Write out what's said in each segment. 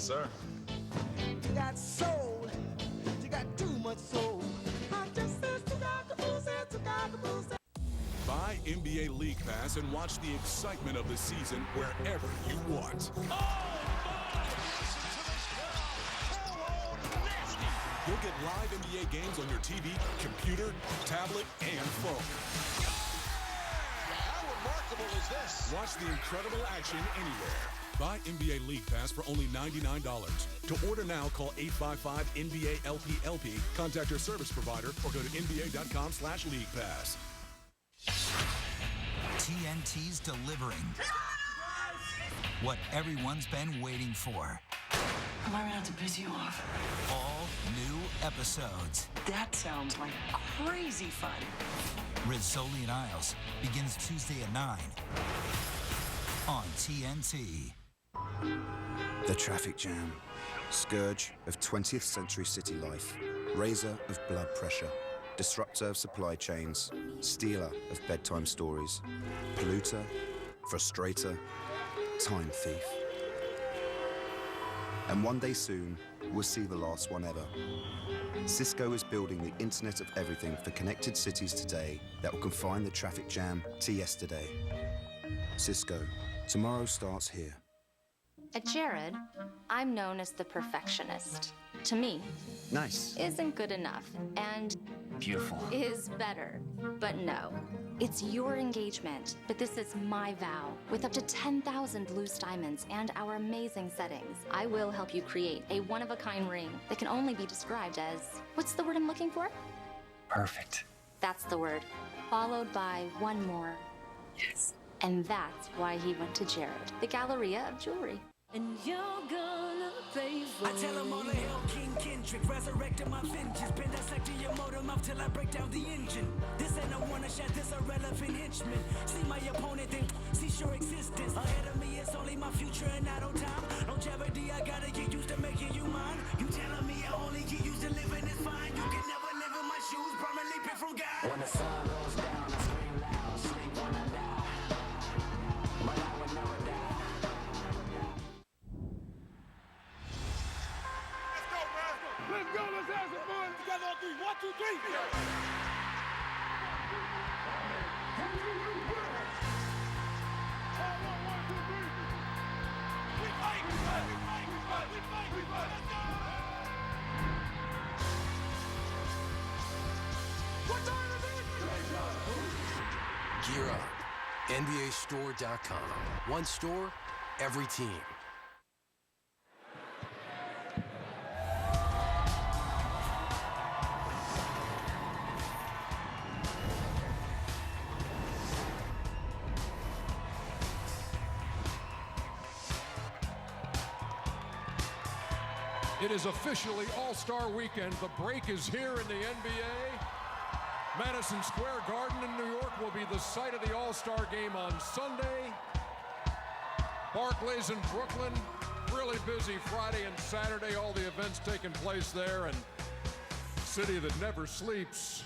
sir. You got soul. You got too much soul. I just said to Buy NBA League Pass and watch the excitement of the season wherever you want. You'll get live NBA games on your TV, computer, tablet, and phone. How remarkable is this? Watch the incredible action anywhere. Buy NBA League Pass for only $99. To order now, call 855-NBA-LPLP, contact your service provider, or go to nba.com/League Pass. TNT's delivering what everyone's been waiting for. Am I allowed to piss you off? All new episodes. That sounds like crazy fun. Rizzoli and Isles begins Tuesday at 9 on TNT. The traffic jam, scourge of 20th century city life, raiser of blood pressure, disruptor of supply chains, stealer of bedtime stories, polluter, frustrator, time thief. And one day soon, we'll see the last one ever. Cisco is building the Internet of Everything for connected cities today that will confine the traffic jam to yesterday. Cisco, tomorrow starts here. At Jared, I'm known as the perfectionist. To me, Nice. isn't good enough and Beautiful. is better. But no, it's your engagement. But this is my vow. With up to 10,000 loose diamonds and our amazing settings, I will help you create a one-of-a-kind ring that can only be described as, what's the word I'm looking for? Perfect. That's the word, followed by one more. Yes. And that's why he went to Jared, the Galleria of Jewelry. And you're gonna pay for I tell them all the hell, King Kendrick, resurrecting my vengeance. Been dissecting your motor mouth till I break down the engine. This ain't no one shot, this a relevant henchman. See my opponent, then see your existence. Ahead of me, it's only my future and not on time. Longevity, I gotta get used to making you mine. You telling me I only get used to living is fine. You can never live in my shoes, permanently picked from God. When the sun goes down, I scream loud, sleep when I die. But I would never die. Let's go, let's have some fun together on three. 1, 2, 3. We fight, we fight, we fight, we fight, we fight, we fight. Let's go! What time is it? Gear up. NBAstore.com. One store, every team. It is officially All-Star Weekend. The break is here in the NBA. Madison Square Garden in New York will be the site of the All-Star Game on Sunday. Barclays in Brooklyn, really busy Friday and Saturday. All the events taking place there, and city that never sleeps.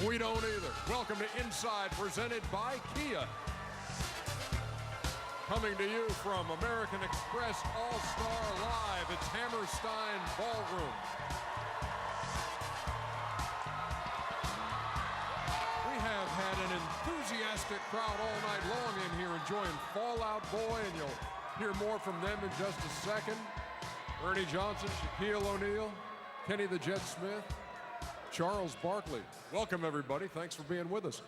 We don't either. Welcome to Inside, presented by Kia. Coming to you from American Express All-Star Live. It's Hammerstein Ballroom. We have had an enthusiastic crowd all night long in here enjoying Fall Out Boy, and you'll hear more from them in just a second. Ernie Johnson, Shaquille O'Neal, Kenny the Jet Smith, Charles Barkley. Welcome, everybody. Thanks for being with us.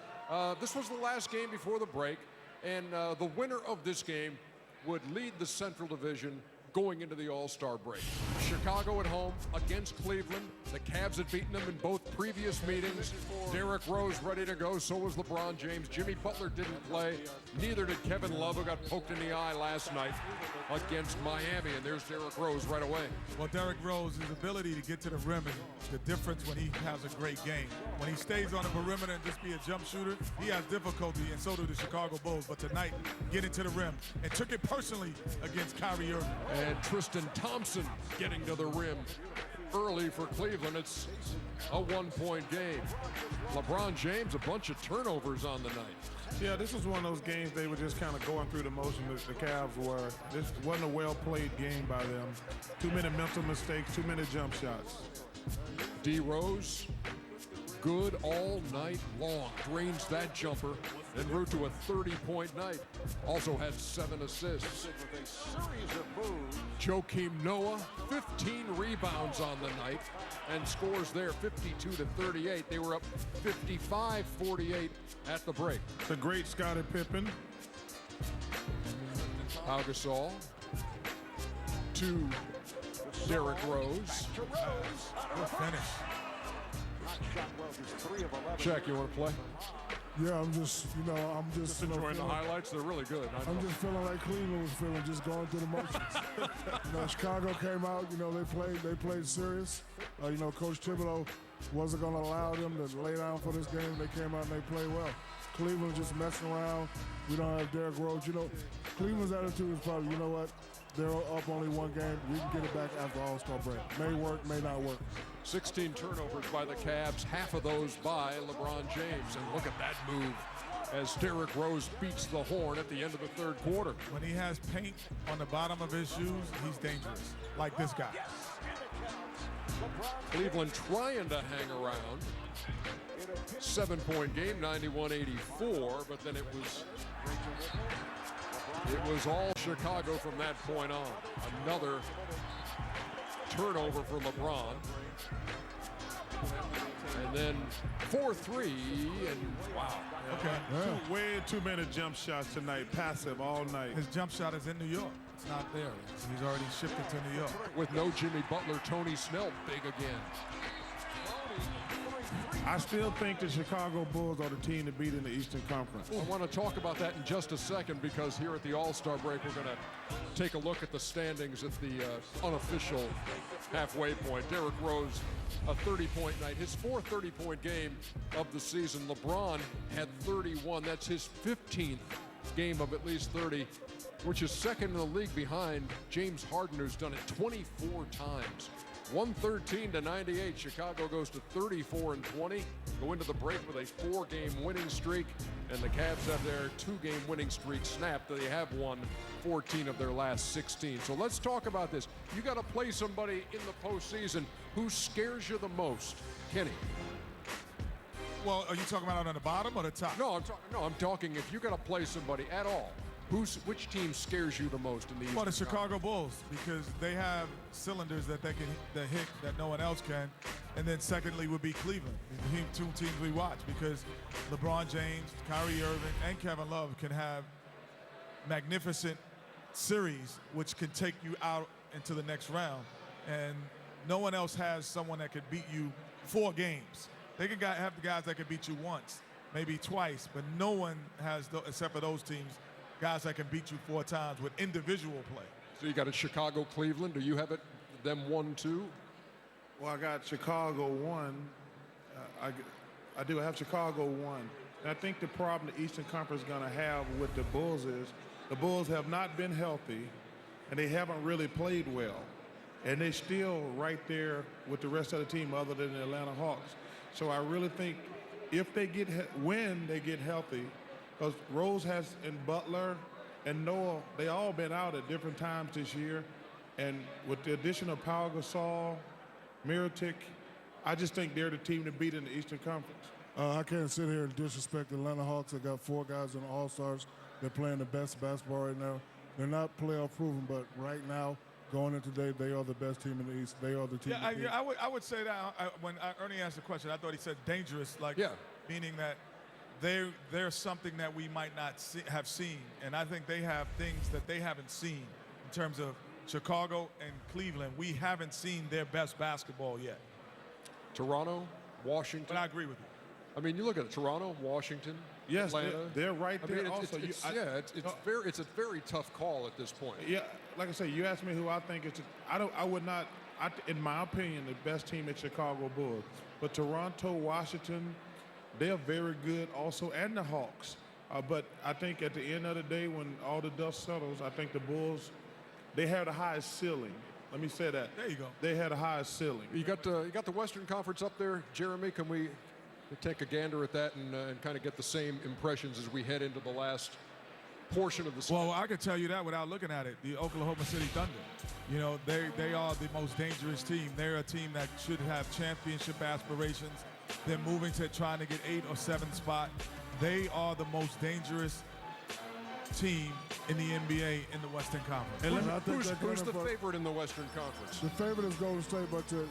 This was the last game before the break. And the winner of this game would lead the Central Division going into the All-Star break. Chicago at home against Cleveland. The Cavs had beaten them in both previous meetings. Derrick Rose ready to go. So was LeBron James. Jimmy Butler didn't play. Neither did Kevin Love, who got poked in the eye last night against Miami. And there's Derrick Rose right away. Well, Derrick Rose, his ability to get to the rim is the difference when he has a great game. When he stays on the perimeter and just be a jump shooter, he has difficulty, and so do the Chicago Bulls. But tonight, getting to the rim, and took it personally against Kyrie Irving. And Tristan Thompson getting to the rim early for Cleveland. It's a one-point game. LeBron James, a bunch of turnovers on the night. Yeah, this was one of those games they were just kind of going through the motion. The Cavs were. This wasn't a well-played game by them. Too many mental mistakes, too many jump shots. D. Rose, good all night long. Drains that jumper en route to a 30-point night. Also had 7 assists. Joakim Noah, 15 rebounds on the night and scores there 52-38. They were up 55-48 at the break. The great Scottie Pippen. Pau Gasol to Derrick Rose. Good finish. Check, you want to play? Yeah, I'm just enjoying the highlights. They're really good. I'm just feeling like Cleveland was feeling, just going through the motions. Chicago came out. They played serious. Coach Thibodeau wasn't going to allow them to lay down for this game. They came out and they played well. Cleveland just messing around. We don't have Derrick Rose. Cleveland's attitude is probably, you know what? They're up only one game. We can get it back after All-Star break. May work, may not work. 16 turnovers by the Cavs, half of those by LeBron James. And look at that move as Derrick Rose beats the horn at the end of the third quarter. When he has paint on the bottom of his shoes, he's dangerous, like this guy. Cleveland trying to hang around. 7-point game, 91-84, but then it was all Chicago from that point on. Another turnover for LeBron. And then 4-3, and wow. Okay. Yeah. Way too many jump shots tonight, passive all night. His jump shot is in New York. It's not there. He's already shifted to New York. With no Jimmy Butler, Tony Snell big again. I still think the Chicago Bulls are the team to beat in the Eastern Conference. I want to talk about that in just a second, because here at the All-Star break, we're going to take a look at the standings at the unofficial halfway point. Derrick Rose, a 30-point night. His fourth 30-point game of the season. LeBron had 31. That's his 15th game of at least 30, which is second in the league behind James Harden, who's done it 24 times. 113-98. Chicago goes to 34-20. Go into the break with a 4-game winning streak, and the Cavs have their 2-game winning streak snapped. They have won 14 of their last 16. So let's talk about this. You got to play somebody in the postseason who scares you the most, Kenny. Well, are you talking about on the bottom or the top? No, I'm talking if you got to play somebody at all. Which team scares you the most in the Eastern Well, the Chicago Conference? Bulls, because they have cylinders that they can hit that no one else can. And then secondly would be Cleveland, the two teams we watch, because LeBron James, Kyrie Irving, and Kevin Love can have magnificent series which can take you out into the next round. And no one else has someone that could beat you 4 games. They can have the guys that can beat you once, maybe twice, but no one has, except for those teams, guys that can beat you 4 times with individual play. So you got a Chicago, Cleveland. Do you have it them 1-2? Well, I got Chicago 1. I do have Chicago 1. And I think the problem the Eastern Conference is going to have with the Bulls is the Bulls have not been healthy, and they haven't really played well. And they're still right there with the rest of the team other than the Atlanta Hawks. So I really think if they when they get healthy, because Rose and Butler and Noah, they all been out at different times this year. And with the addition of Pau Gasol, Mirotic, I just think they're the team to beat in the Eastern Conference. I can't sit here and disrespect the Atlanta Hawks. They got 4 guys in the All-Stars. They're playing the best basketball right now. They're not playoff proven, but right now, going into today, they are the best team in the East. They are the team. Yeah, I would say that when Ernie asked the question, I thought he said dangerous, meaning that they're something that we might not have seen. And I think they have things that they haven't seen in terms of Chicago and Cleveland. We haven't seen their best basketball yet. Toronto, Washington. But I agree with you. I mean, you look at Toronto, Washington, yes, Atlanta. They're right there. I mean, also, it's a very tough call at this point. Yeah, like I say, you asked me who I think is. I would not. In my opinion, the best team is Chicago Bulls. But Toronto, Washington, they're very good also, and the Hawks. But I think at the end of the day, when all the dust settles, I think the Bulls, they have the highest ceiling. Let me say that. There you go. They had the highest ceiling. You got the Western Conference up there, Jeremy. Can we take a gander at that and kind of get the same impressions as we head into the last portion of the season? Well, I could tell you that without looking at it. The Oklahoma City Thunder, you know, they are the most dangerous team. They're a team that should have championship aspirations. They're moving to trying to get 8 or 7 spot. They are the most dangerous team in the NBA in the Western Conference. And who's the favorite in the Western Conference? The favorite is Golden State, but to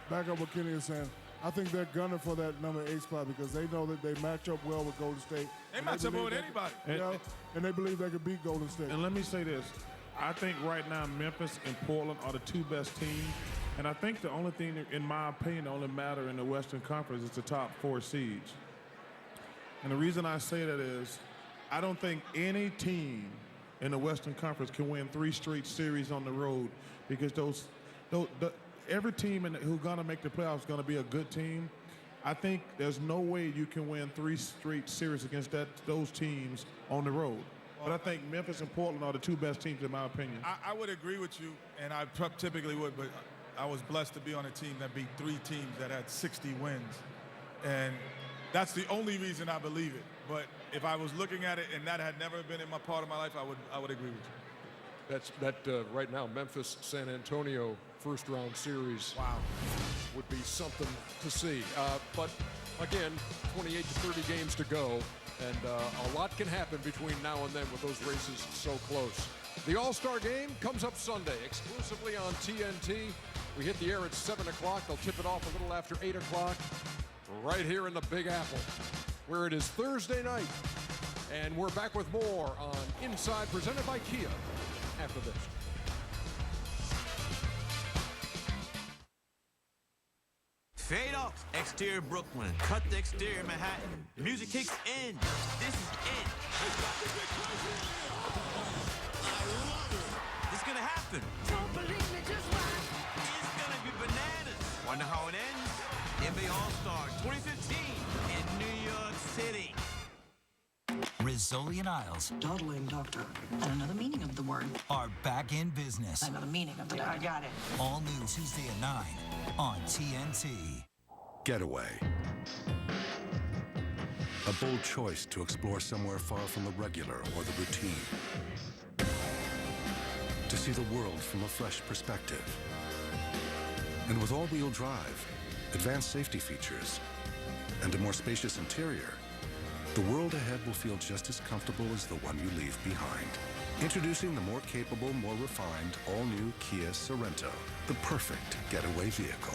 back up what Kenny is saying, I think they're gunning for that number 8 spot because they know that they match up well with Golden State. They match up with anybody. And they believe they could beat Golden State. And let me say this. I think right now Memphis and Portland are the 2 best teams. And I think the only thing, in my opinion, only matter in the Western Conference is the top 4 seeds. And the reason I say that is I don't think any team in the Western Conference can win 3 straight series on the road because every team who's going to make the playoffs is going to be a good team. I think there's no way you can win 3 straight series against those teams on the road. But I think Memphis and Portland are the 2 best teams in my opinion. I would agree with you, and I typically would, but I was blessed to be on a team that beat 3 teams that had 60 wins. And that's the only reason I believe it. But if I was looking at it and that had never been in my part of my life, I would agree with you. Right now, Memphis-San Antonio first-round series would be something to see. But again, 28 to 30 games to go, and a lot can happen between now and then with those races so close. The All-Star Game comes up Sunday, exclusively on TNT. We hit the air at 7 o'clock. They'll tip it off a little after 8 o'clock, right here in the Big Apple, where it is Thursday night. And we're back with more on Inside, presented by Kia, after this. Fade off. Exterior Brooklyn. Cut the exterior Manhattan. The music kicks in. This is it. It's gonna happen. Don't believe me, just watch. It's gonna be bananas. Wonder how it ends? NBA All-Star 2015 in New York City. Rizzoli and Isles. Dawdling doctor. And another meaning of the word. Are back in business. Another meaning of the word. I got it. All new Tuesday at 9 on TNT. Getaway. A bold choice to explore somewhere far from the regular or the routine. To see the world from a fresh perspective. And with all-wheel drive, advanced safety features, and a more spacious interior, the world ahead will feel just as comfortable as the one you leave behind. Introducing the more capable, more refined, all-new Kia Sorento, the perfect getaway vehicle.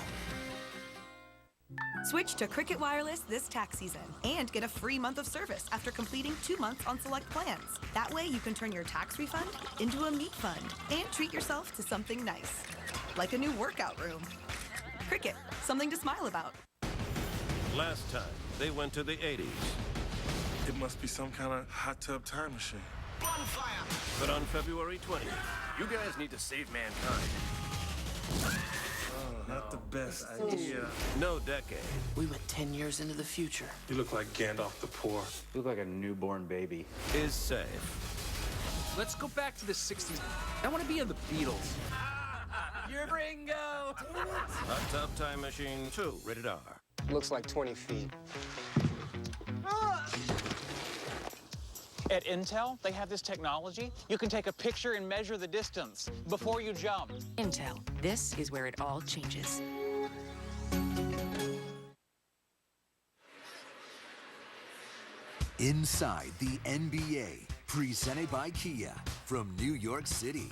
Switch to Cricket Wireless this tax season and get a free month of service after completing 2 months on select plans. That way you can turn your tax refund into a meat fund and treat yourself to something nice, like a new workout room. Cricket, something to smile about. Last time, they went to the 80s. It must be some kind of hot tub time machine. Bonfire! But on February 20th, you guys need to save mankind. Oh, not the best idea. No decade. We went 10 years into the future. You look like Gandalf the Poor. You look like a newborn baby. Is safe. Let's go back to the 60s. I want to be in the Beatles. You're Ringo! Hot Tub Time Machine 2, rated R. Looks like 20 feet. At Intel, they have this technology. You can take a picture and measure the distance before you jump. Intel, this is where it all changes. Inside the NBA, presented by Kia from New York City,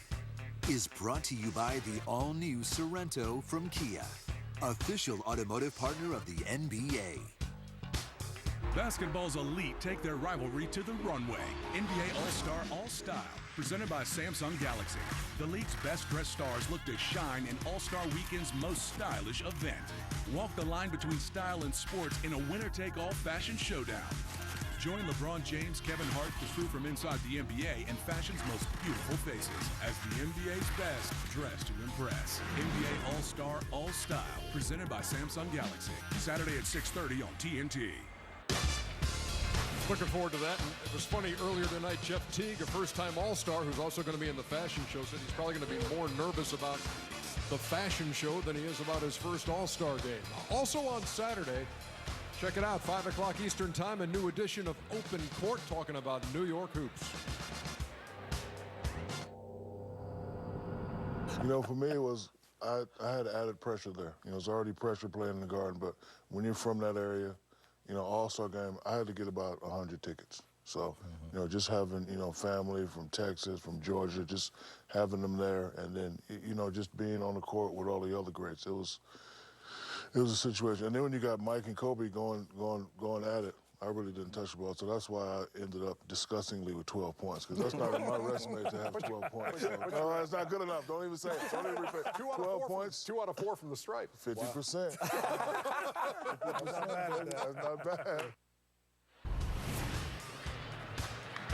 is brought to you by the all-new Sorento from Kia, official automotive partner of the NBA. Basketball's elite take their rivalry to the runway. NBA All-Star All-Style, presented by Samsung Galaxy. The league's best-dressed stars look to shine in All-Star Weekend's most stylish event. Walk the line between style and sports in a winner-take-all fashion showdown. Join LeBron James, Kevin Hart, the crew from inside the NBA, and fashion's most beautiful faces as the NBA's best dressed to impress. NBA All-Star All-Style, presented by Samsung Galaxy. Saturday at 6:30 on TNT. Looking forward to that. And it was funny, earlier tonight, Jeff Teague, a first-time All-Star who's also going to be in the fashion show, said he's probably going to be more nervous about the fashion show than he is about his first All-Star game. Also on Saturday, Check it out, 5 o'clock Eastern Time, a new edition of Open Court talking about New York hoops. You know, for me, it was, I had added pressure there. You know, it's already pressure playing in the Garden, but when you're from that area, you know, All-Star game, I had to get about 100 tickets. So, you know, just having, you know, family from Texas, from Georgia, just having them there, and then, you know, just being on the court with all the other greats. It was a situation. And then when you got Mike and Kobe going at it, I really didn't touch the ball. So that's why I ended up disgustingly with 12 points, because that's not in my resume to have 12 points. So, no, that's not good enough. Don't even say it. Don't even repeat. 12 points. 2 out of 4 from the stripe. 50%. That's not bad.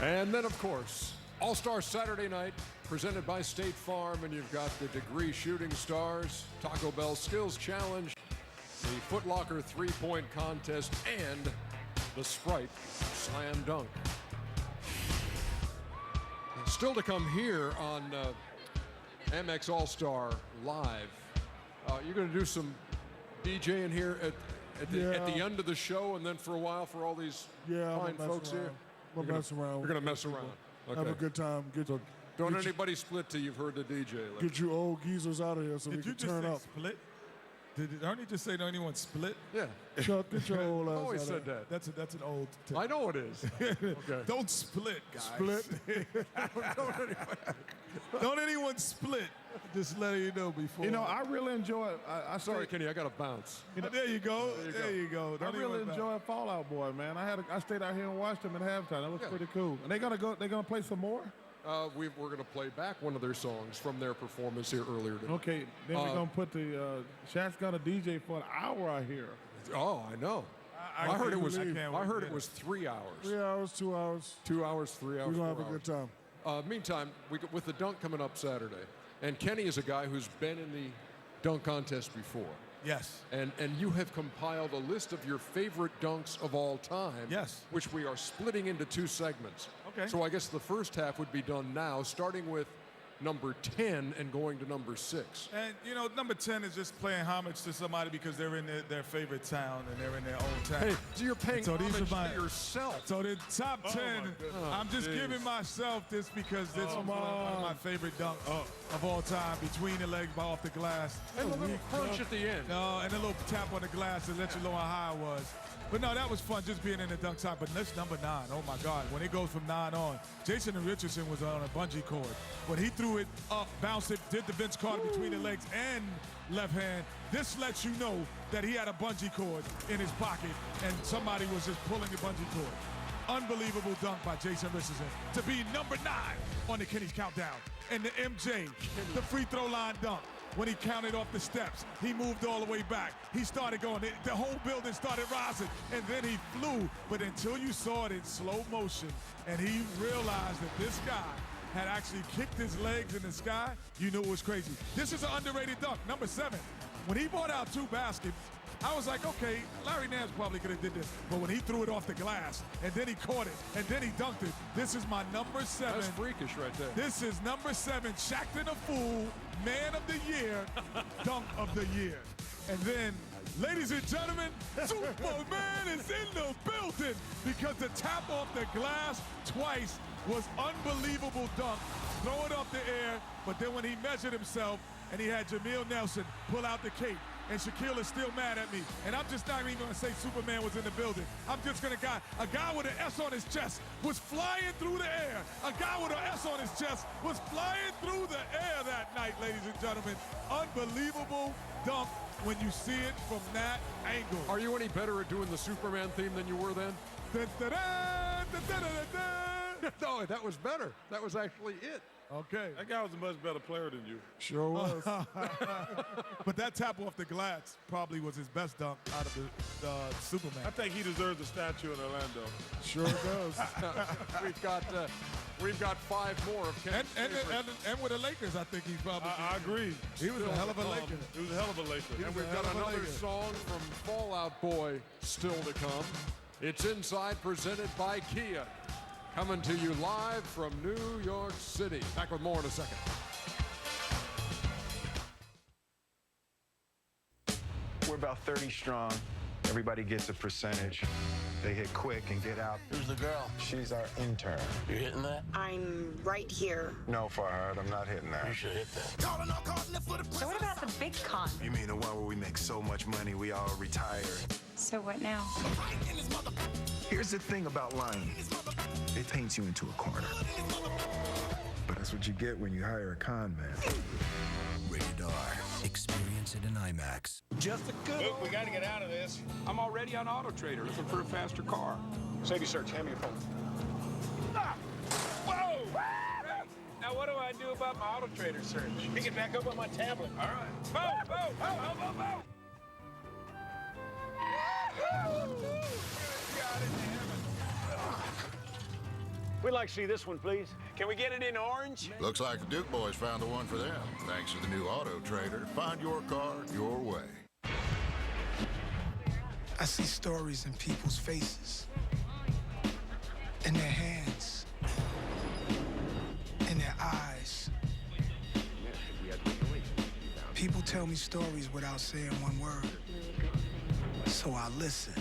And then, of course, All-Star Saturday night, presented by State Farm, and you've got the Degree Shooting Stars, Taco Bell Skills Challenge, the Foot Locker three-point contest, and the Sprite Slam Dunk. Still to come here on MX All-Star Live. You're going to do some DJing here at the end of the show, and then for a while for all these fine folks here. We'll mess around. We're going to mess around. Okay. Have a good time. Don't anybody split till you've heard the DJ. Get you old geezers out of here so we can turn up. Split? Aren't you just say don't anyone split? Yeah. Chuck, get your old ass Always out said of here. that. That's an old tip. I know it is. Okay. Don't split, guys. Split? Don't anyone split. Just letting you know before. You know, I really enjoy it. Sorry, Kenny, I got to bounce. There you go. There you go. I really enjoy Fallout Boy, man. I stayed out here and watched them at halftime. That was pretty cool. And they're gonna play some more? We're going to play back one of their songs from their performance here earlier today. Okay, then we're going to put the Shaq's got a DJ for an hour, I hear. Oh, I know. I heard it was 3 hours. 3 hours, 2 hours. 2 hours, 3 hours. We're going to have a good time. Meantime, with the dunk coming up Saturday, and Kenny is a guy who's been in the dunk contest before. Yes. And you have compiled a list of your favorite dunks of all time. Yes. Which we are splitting into 2 segments. Okay. So I guess the first half would be done now, starting with number 10 and going to number 6. And, you know, number 10 is just playing homage to somebody because they're in their favorite town and they're in their own town. Hey, so you're paying homage to yourself. So the top 10, I'm just giving myself this because this is one of my favorite dunks of all time. Between the legs, off the glass. And a little crunch at the end. And a little tap on the glass to let you know how high it was. But no, that was fun just being in the dunk top. But that's number 9. Oh, my God. When it goes from 9 on, Jason Richardson was on a bungee cord. When he threw it up, bounced it, did the Vince Carter between the legs and left hand, this lets you know that he had a bungee cord in his pocket and somebody was just pulling the bungee cord. Unbelievable dunk by Jason Richardson to be number 9 on the Kenny's Countdown. And the MJ, the free throw line dunk. When he counted off the steps, he moved all the way back. He started going, the whole building started rising, and then he flew. But until you saw it in slow motion, and he realized that this guy had actually kicked his legs in the sky, you knew it was crazy. This is an underrated dunk, number 7. When he brought out 2 baskets, I was like, okay, Larry Nance probably could have did this. But when he threw it off the glass, and then he caught it, and then he dunked it, this is my number 7. That's freakish right there. This is number 7, Shaqtin' a Fool, Man of the Year, Dunk of the Year. And then, ladies and gentlemen, Superman is in the building because the tap off the glass twice was unbelievable dunk. Throw it up the air, but then when he measured himself, and he had Jameer Nelson pull out the cape, and Shaquille is still mad at me. And I'm just not even going to say Superman was in the building. I'm just going to a guy with an S on his chest was flying through the air. A guy with an S on his chest was flying through the air that night, ladies and gentlemen. Unbelievable dunk when you see it from that angle. Are you any better at doing the Superman theme than you were then? No, that was better. That was actually it. Okay. That guy was a much better player than you. Sure was. But that tap off the glass probably was his best dunk out of the Superman. I think he deserves a statue in Orlando. Sure does. We've got 5 more of Kenny's and with the Lakers, I think he's probably. I agree. He was a hell of a Laker. He was a hell of a Laker. And we've got another song from Fallout Boy still to come. It's Inside, presented by Kia. Coming to you live from New York City. Back with more in a second. We're about 30 strong. Everybody gets a percentage. They hit quick and get out. Who's the girl? She's our intern. You hitting that? I'm right here. No, Farhad, I'm not hitting that. You should hit that. So what about the big con? You mean the one where we make so much money we all retire? So what now? Here's the thing about lying. It paints you into a corner. But that's what you get when you hire a con man. Rated R. Experience it in IMAX. Just a good. Luke, we got to get out of this. I'm already on Auto Trader looking for a faster car. Safety search. Hand me your phone. Ah! Whoa! Hey, now what do I do about my Auto Trader search? Pick it back up on my tablet. All right. Boom! Boom! Boom! Boom! Boom! We'd like to see this one, please. Can we get it in orange? Looks like the Duke boys found the one for them. Thanks to the new Auto Trader. Find your car your way. I see stories in people's faces, in their hands, in their eyes. People tell me stories without saying one word, so I listen.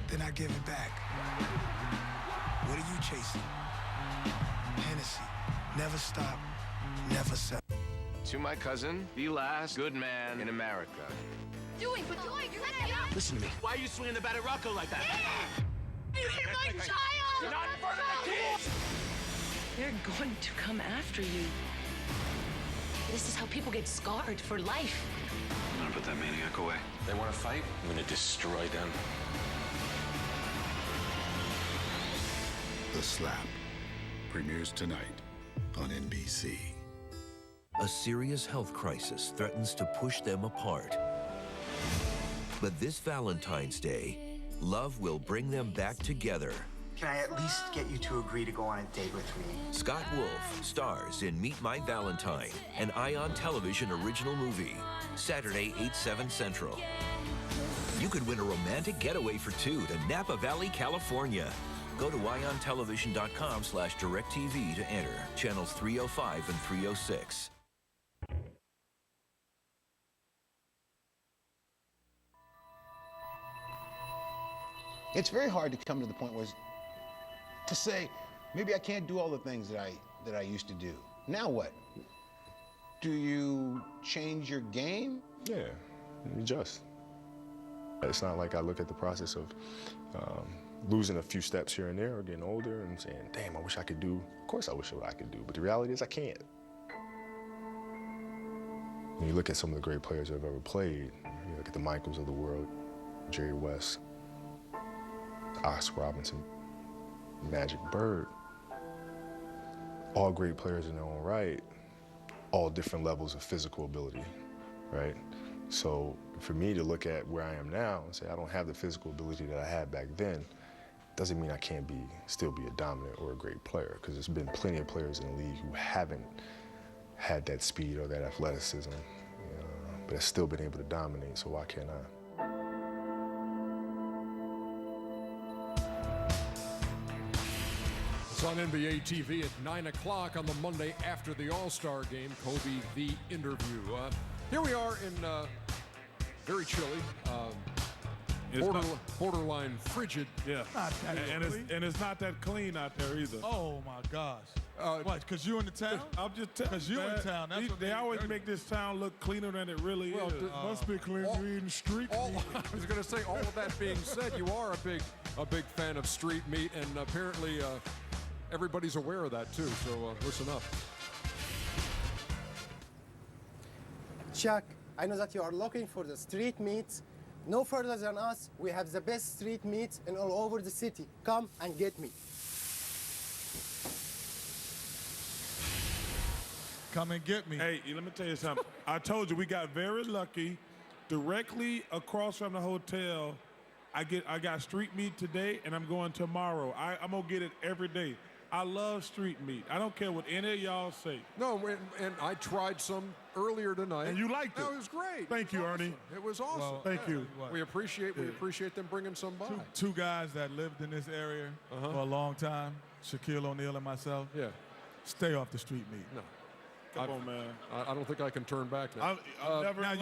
Then I give it back. What are you chasing? Hennessy. Never stop, never settle. To my cousin, the last good man in America. Doing, but doing, you're not. Listen to me. Why are you swinging the bat at Rocco like that? You hit my child! Not in front of the kids! They're going to come after you. This is how people get scarred for life. I'm gonna put that maniac away. They want to fight? I'm gonna destroy them. The Slap premieres tonight on NBC. A serious health crisis threatens to push them apart. But this Valentine's Day, love will bring them back together. Can I at least get you to agree to go on a date with me? Scott Wolf stars in Meet My Valentine, an ION Television original movie, Saturday, 8/7 Central. You could win a romantic getaway for two to Napa Valley, California. Go to iontelevision.com/directv to enter channels 305 and 306. It's very hard to come to the point where to say, maybe I can't do all the things that I used to do. Now what? Do you change your game? Yeah, you adjust. It's not like I look at the process of losing a few steps here and there or getting older and saying, damn, I wish I could do. Of course I wish I could do, but the reality is I can't. When you look at some of the great players who have ever played, you look at the Michaels of the world, Jerry West, Oscar Robinson, Magic Bird, all great players in their own right, all different levels of physical ability, right? So for me to look at where I am now and say I don't have the physical ability that I had back then, doesn't mean I can't still be a dominant or a great player, because there's been plenty of players in the league who haven't had that speed or that athleticism, but have still been able to dominate, so why can't I? It's on NBA TV at 9 o'clock on the Monday after the All-Star game, Kobe, the interview. Here we are in very chilly, borderline frigid. Yeah, and it's not that clean out there either. Oh my gosh! What? Because you in the town? I'm just because you in town. That's what they always make this town look cleaner than it really is. Must be clean. You're eating street meat. I was going to say, all of that being said, you are a big fan of street meat, and apparently everybody's aware of that too. So listen up. Chuck, I know that you are looking for the street meats. No further than us, we have the best street meats in all over the city. Come and get me. Come and get me. Hey, let me tell you something. I told you we got very lucky. Directly across from the hotel, I got street meat today, and I'm going tomorrow. I'm gonna get it every day. I love street meat. I don't care what any of y'all say. No, and I tried some earlier tonight. And you liked it. No, it was great. Thank you, Ernie. It was awesome. Well, thank you. We appreciate them bringing some by. Two guys that lived in this area for a long time, Shaquille O'Neal and myself. Yeah. Stay off the street meat. No. Come on, man. I don't think I can turn back now. I'm never Now lying.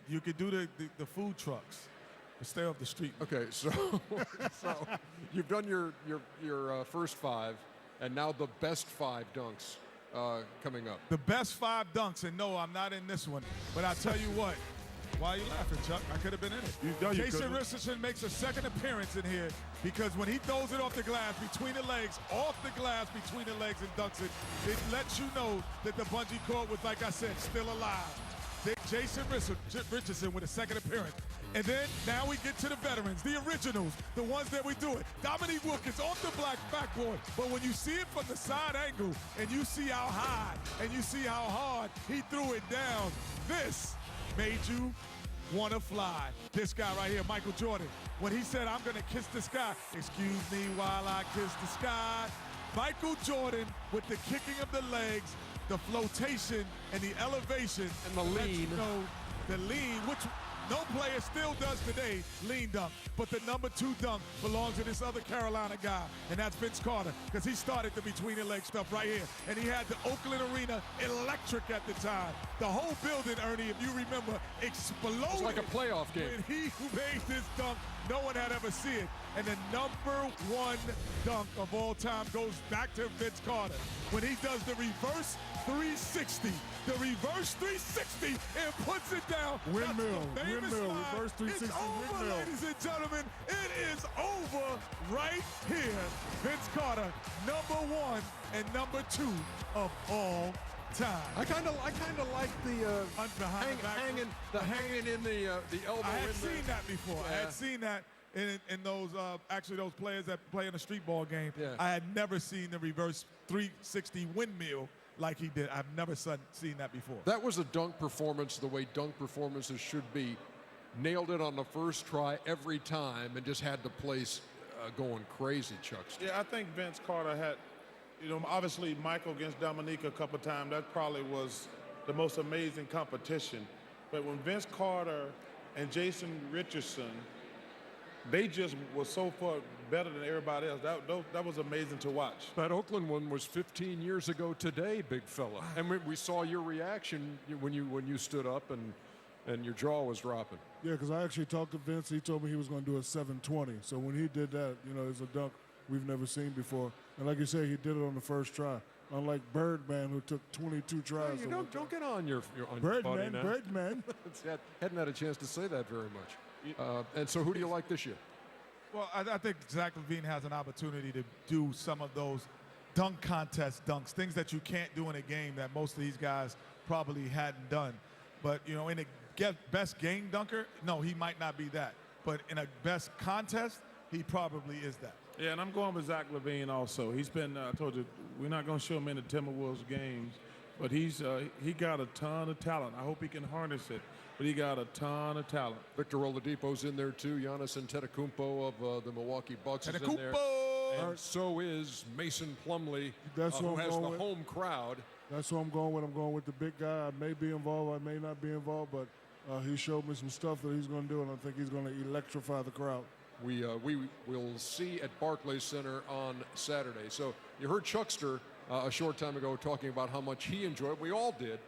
you could do the food trucks. But stay off the street. Okay, so you've done your first 5, and now the best 5 dunks coming up. The best 5 dunks, and no, I'm not in this one. But I tell you what, why are you laughing, Chuck? I could have been in it. Jason Richardson makes a second appearance in here because when he throws it off the glass, between the legs, off the glass, between the legs, and dunks it, it lets you know that the bungee cord was, like I said, still alive. Jason Richardson with a second appearance. And then now we get to the veterans, the originals, the ones that we do it. Dominique Wilkins off the black backboard. But when you see it from the side angle and you see how high and you see how hard he threw it down, this made you want to fly. This guy right here, Michael Jordan, when he said, I'm going to kiss the sky, excuse me while I kiss the sky. Michael Jordan with the kicking of the legs, the flotation and the elevation. And the lean. You know, the lean, which no player still does today, lean dunk. But the number 2 dunk belongs to this other Carolina guy, and that's Vince Carter, because he started the between-the-leg stuff right here. And he had the Oakland Arena electric at the time. The whole building, Ernie, if you remember, exploded. It was like a playoff game. When he made this dunk, no one had ever seen it. And the number 1 dunk of all time goes back to Vince Carter when he does the reverse 360. The reverse 360 and puts it down. Windmill, reverse 360 it's over, windmill. ladies and gentlemen. It is over right here. Vince Carter, number 1 and number 2 of all time. I kind of like the hanging in the elbow. I had seen that before. Yeah. I had seen that in those actually those players that play in a street ball game. Yeah. I had never seen the reverse 360 windmill like he did. I've never seen that before. That was a dunk performance the way dunk performances should be. Nailed it on the first try every time and just had the place going crazy, Chuck. Yeah, I think Vince Carter had, obviously Michael against Dominique a couple times, that probably was the most amazing competition. But when Vince Carter and Jason Richardson, they just were so far better than everybody else. That was amazing to watch. That Oakland one was 15 years ago today, big fella. And we saw your reaction when you stood up and your jaw was dropping. Yeah, because I actually talked to Vince. He told me he was going to do a 720. So when he did that, it's a dunk we've never seen before. And like you said, he did it on the first try. Unlike Birdman, who took 22 tries. Hey, don't get on your Birdman, now. Birdman. Hadn't had a chance to say that very much. And so who do you like this year? Well, I think Zach LaVine has an opportunity to do some of those dunk contest dunks, things that you can't do in a game that most of these guys probably hadn't done. But, in a best game dunker, no, he might not be that. But in a best contest, he probably is that. Yeah, and I'm going with Zach LaVine also. He's been, I told you, we're not going to show him in the Timberwolves games, but he got a ton of talent. I hope he can harness it. But he got a ton of talent. Victor Oladipo's in there too. Giannis Antetokounmpo of the Milwaukee Bucks is in there. And so is Mason Plumlee, who has the home crowd. That's who I'm going with. I'm going with the big guy. I may be involved, I may not be involved, but he showed me some stuff that he's going to do, and I think he's going to electrify the crowd. We will see at Barclays Center on Saturday. So you heard Chuckster a short time ago talking about how much he enjoyed. We all did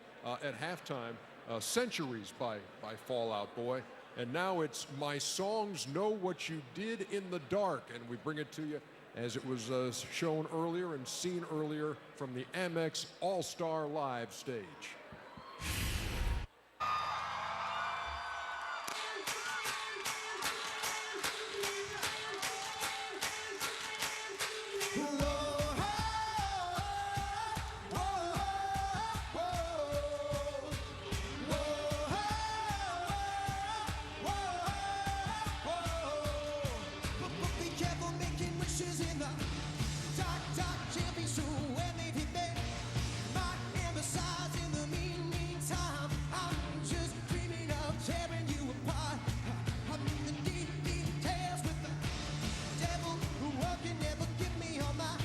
at halftime. Centuries by Fall Out Boy. And now it's My Songs Know What You Did in the Dark. And we bring it to you as it was shown earlier and seen earlier from the Amex All-Star Live stage. Devil who walking never give me all my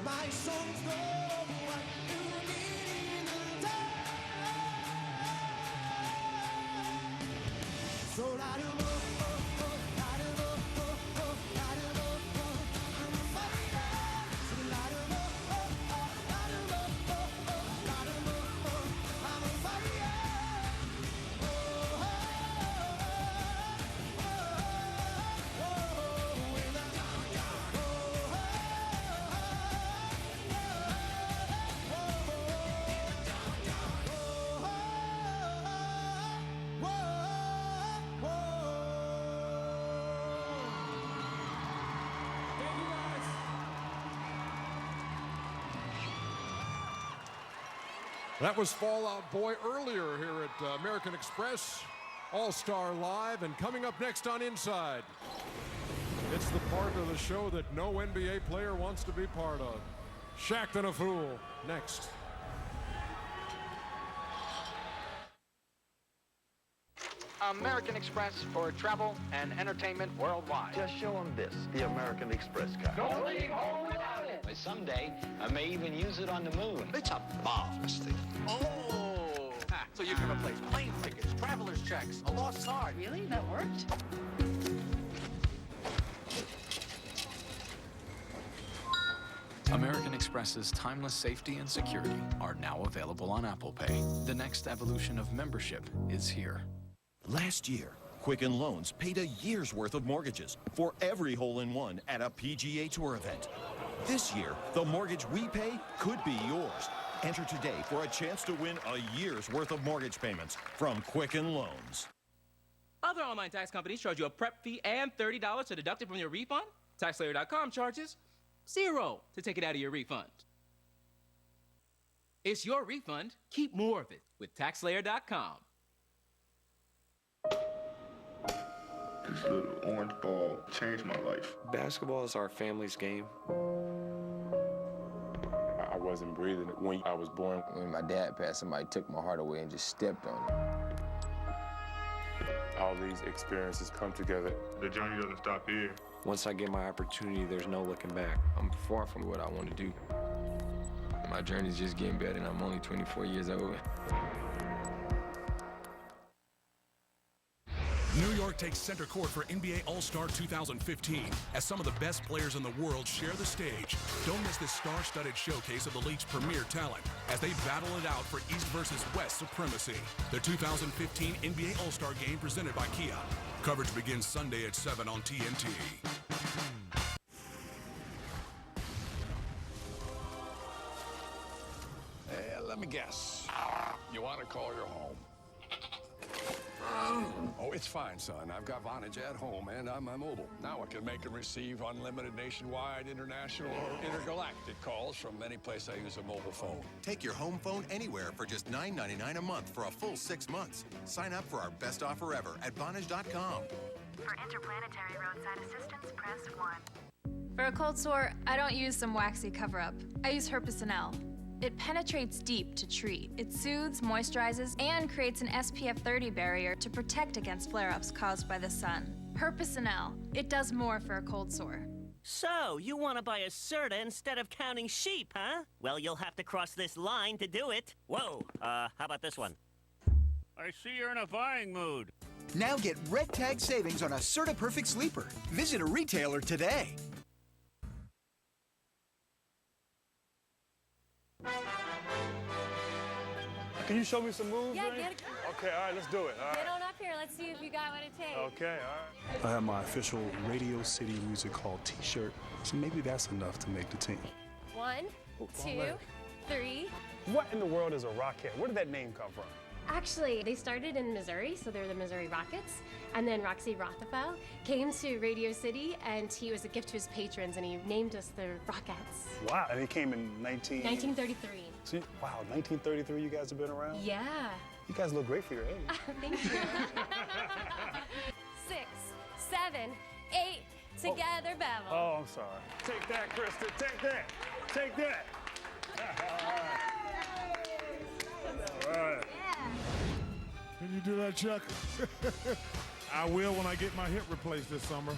My songs know what you need in the dark. So light 'em up. That was Fallout Boy earlier here at American Express All-Star Live, and coming up next on Inside, it's the part of the show that no NBA player wants to be part of. Shaqtin' a Fool, next. American Express for travel and entertainment worldwide. Just show them this, the American Express card. Don't leave home without it. Someday, I may even use it on the moon. It's a marvelous thing. Oh! So you can replace plane tickets, traveler's checks, a lost card. Really? That worked? American Express's timeless safety and security are now available on Apple Pay. The next evolution of membership is here. Last year, Quicken Loans paid a year's worth of mortgages for every hole-in-one at a PGA Tour event. This year, the mortgage we pay could be yours. Enter today for a chance to win a year's worth of mortgage payments from Quicken Loans. Other online tax companies charge you a prep fee and $30 to deduct it from your refund. TaxSlayer.com charges $0 to take it out of your refund. It's your refund. Keep more of it with TaxSlayer.com. This little orange ball changed my life. Basketball is our family's game. I wasn't breathing when I was born. When my dad passed, somebody took my heart away and just stepped on it. All these experiences come together. The journey doesn't stop here. Once I get my opportunity, there's no looking back. I'm far from what I want to do. My journey's just getting better, and I'm only 24 years old. New York takes center court for NBA All-Star 2015 as some of the best players in the world share the stage. Don't miss this star-studded showcase of the league's premier talent as they battle it out for East versus West supremacy. The 2015 NBA All-Star Game presented by Kia. Coverage begins Sunday at 7 on TNT. Let me guess. You want to call your home? Oh, it's fine, son. I've got Vonage at home, and I'm mobile. Now I can make and receive unlimited nationwide, international, or intergalactic calls from any place I use a mobile phone. Take your home phone anywhere for just $9.99 a month for a full 6 months. Sign up for our best offer ever at Vonage.com. For interplanetary roadside assistance, press 1. For a cold sore, I don't use some waxy cover-up. I use Herpes-Nl. It penetrates deep to treat. It soothes, moisturizes, and creates an SPF 30 barrier to protect against flare-ups caused by the sun. Herpes-Nl. It does more for a cold sore. So, you want to buy a Serta instead of counting sheep, huh? Well, you'll have to cross this line to do it. Whoa, how about this one? I see you're in a buying mood. Now get red tag savings on a Serta Perfect Sleeper. Visit a retailer today. Can you show me some moves? Yeah, man? Okay, all right, let's do it. All right. Get on up here. Let's see if you got what it takes. Okay, all right. I have my official Radio City Music Hall t-shirt, so maybe that's enough to make the team. 1, 2, 3. What in the world is a Rocket? Where did that name come from? Actually, they started in Missouri, so they're the Missouri Rockets. And then Roxy Rothafel came to Radio City, and he was a gift to his patrons, and he named us the Rockettes. Wow, and it came in 1933. See, wow, 1933 you guys have been around? Yeah. You guys look great for your age. Thank you. 6, 7, 8, together, Bevel. Oh, I'm sorry. Take that, Krista, take that. Take that. All right. Can you do that, Chuck? I will when I get my hip replaced this summer.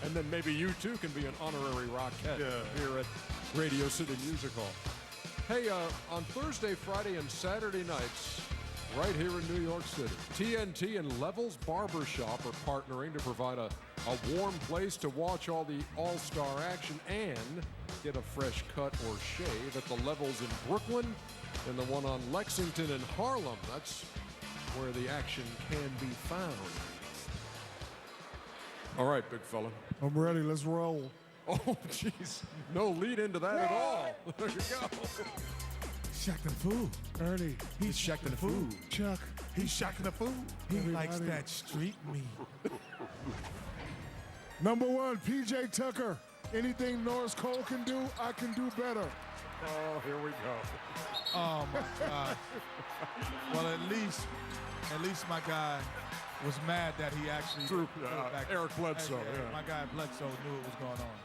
And then maybe you too can be an honorary Rockette here at Radio City Music Hall. Hey, on Thursday, Friday, and Saturday nights, right here in New York City, TNT and Levels Barbershop are partnering to provide a warm place to watch all the all-star action and get a fresh cut or shave at the Levels in Brooklyn and the one on Lexington and Harlem. That's where the action can be found. All right, big fella. I'm ready. Let's roll. Oh, jeez. No lead into that at all. There you go. Shacking the food. Ernie. He's shacking the food. Chuck. He's shacking the food. He likes that street meat. Number 1, PJ Tucker. Anything Norris Cole can do, I can do better. Oh, here we go. Oh, my God. Well, at least my guy was mad that he actually threw back. Eric Bledsoe. Yeah. My guy Bledsoe knew what was going on.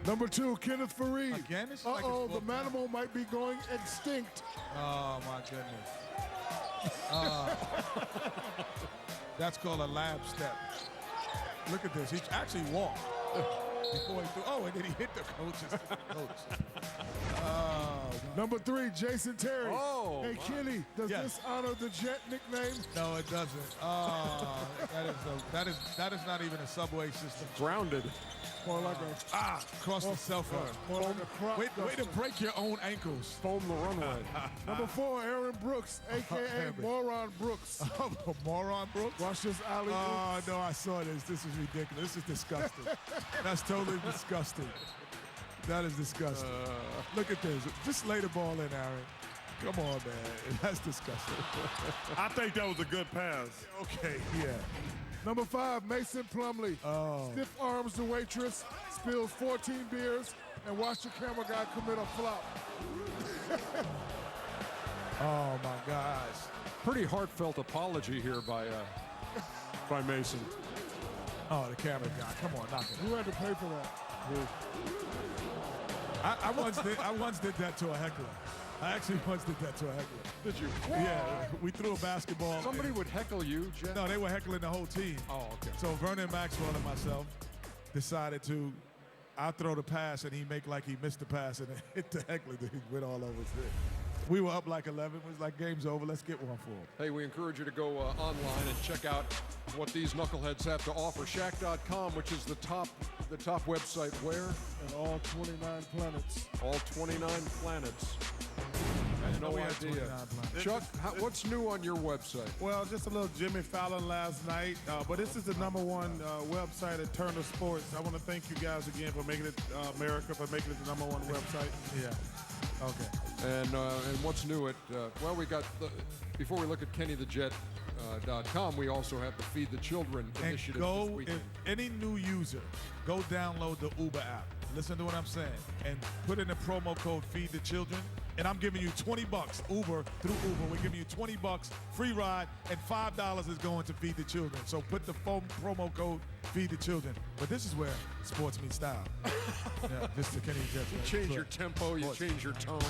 Number 2, Kenneth Fareed. Again? It's Uh-oh, the manimal might be going extinct. Oh, my goodness. That's called a lab step. Look at this. He actually walked before he threw. Oh, and then he hit the coach. Number 3, Jason Terry. Oh, hey, Kenny, does this honor the Jet nickname? No, it doesn't. That is not even a subway system. Grounded. More like cross the cell phone. More like a crop way to break your own ankles. Foam the runway. Number 4, Aaron Brooks, a.k.a. Moron Brooks. Moron Brooks? Watch this alley. Oh, no, I saw this. This is ridiculous. This is disgusting. That's totally disgusting. That is disgusting. Look at this. Just lay the ball in, Aaron. Come on, man. That's disgusting. I think that was a good pass. Okay, yeah. Number 5, Mason Plumlee. Oh. Stiff arms the waitress, spills 14 beers, and watch the camera guy commit a flop. Oh, my gosh. Pretty heartfelt apology here by Mason. Oh, the camera guy. Come on, knock it. Who had to pay for that? I once did that to a heckler. I actually once did that to a heckler. Did you? Yeah, we threw a basketball. Somebody would heckle you, Jeff? No, they were heckling the whole team. Oh, okay. So Vernon Maxwell and myself decided I throw the pass and he make like he missed the pass and it hit the heckler. He went all over his head. We were up like 11. It was like, game's over. Let's get one for him. Hey, we encourage you to go online and check out what these knuckleheads have to offer. Shaq.com, which is the top website where? And all 29 planets. All 29 planets. I had no idea. Chuck, what's new on your website? Well, just a little Jimmy Fallon last night. But this is the #1 website at Turner Sports. I want to thank you guys again for making it, America, for making it the #1 website. Yeah. Okay. And what's new at, we got, before we look at KennyTheJet.com, we also have the Feed the Children initiative this weekend. If any new user, go download the Uber app. Listen to what I'm saying. And put in the promo code Feed the Children. And I'm giving you $20 Uber through Uber. We're giving you $20 free ride, and $5 is going to Feed the Children. So put the promo code Feed the Children. But this is where sports meets style. Yeah, this is the Kenny Jets. You change your tempo, you change your tone,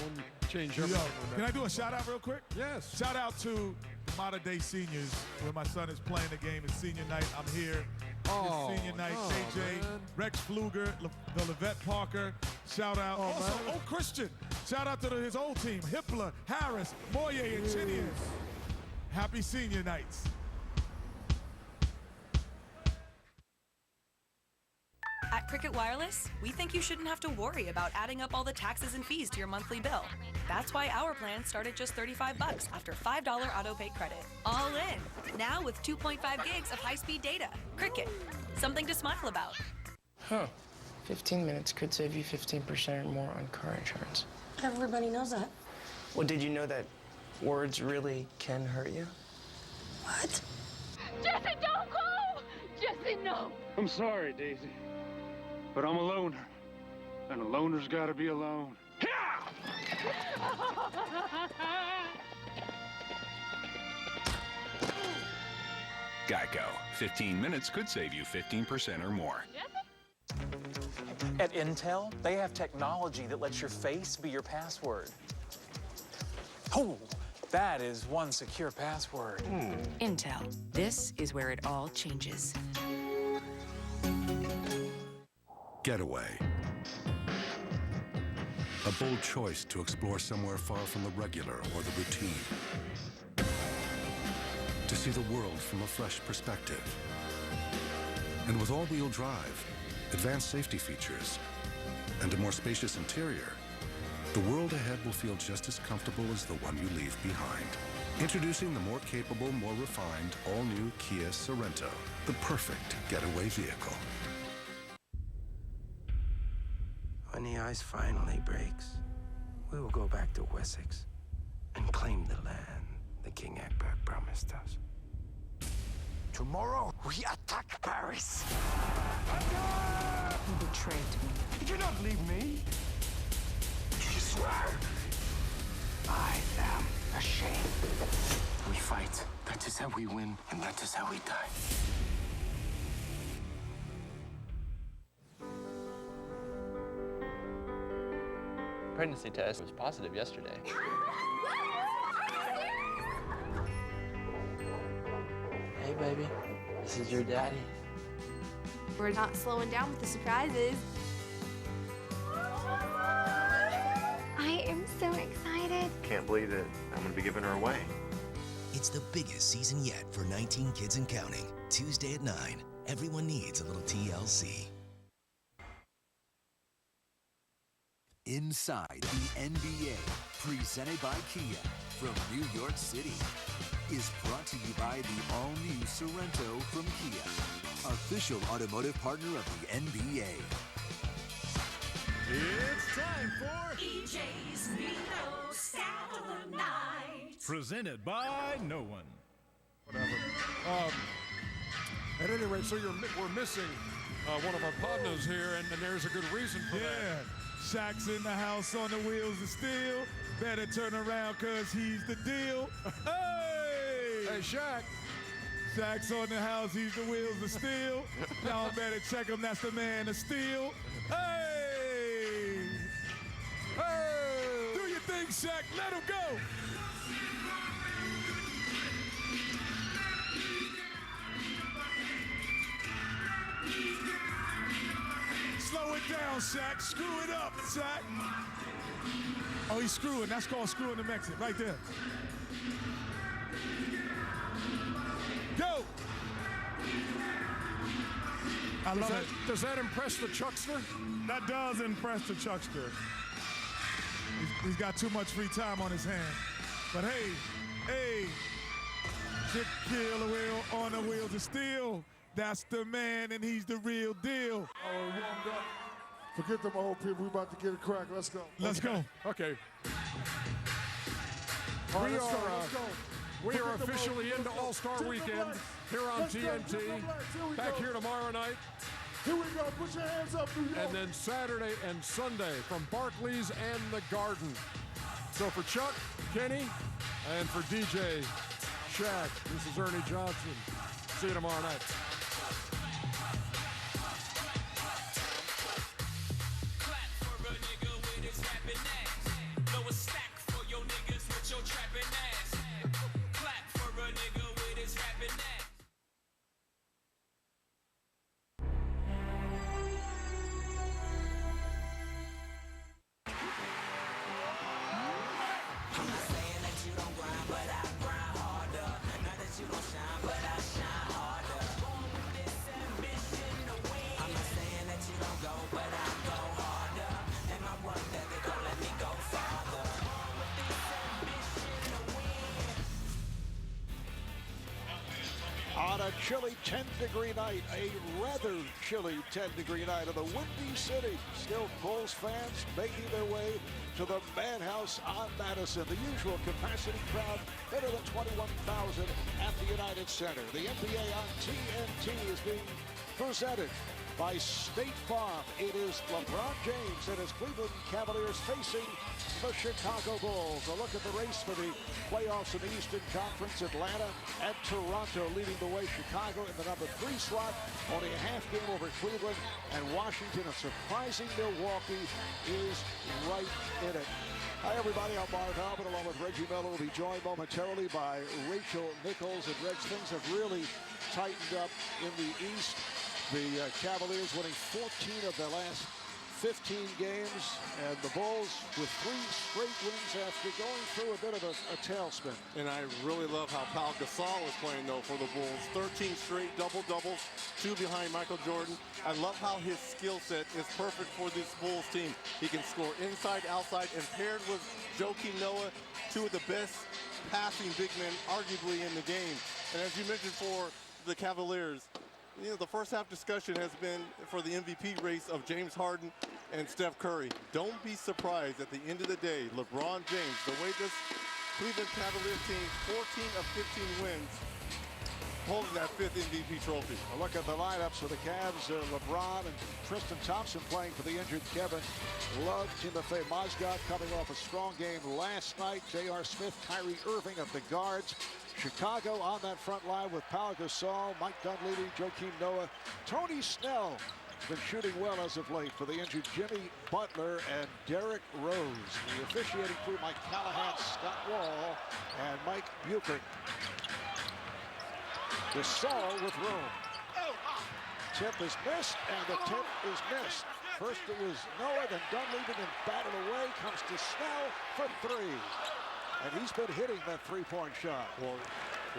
change everything. Can I do a shout out real quick? Yes. Shout out to Modern Day Seniors, where my son is playing the game. It's senior night. I'm here. Oh, it's senior night. JJ, man. Rex Pfluger, the Levette Parker. Shout out. Also, Christian. Shout out to his old team, Hippler, Harris, Moye, and Chinian. Happy senior nights. At Cricket Wireless, we think you shouldn't have to worry about adding up all the taxes and fees to your monthly bill. That's why our plan start at just $35 after $5 auto-pay credit. All in, now with 2.5 gigs of high-speed data. Cricket, something to smile about. Huh. 15 minutes could save you 15% or more on car insurance. Everybody knows that. Well, did you know that words really can hurt you? What? Jesse, don't go! Jesse, no! I'm sorry, Daisy, but I'm a loner, and a loner's gotta be alone. Geico. 15 minutes could save you 15% or more. At Intel, they have technology that lets your face be your password. Oh, That is one secure password. Intel. This is where it all changes. Getaway. A bold choice to explore somewhere far from the regular or the routine. To see the world from a fresh perspective. And with all-wheel drive, advanced safety features, and a more spacious interior, the world ahead will feel just as comfortable as the one you leave behind. Introducing the more capable, more refined, all-new Kia Sorento, the perfect getaway vehicle. When the ice finally breaks, we will go back to Wessex and claim the land the King Egbert promised us. Tomorrow, we attack Paris. You betrayed me. You did not leave me. You swear. I am ashamed. We fight. That is how we win, and that is how we die. Pregnancy test was positive yesterday. Hey, baby. This is your daddy. We're not slowing down with the surprises. I am so excited. Can't believe that I'm going to be giving her away. It's the biggest season yet for 19 Kids and Counting. Tuesday at 9. Everyone needs a little TLC. Inside the NBA, presented by Kia from New York City, is brought to you by the all-new Sorento from Kia, official automotive partner of the NBA. It's time for EJ's Vino Saddle Night. Presented by No One. Whatever. At any rate, so we're missing one of our partners here, and there's a good reason for that. Shaq's in the house on the wheels of steel. Better turn around cause he's the deal. Hey! Hey, Shaq. Shaq's on the house, he's the wheels of steel. Y'all better check him, that's the man of steel. Hey! Hey! Do your thing, Shaq, let him go! Slow it down, Shaq. Screw it up, Shaq. Oh, he's screwing. That's called screwing the exit right there. Go! I love it. Does that impress the Chuckster? That does impress the Chuckster. He's got too much free time on his hands. But hey, kick, kill the wheel on the wheels of steel. That's the man, and he's the real deal. Oh, warmed up. Forget them old people. We about to get it cracked. Let's go. Let's go. Okay. All right, let's go. We are officially into All-Star Weekend here on TNT. Back here tomorrow night. Here we go. Put your hands up, New York. And then Saturday and Sunday from Barclays and the Garden. So for Chuck, Kenny, and for DJ, Shaq, this is Ernie Johnson. See you tomorrow night. On a chilly 10-degree night, a rather chilly 10-degree night in the Windy City, still Bulls fans making their way to the Madhouse on Madison. The usual capacity crowd, better than 21,000 at the United Center. The NBA on TNT is being presented by State Farm. It is LeBron James and his Cleveland Cavaliers facing the Chicago Bulls. A look at the race for the playoffs in the Eastern Conference. Atlanta and Toronto leading the way. Chicago in the number 3 slot, only a half game over Cleveland, and Washington, a surprising Milwaukee, is right in it. Hi, everybody. I'm Mark Albert, along with Reggie Miller. We'll be joined momentarily by Rachel Nichols. And, Reg, things have really tightened up in the East. The Cavaliers winning 14 of their last 15 games, and the Bulls with 3 straight wins after going through a bit of a tailspin. And I really love how Pau Gasol is playing, though, for the Bulls. 13 straight double-doubles, 2 behind Michael Jordan. I love how his skill set is perfect for this Bulls team. He can score inside, outside, and paired with Joakim Noah, 2 of the best passing big men, arguably, in the game. And as you mentioned for the Cavaliers, you know, the first half discussion has been for the MVP race of James Harden and Steph Curry. Don't be surprised at the end of the day, LeBron James, the way this Cleveland Cavaliers team, 14 of 15 wins, holding that 5th MVP trophy. A look at the lineups for the Cavs. LeBron and Tristan Thompson playing for the injured Kevin Love. Timofey Mozgov coming off a strong game last night. J.R. Smith, Kyrie Irving at the guards. Chicago on that front line with Pau Gasol, Mike Dunleavy, Joakim Noah. Tony Snell has been shooting well as of late for the injured Jimmy Butler and Derrick Rose. The officiating crew, Mike Callahan, Scott Wall, and Mike Buchert. Gasol with room. Tip is missed, and the tip is missed. First it was Noah, then Dunleavy, then batted away. Comes to Snell for 3. And he's been hitting that 3-point shot. Well,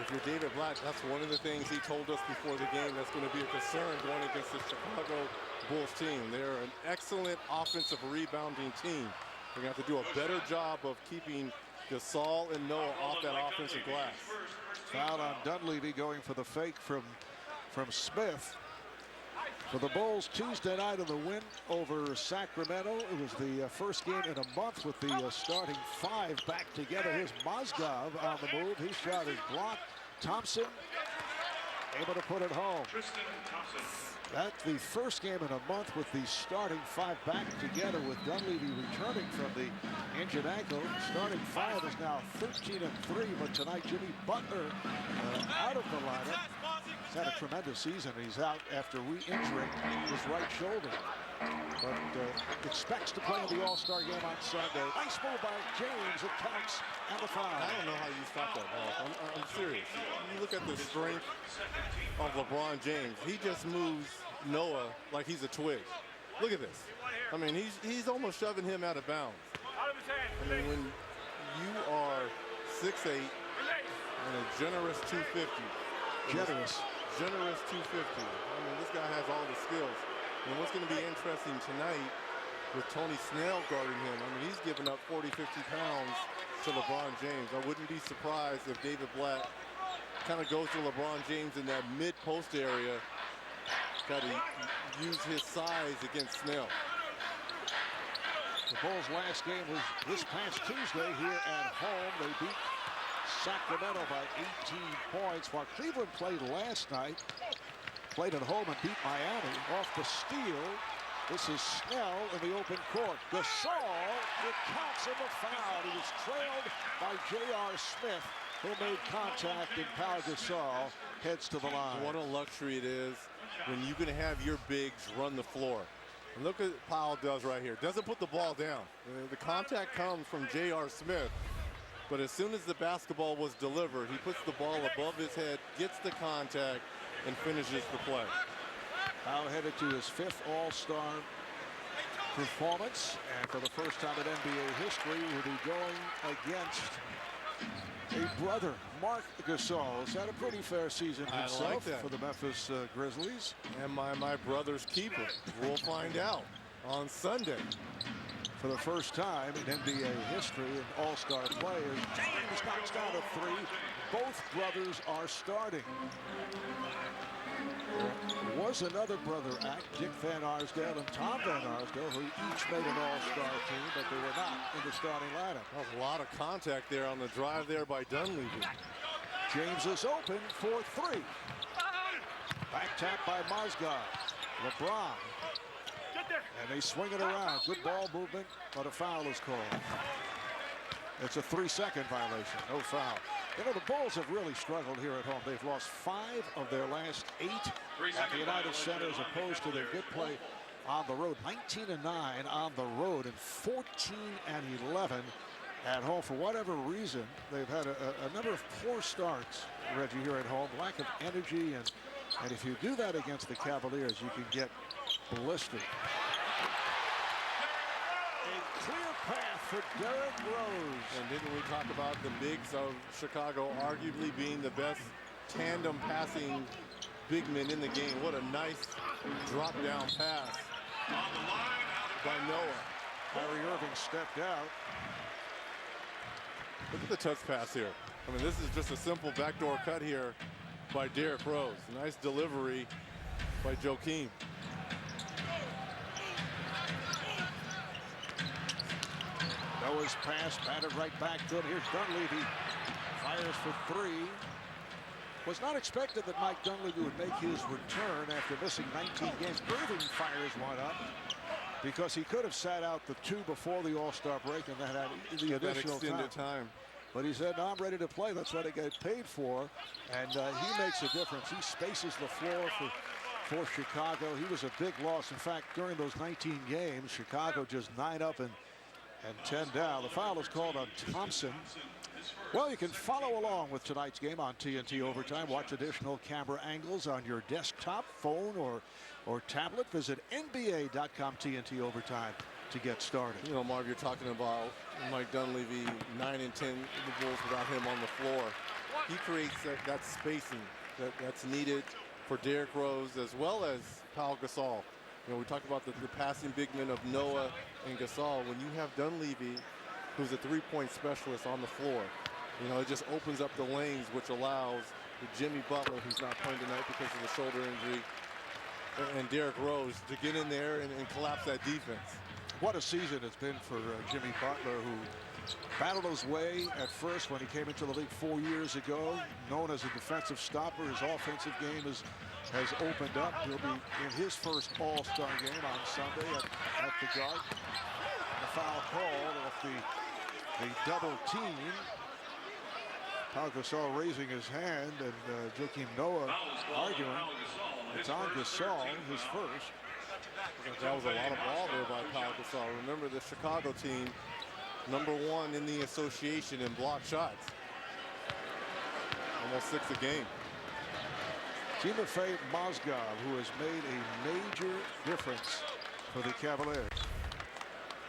if you're David Blatt, that's one of the things he told us before the game that's going to be a concern going against the Chicago Bulls team. They're an excellent offensive rebounding team. They're going to have to do a better job of keeping Gasol and Noah off that offensive glass. Foul on Dunleavy, going for the fake from Smith. For the Bulls, Tuesday night of the win over Sacramento. It was the first game in a month with the starting 5 back together. Here's Mozgov on the move. His shot is blocked. Thompson able to put it home. That's the first game in a month with the starting 5 back together, with Dunleavy returning from the injured ankle. Starting 5 is now 13-3, but tonight Jimmy Butler out of the lineup. He's had a tremendous season. He's out after re-injuring his right shoulder, but expects to play in the All-Star game on Sunday. Nice move by James. It counts, and the foul. I don't know how you stop that ball. I'm serious. You look at the strength of LeBron James. He just moves Noah like he's a twig. Look at this. I mean, he's almost shoving him out of bounds. I mean, when you are 6'8" and a generous 250. Generous 250. I mean, this guy has all the skills. And what's going to be interesting tonight with Tony Snell guarding him, I mean, he's giving up 40, 50 pounds to LeBron James. I wouldn't be surprised if David Blatt kind of goes to LeBron James in that mid-post area. Got to use his size against Snell. The Bulls' last game was this past Tuesday here at home. They beat Sacramento by 18 points, while Cleveland played last night. Played at home and beat Miami off the steal. This is Snell in the open court. Gasol, it counts in the foul. He was trailed by J.R. Smith, who made contact, and Pau Gasol heads to the line. What a luxury it is when you can have your bigs run the floor. And look at what Powell does right here. Doesn't put the ball down. The contact comes from J.R. Smith. But as soon as the basketball was delivered, he puts the ball above his head, gets the contact, and finishes the play. Now headed to his 5th All-Star performance, and for the first time in NBA history, will be going against a brother, Mark Gasol. He's had a pretty fair season himself for the Memphis Grizzlies. And my brother's keeper. We'll find out on Sunday. For the first time in NBA history, an All-Star player. James knocks down a 3. Both brothers are starting. There was another brother act, Dick Van Arsdale and Tom Van Arsdale, who each made an All-Star team, but they were not in the starting lineup. A lot of contact there on the drive there by Dunleavy. James is open for 3. Back tap by Mozgov. LeBron. And they swing it around. Good ball movement, but a foul is called. It's a 3-second violation. No foul. You know, the Bulls have really struggled here at home. They've lost 5 of their last 8 at the United Center, as opposed to their good play on the road. 19-9 on the road and 14-11 at home. For whatever reason, they've had a number of poor starts, Reggie, here at home. Lack of energy, and if you do that against the Cavaliers, you can get blistered. A clear path for Derrick Rose. And didn't we talk about the bigs of Chicago arguably being the best tandem passing big men in the game? What a nice drop down pass by Noah. Kyrie Irving stepped out. Look at the touch pass here. I mean, this is just a simple backdoor cut here by Derrick Rose. Nice delivery by Joakim. Noah's pass batted right back. Good. Here's Dunleavy. Fires for three. Was not expected that Mike Dunleavy would make his return after missing 19 games. Irving fires one up because he could have sat out the two before the All-Star break and then had the additional extended time. But he said, no, I'm ready to play. That's what I get paid for. And he makes a difference. He spaces the floor for Chicago. He was a big loss. In fact, during those 19 games, Chicago just 9 up and 10 down. The foul is called on Thompson. Well, you can follow along with tonight's game on TNT Overtime. Watch additional camera angles on your desktop, phone, or tablet. Visit NBA.com TNT Overtime to get started. You know, Marv, you're talking about Mike Dunleavy, 9 and 10 in the Bulls without him on the floor. He creates that spacing that's needed for Derrick Rose as well as Pau Gasol. You know, we talked about the passing big men of Noah and Gasol. When you have Dunleavy, who's a three-point specialist on the floor, you know, it just opens up the lanes, which allows Jimmy Butler, who's not playing tonight because of the shoulder injury, and Derrick Rose to get in there and collapse that defense. What a season it's been for Jimmy Butler, who battled his way at first when he came into the league 4 years ago, known as a defensive stopper. His offensive game has opened up. He'll be in his first All-Star game on Sunday at the guard. The foul called off the double team. Pau Gasol raising his hand, and Joakim Noah arguing. It's on Gasol, his first. That was a lot of ball there by Pau Gasol. Remember, the Chicago team, #1 in the association in block shots. Almost 6 a game. Timofey Mozgov, who has made a major difference for the Cavaliers.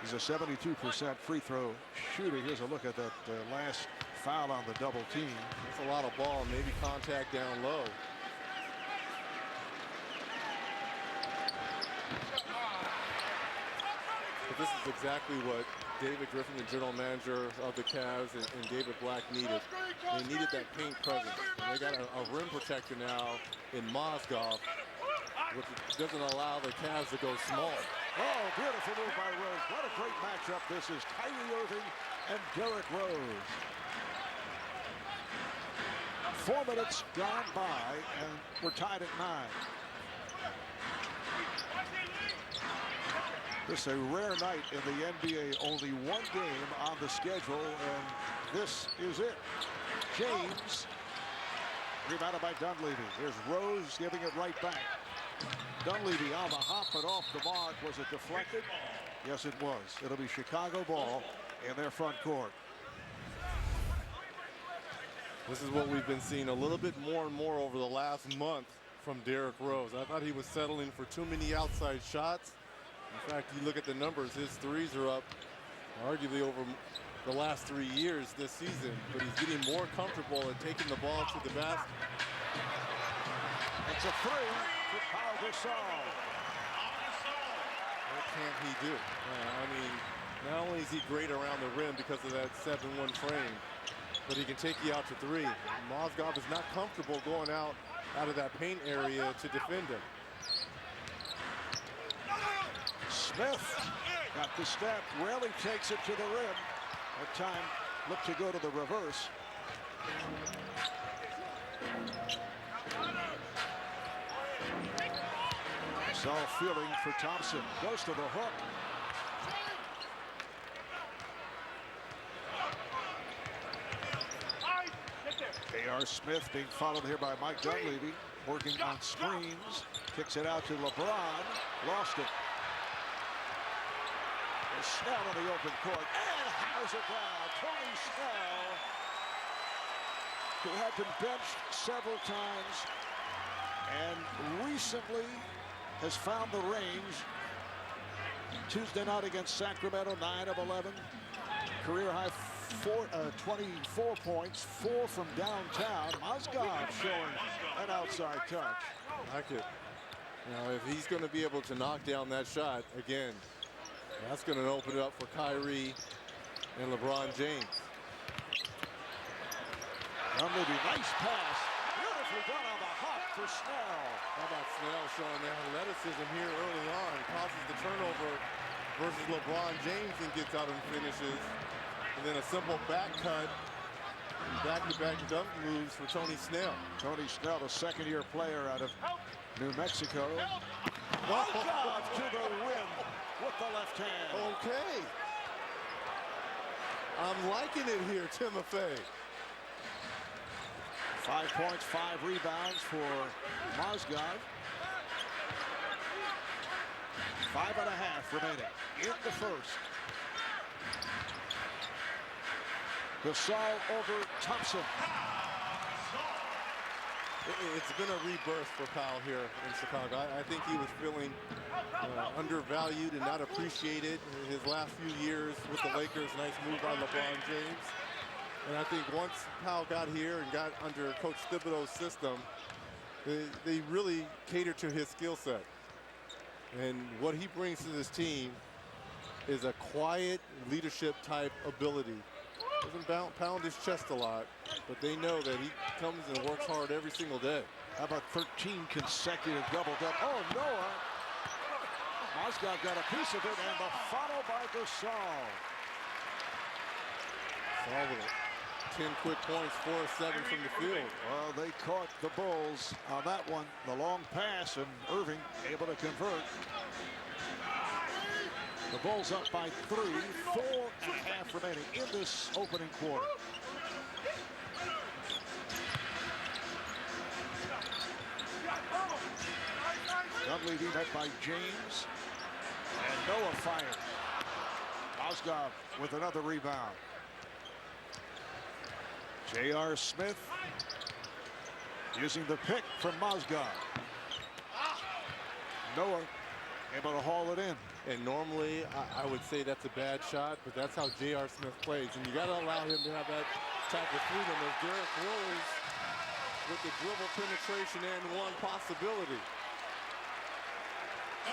He's a 72% free throw shooter. Here's a look at that last foul on the double team. That's a lot of ball, maybe contact down low. But this is exactly what David Griffin, the general manager of the Cavs, and David Black needed. They needed that paint presence. And they got a rim protector now in Mozgov, which doesn't allow the Cavs to go small. Oh, beautiful move by Rose. What a great matchup this is. Kyrie Irving and Derrick Rose. 4 minutes gone by, and we're tied at 9. This is a rare night in the NBA. Only one game on the schedule, and this is it. James, rebounded by Dunleavy. Here's Rose giving it right back. Dunleavy on the hop, but off the mark. Was it deflected? Yes, it was. It'll be Chicago ball in their front court. This is what we've been seeing a little bit more and more over the last month from Derrick Rose. I thought he was settling for too many outside shots. In fact, you look at the numbers, his threes are up arguably over the last 3 years this season, but he's getting more comfortable at taking the ball to the basket. It's a three for Pau Gasol. What can't he do? I mean, not only is he great around the rim because of that 7-1 frame, but he can take you out to three. Mozgov is not comfortable going out of that paint area to defend him. Smith got the step, rarely takes it to the rim. That time, look to go to the reverse. Self-fielding for Thompson. Goes to the hook. J.R. Smith being followed here by Mike Dunleavy. Working on screens. Kicks it out to LeBron. Lost it. Snell in the open court and hammers it down. Tony Snell, who had been benched several times and recently has found the range. Tuesday night against Sacramento, 9 of 11. Career high 24 points, 4 from downtown. Mozgov showing an outside touch. Like it. Now, if he's going to be able to knock down that shot again, that's going to open it up for Kyrie and LeBron James. Dunleavy, nice pass. Beautifully done on the hop for Snell. How about Snell showing the athleticism here early on, causes the turnover versus LeBron James and gets out and finishes. And then a simple back cut, back-to-back dunk moves for Tony Snell. Tony Snell, the second-year player out of New Mexico. Mozgov to the rim with the left hand. Okay. I'm liking it here, Timofey. 5 points, 5 rebounds for Mozgov. 5.5 remaining in the first. Gasol over Thompson. It's been a rebirth for Powell here in Chicago. I think he was feeling undervalued and not appreciated in his last few years with the Lakers. Nice move by LeBron James. And I think once Powell got here and got under Coach Thibodeau's system, they really catered to his skill set. And what he brings to this team is a quiet leadership type ability. Doesn't pound his chest a lot, but they know that he comes and works hard every single day. How about 13 consecutive double-double? Oh, Noah. Mozgov got a piece of it, and the follow by Gasol. Gasol with 10 quick points, 4 of 7 from the field. Well, they caught the Bulls on that one. The long pass, and Irving able to convert. The Bulls up by 3, 4.5 remaining in this opening quarter. Dunleavy met by James, and Noah fires. Mozgov with another rebound. J.R. Smith using the pick from Mozgov. Noah able to haul it in. And normally I would say that's a bad shot, but that's how J.R. Smith plays. And you got to allow him to have that type of freedom as Derrick Rose with the dribble penetration and one possibility.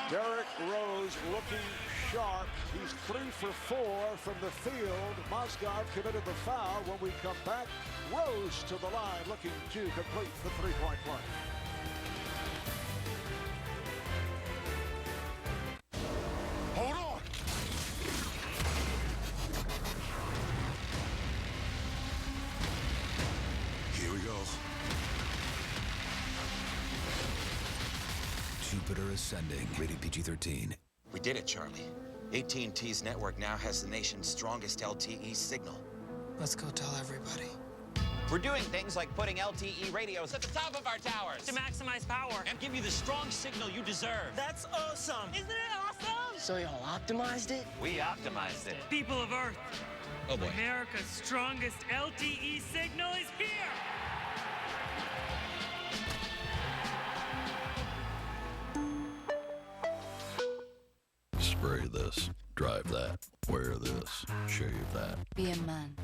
Derrick Rose looking sharp. He's 3 for 4 from the field. Mozgov committed the foul. When we come back, Rose to the line looking to complete the three-point play. Hold on. Here we go. Jupiter Ascending, rated PG-13. We did it, Charlie. AT&T's network now has the nation's strongest LTE signal. Let's go tell everybody. We're doing things like putting LTE radios at the top of our towers to maximize power and give you the strong signal you deserve. That's awesome. Isn't it awesome? So y'all optimized it? We optimized it. People of Earth. Oh boy. America's strongest LTE signal is here. Spray this, drive that, wear this, shave that. Be a man.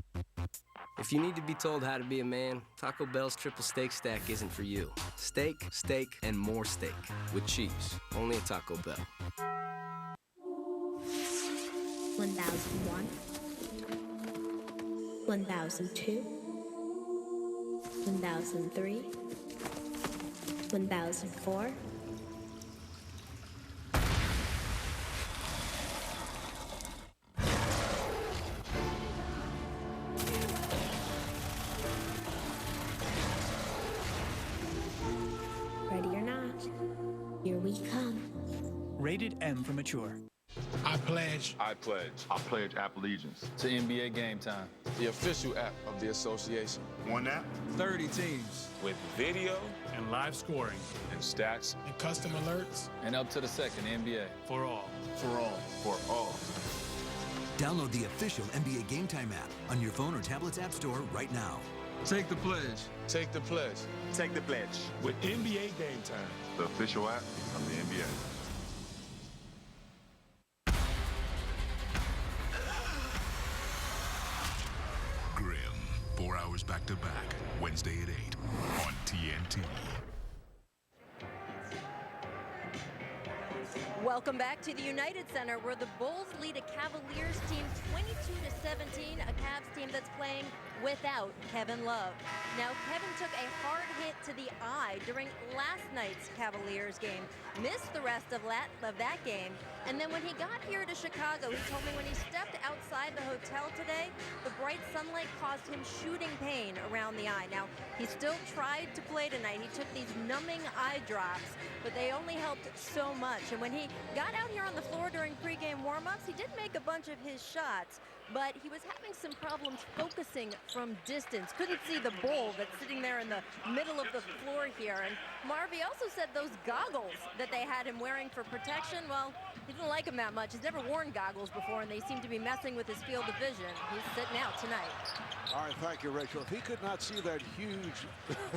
If you need to be told how to be a man, Taco Bell's triple steak stack isn't for you. Steak, steak, and more steak with cheese. Only at Taco Bell. 1001, 1002, 1003, 1004. Ready or not, here we come. Rated M for mature. I pledge. I pledge. I pledge allegiance to NBA Game Time, the official app of the association. One app, 30 teams with video and live scoring and stats and custom alerts and up to the second NBA for all. For all. For all. Download the official NBA Game Time app on your phone or tablet's app store right now. Take the pledge. Take the pledge. Take the pledge. With NBA Game Time. The official app of the NBA. Grim, 4 hours back-to-back, Wednesday at 8 on TNT. Welcome back to the United Center, where the Bulls lead a Cavaliers team 22-17, a Cavs team that's playing without Kevin Love. Now, Kevin took a hard hit to the eye during last night's Cavaliers game, missed the rest of that game, and then when he got here to Chicago, he told me when he stepped outside the hotel today, the bright sunlight caused him shooting pain around the eye. Now, he still tried to play tonight. He took these numbing eye drops, but they only helped so much. And when he got out here on the floor during pregame warm-ups, he did make a bunch of his shots, but he was having some problems focusing from distance. Couldn't see the bull that's sitting there in the middle of the floor here. And Marvy also said those goggles that they had him wearing for protection, well, he didn't like them that much. He's never worn goggles before, and they seem to be messing with his field of vision. He's sitting out tonight. All right, thank you, Rachel. If he could not see that huge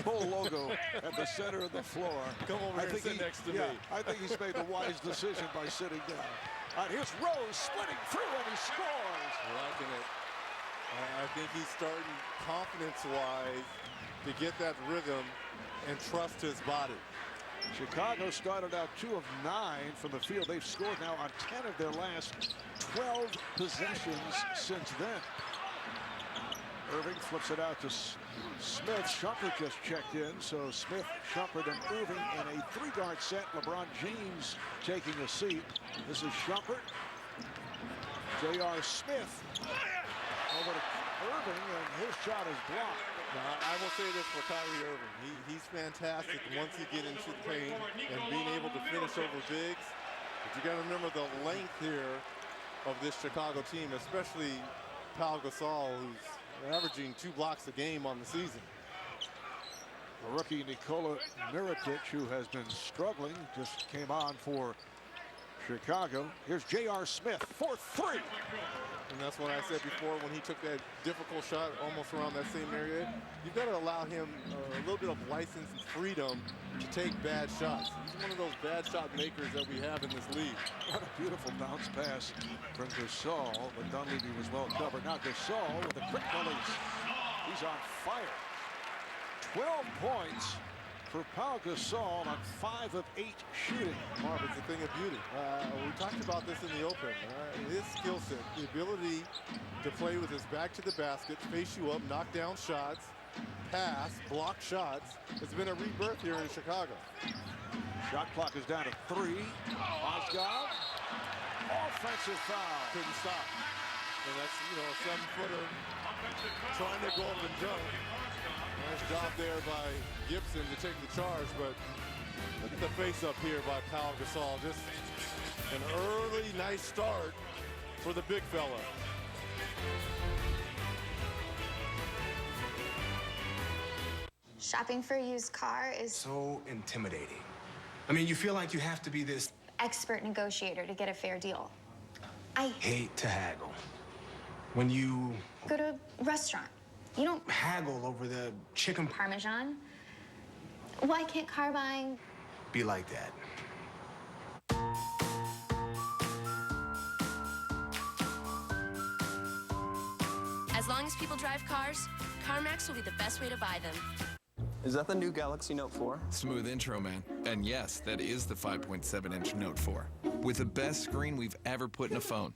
bull logo at the center of the floor, come over here and sit next to me. I think he's made the wise decision by sitting down. All right, here's Rose splitting through, and he scores. Liking it. I think he's starting confidence-wise to get that rhythm and trust his body. Chicago started out 2 of 9 from the field. They've scored now on 10 of their last 12 possessions since then. Irving flips it out to Smith. Shumpert just checked in, so Smith, Shumpert, and Irving in a 3-guard set. LeBron James taking a seat. This is Shumpert. J.R. Smith over to Irving, and his shot is blocked. Now, I will say this for Kyrie Irving. He's fantastic once he gets into the paint and being able to finish over bigs. But you got to remember the length here of this Chicago team, especially Pau Gasol, who's averaging 2 blocks a game on the season. The rookie Nikola Mirotic, who has been struggling, just came on for Chicago. Here's J.R. Smith for 3. And that's what I said before when he took that difficult shot almost around that same area. You've got to allow him a little bit of license and freedom to take bad shots. He's one of those bad shot makers that we have in this league. What a beautiful bounce pass from Gasol, but Dunleavy was well covered. Now Gasol with a quick release. He's on fire. 12 points for Pau Gasol on 5 of 8 shooting. Marv, it's a thing of beauty. We talked about this in the open. His skill set, the ability to play with his back to the basket, face you up, knock down shots, pass, block shots. It's been a rebirth here in Chicago. Shot clock is down to 3. Osgood, offensive foul. Couldn't stop. And that's, a 7-footer trying to go up and jump. Nice job there by Gibson to take the charge, but look at the face up here by Pau Gasol. Just an early, nice start for the big fella. Shopping for a used car is so intimidating. I mean, you feel like you have to be this expert negotiator to get a fair deal. I hate to haggle. When you go to a restaurant, you don't haggle over the chicken parmesan. Why can't car buying be like that? As long as people drive cars, CarMax will be the best way to buy them. Is that the new Galaxy Note 4? Smooth intro, man. And yes, that is the 5.7-inch Note 4 with the best screen we've ever put in a phone.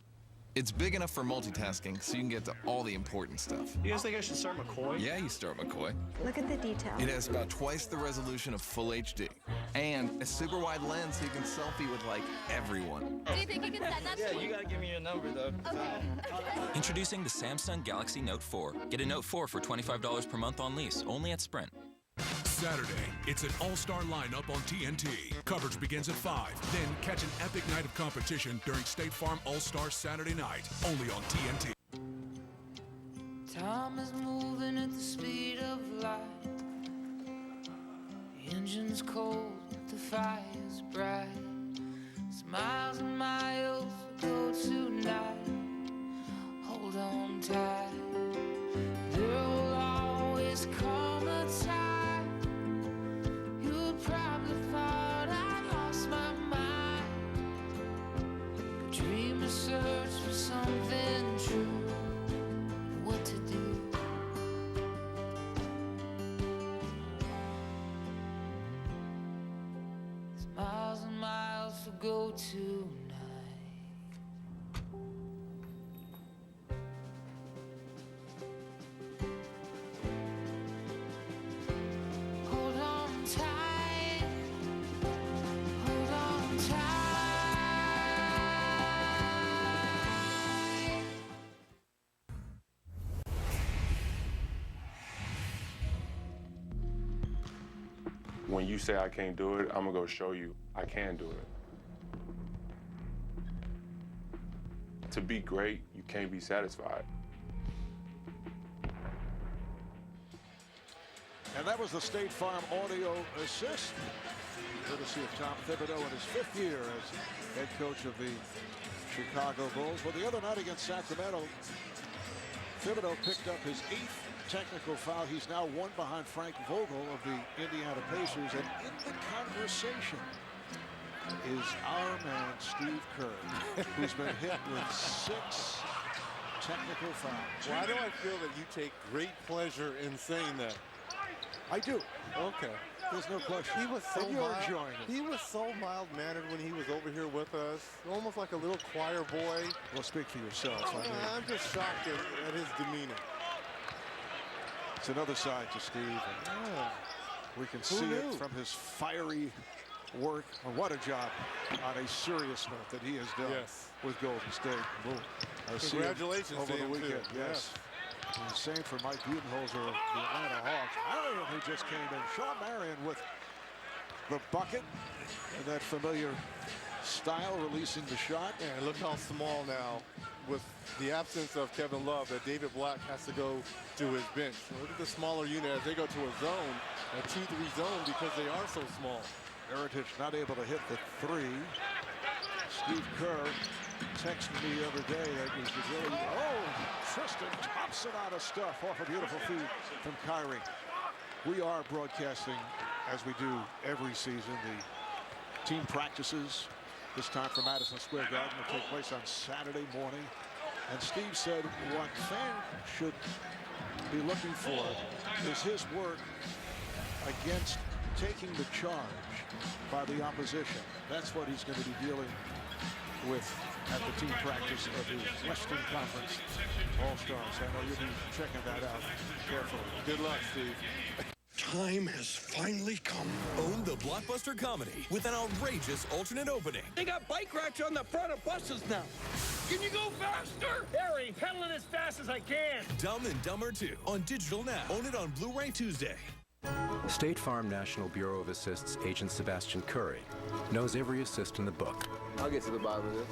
It's big enough for multitasking, so you can get to all the important stuff. You guys think I should start McCoy? Yeah, you start McCoy. Look at the detail. It has about twice the resolution of Full HD. And a super wide lens so you can selfie with, like, everyone. Do you think you can send that to me? Yeah, you gotta give me your number, though. Okay. Introducing the Samsung Galaxy Note 4. Get a Note 4 for $25 per month on lease, only at Sprint. Saturday, it's an all-star lineup on TNT. Coverage begins at 5. Then catch an epic night of competition during State Farm All-Star Saturday night, only on TNT. Time is moving at the speed of light. The engine's cold, the fire's bright. It's miles and miles to go tonight. a search for something true. What to do? There's miles and miles to go tonight. Hold on tight. Hold on tight. When you say I can't do it, I'm gonna go show you I can do it. To be great, you can't be satisfied. And that was the State Farm audio assist, courtesy of Tom Thibodeau in his 5th year as head coach of the Chicago Bulls. Well, the other night against Sacramento, Thibodeau picked up his 8th technical foul. He's now 1 behind Frank Vogel of the Indiana Pacers. And in the conversation is our man, Steve Kerr, who's been hit with 6 technical fouls. Why do I feel that you take great pleasure in saying that? I do. Okay. There's no question. He was so and you're mild. enjoying it. He was so mild-mannered when he was over here with us, almost like a little choir boy. Well, speak for yourself. I mean, I'm just shocked at his demeanor. it's another side to Steve. And we can see it from his fiery work. Well, what a job on a serious note that he has done with Golden State. We'll see him Congratulations over to the him, weekend. too. Yes. And the same for Mike Budenholzer of the Atlanta Hawks. Marion, who just came in. Sean Marion with the bucket and that familiar style, releasing the shot. And look how small now, with the absence of Kevin Love, that David Black has to go to his bench. Look at the smaller unit as they go to a zone, a 2-3 zone, because they are so small. Heritage not able to hit the 3. Steve Kerr texted me the other day that he was really, Tristan Thompson out of stuff off a beautiful feed from Kyrie. We are broadcasting, as we do every season, the team practices, this time from Madison Square Garden, will take place on Saturday morning. And Steve said what fans should be looking for is his work against taking the charge by the opposition. That's what he's going to be dealing with at the team practice of the Western Conference All-Stars. I know you'll be checking that out carefully. Good luck, Steve. Time has finally come. Own the blockbuster comedy with an outrageous alternate opening. They got bike racks on the front of buses now. Can you go faster? Harry, pedaling as fast as I can. Dumb and Dumber 2 on digital now. Own it on Blu-ray Tuesday. State Farm National Bureau of Assist's Agent Sebastian Curry knows every assist in the book. I'll get to the bottom of this.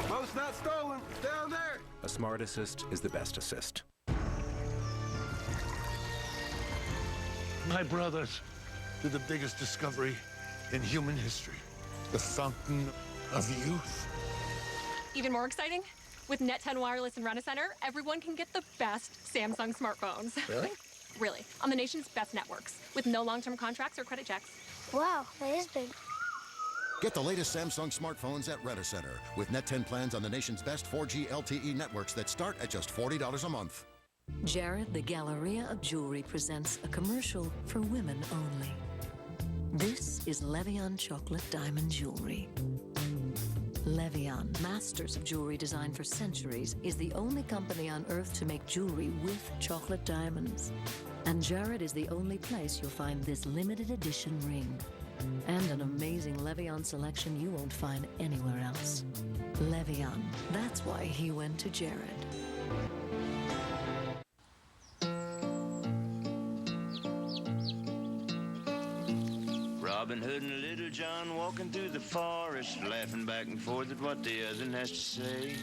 Boat's not stolen. It's down there. A smart assist is the best assist. My brothers did the biggest discovery in human history. The fountain of youth. Even more exciting? With Net 10 Wireless and Rent-A-Center, everyone can get the best Samsung smartphones. Really? Really, on the nation's best networks, with no long-term contracts or credit checks. Wow, that is big. Get the latest Samsung smartphones at Rent-A-Center with Net 10 plans on the nation's best 4G LTE networks that start at just $40 a month. Jared, the Galleria of Jewelry, presents a commercial for women only. This is Levian Chocolate Diamond Jewelry. Levian, masters of jewelry design for centuries, is the only company on earth to make jewelry with chocolate diamonds. And Jared is the only place you'll find this limited edition ring. And an amazing Levian selection you won't find anywhere else. Levian, that's why he went to Jared. Robin Hood and Little John walking through the forest, laughing back and forth at what the other has to say.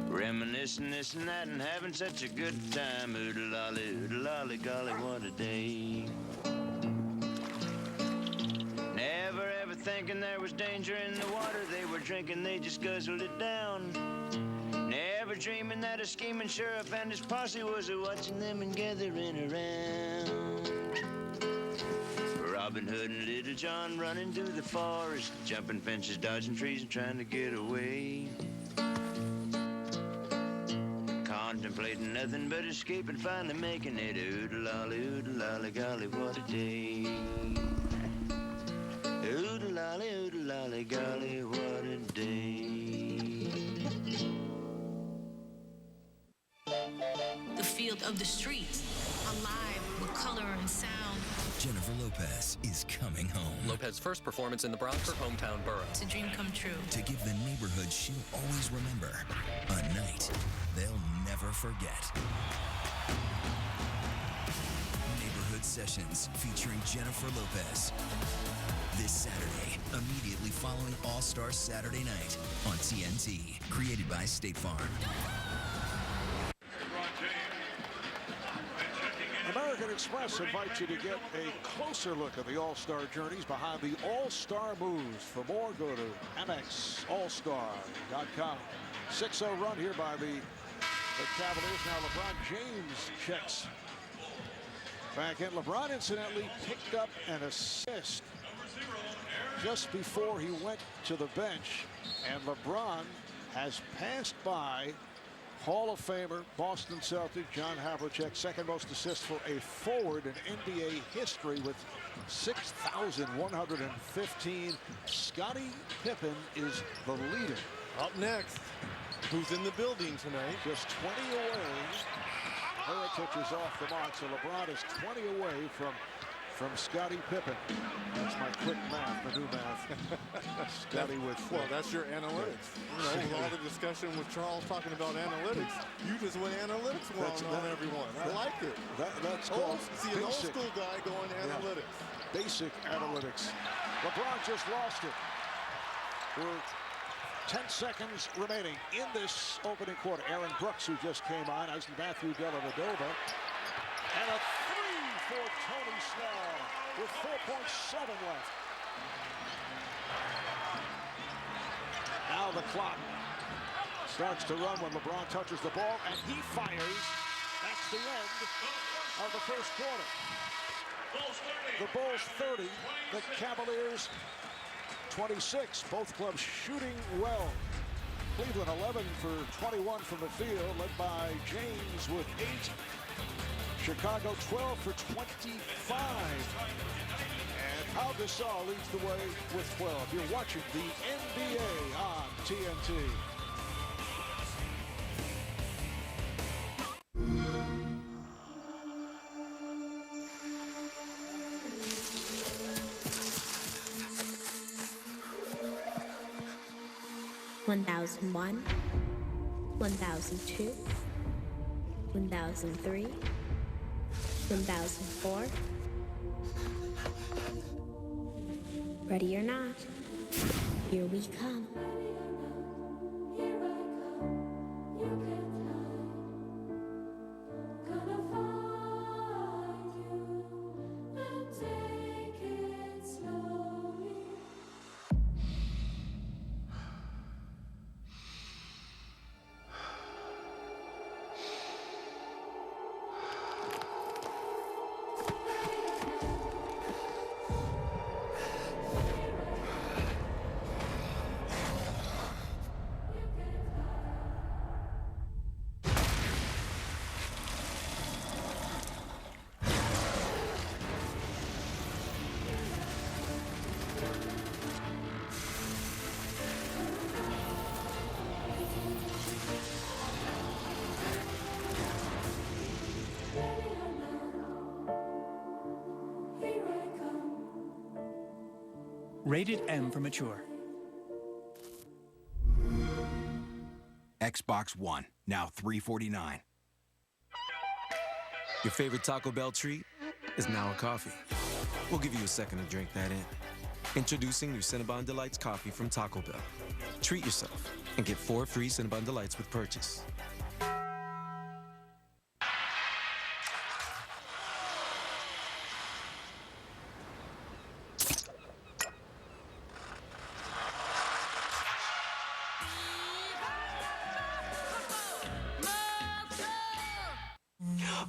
Reminiscing this and that and having such a good time. Oodle-lolly, golly, what a day. Never ever thinking there was danger in the water they were drinking, they just guzzled it down. Never dreaming that a scheming sheriff and his posse was watching them and gathering around. Robin Hood and Little John running through the forest, jumping fences, dodging trees, and trying to get away. Contemplating nothing but escape and finally making it. Oodle-lolly, golly, what a day. Oodle-lolly, golly, what a day. The field of the streets, alive with color and sound. Jennifer Lopez is coming home. Lopez's first performance in the Bronx, her hometown borough. It's a dream come true. To give the neighborhood she'll always remember a night they'll never forget. Neighborhood Sessions featuring Jennifer Lopez. This Saturday, immediately following All-Star Saturday Night on TNT. Created by State Farm. American Express invites you to get a closer look at the All-Star journeys behind the All-Star moves. For more, go to MXAllStar.com. 6-0 run here by the Cavaliers. Now LeBron James checks back in. LeBron incidentally picked up an assist just before he went to the bench. And LeBron has passed by Hall of Famer, Boston Celtic, John Havlicek, second most assists for a forward in NBA history with 6,115. Scottie Pippen is the leader. Up next, who's in the building tonight? Just 20 away. Heritage is off the mark, so LeBron is 20 away from Scottie Pippen. That's my quick math, the new math. Scottie with... Well, that's your analytics. You know, with all the discussion with Charles talking about analytics, you just went analytics on everyone. I liked it. That's called an old school guy going analytics. Basic analytics. LeBron just lost it. We're 10 seconds remaining in this opening quarter. Aaron Brooks, who just came on, as Matthew Dellavedova. And a three for Tony Snell with 4.7 left. Now the clock starts to run when LeBron touches the ball, and he fires. That's the end of the first quarter. The Bulls 30, the Cavaliers 26. Both clubs shooting well. Cleveland 11 for 21 from the field, led by James with 8. Chicago 12 for 25. And Pau Gasol leads the way with 12. You're watching the NBA on TNT. $1,001, $1,002, $1,003, $1,004. Ready or not, here we come. Rated M for mature. Xbox One, now $349. Your favorite Taco Bell treat is now a coffee. We'll give you a second to drink that in. Introducing new Cinnabon Delights coffee from Taco Bell. Treat yourself and get 4 free Cinnabon Delights with purchase.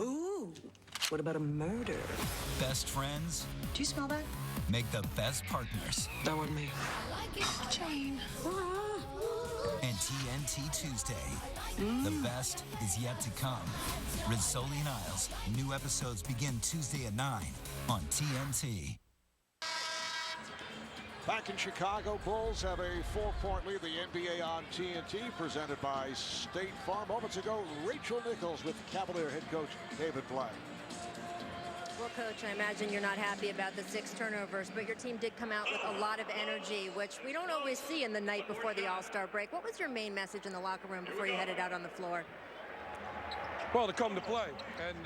Ooh, what about a murder? Best friends? Do you smell that? make the best partners. That wasn't me. Jane. And TNT Tuesday. The best is yet to come. Rizzoli and Isles. New episodes begin Tuesday at 9 on TNT. Back in Chicago, Bulls have a 4-point lead. The NBA on TNT, presented by State Farm. Moments ago, Rachel Nichols with Cavalier head coach David Black. Well, Coach, I imagine you're not happy about the 6 turnovers, but your team did come out with a lot of energy, which we don't always see in the night before the All-Star break. What was your main message in the locker room before you headed out on the floor? Well, to come to play, and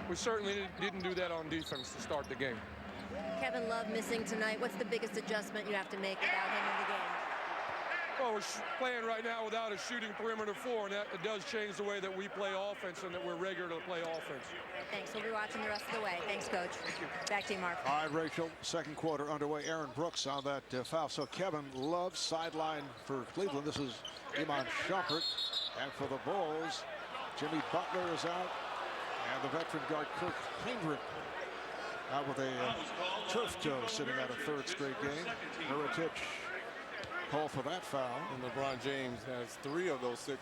we certainly didn't do that on defense to start the game. Kevin Love missing tonight. What's the biggest adjustment you have to make without him in the game? Well, we're playing right now without a shooting perimeter 4, and that it does change the way that we play offense and that we're regular to play offense. Thanks. We'll be watching the rest of the way. Thanks, Coach. Thank you. Back to you, Mark. All right, Rachel. Second quarter underway. Aaron Brooks on that foul. So Kevin Love sideline for Cleveland. This is Iman Shumpert. And for the Bulls, Jimmy Butler is out. And the veteran guard, Kirk Hinrich, out with a turf toe, sitting out a third straight game. Mirotic call for that foul. And LeBron James has 3 of those 6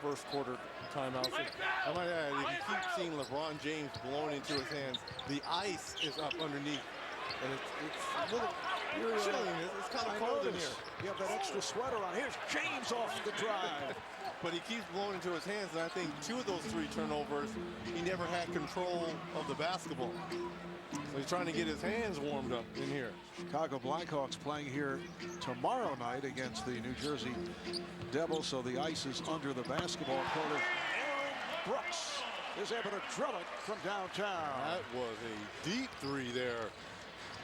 first quarter timeouts. I might add, if you keep seeing LeBron James blown into his hands, the ice is up underneath. And it's a little chilling. It's kind of cold in here. You have that extra sweater on. Here's James off the drive. But he keeps blowing into his hands, and I think 2 of those 3 turnovers, he never had control of the basketball. So he's trying to get his hands warmed up in here. Chicago Blackhawks playing here tomorrow night against the New Jersey Devils, so the ice is under the basketball court. Aaron Brooks is able to drill it from downtown. That was a deep 3 there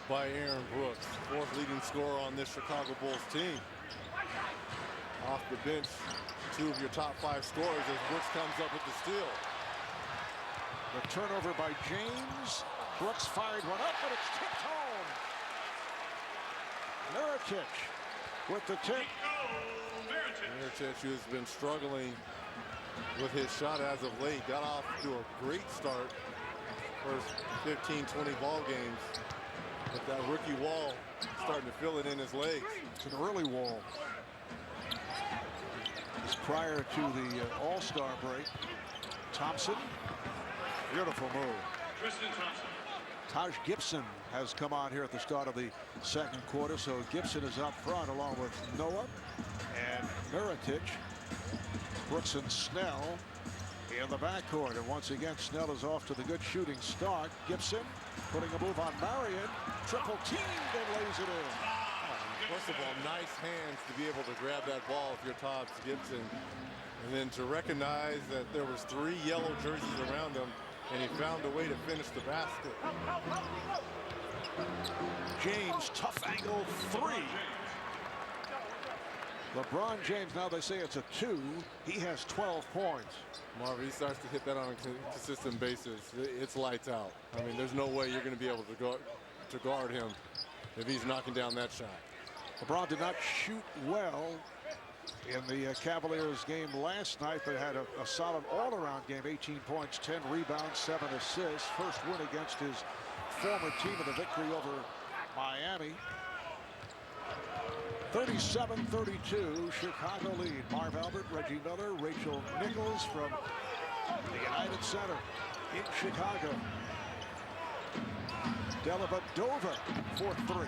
by Aaron Brooks, 4th leading scorer on this Chicago Bulls team. Off the bench, 2 of your top 5 scorers as Brooks comes up with the steal. The turnover by James. Brooks fired one up, but it's tipped home. Mirotic with the tip. Mirotic, who's been struggling with his shot as of late, got off to a great start. First 15, 20 ball games. But that rookie wall starting to feel it in his legs. It's an early wall. It's prior to the All-Star break. Thompson, beautiful move. Tristan Thompson. Taj Gibson has come on here at the start of the second quarter, so Gibson is up front along with Noah and Mirotic. Brooks and Snell in the backcourt, and once again Snell is off to the good shooting start. Gibson putting a move on Marion, triple teamed and lays it in. First of all, nice hands to be able to grab that ball if you're Taj Gibson, and then to recognize that there was 3 yellow jerseys around him, and he found a way to finish the basket. James, tough angle 3. LeBron James, now they say it's a 2. He has 12 points. Marvin, he starts to hit that on a consistent basis. It's lights out. I mean, there's no way you're going to be able to guard him if he's knocking down that shot. LeBron did not shoot well in the Cavaliers game last night, but had a solid all-around game. 18 points, 10 rebounds, 7 assists. First win against his former team in the victory over Miami. 37-32, Chicago lead. Marv Albert, Reggie Miller, Rachel Nichols from the United Center in Chicago. Dellavedova for 3.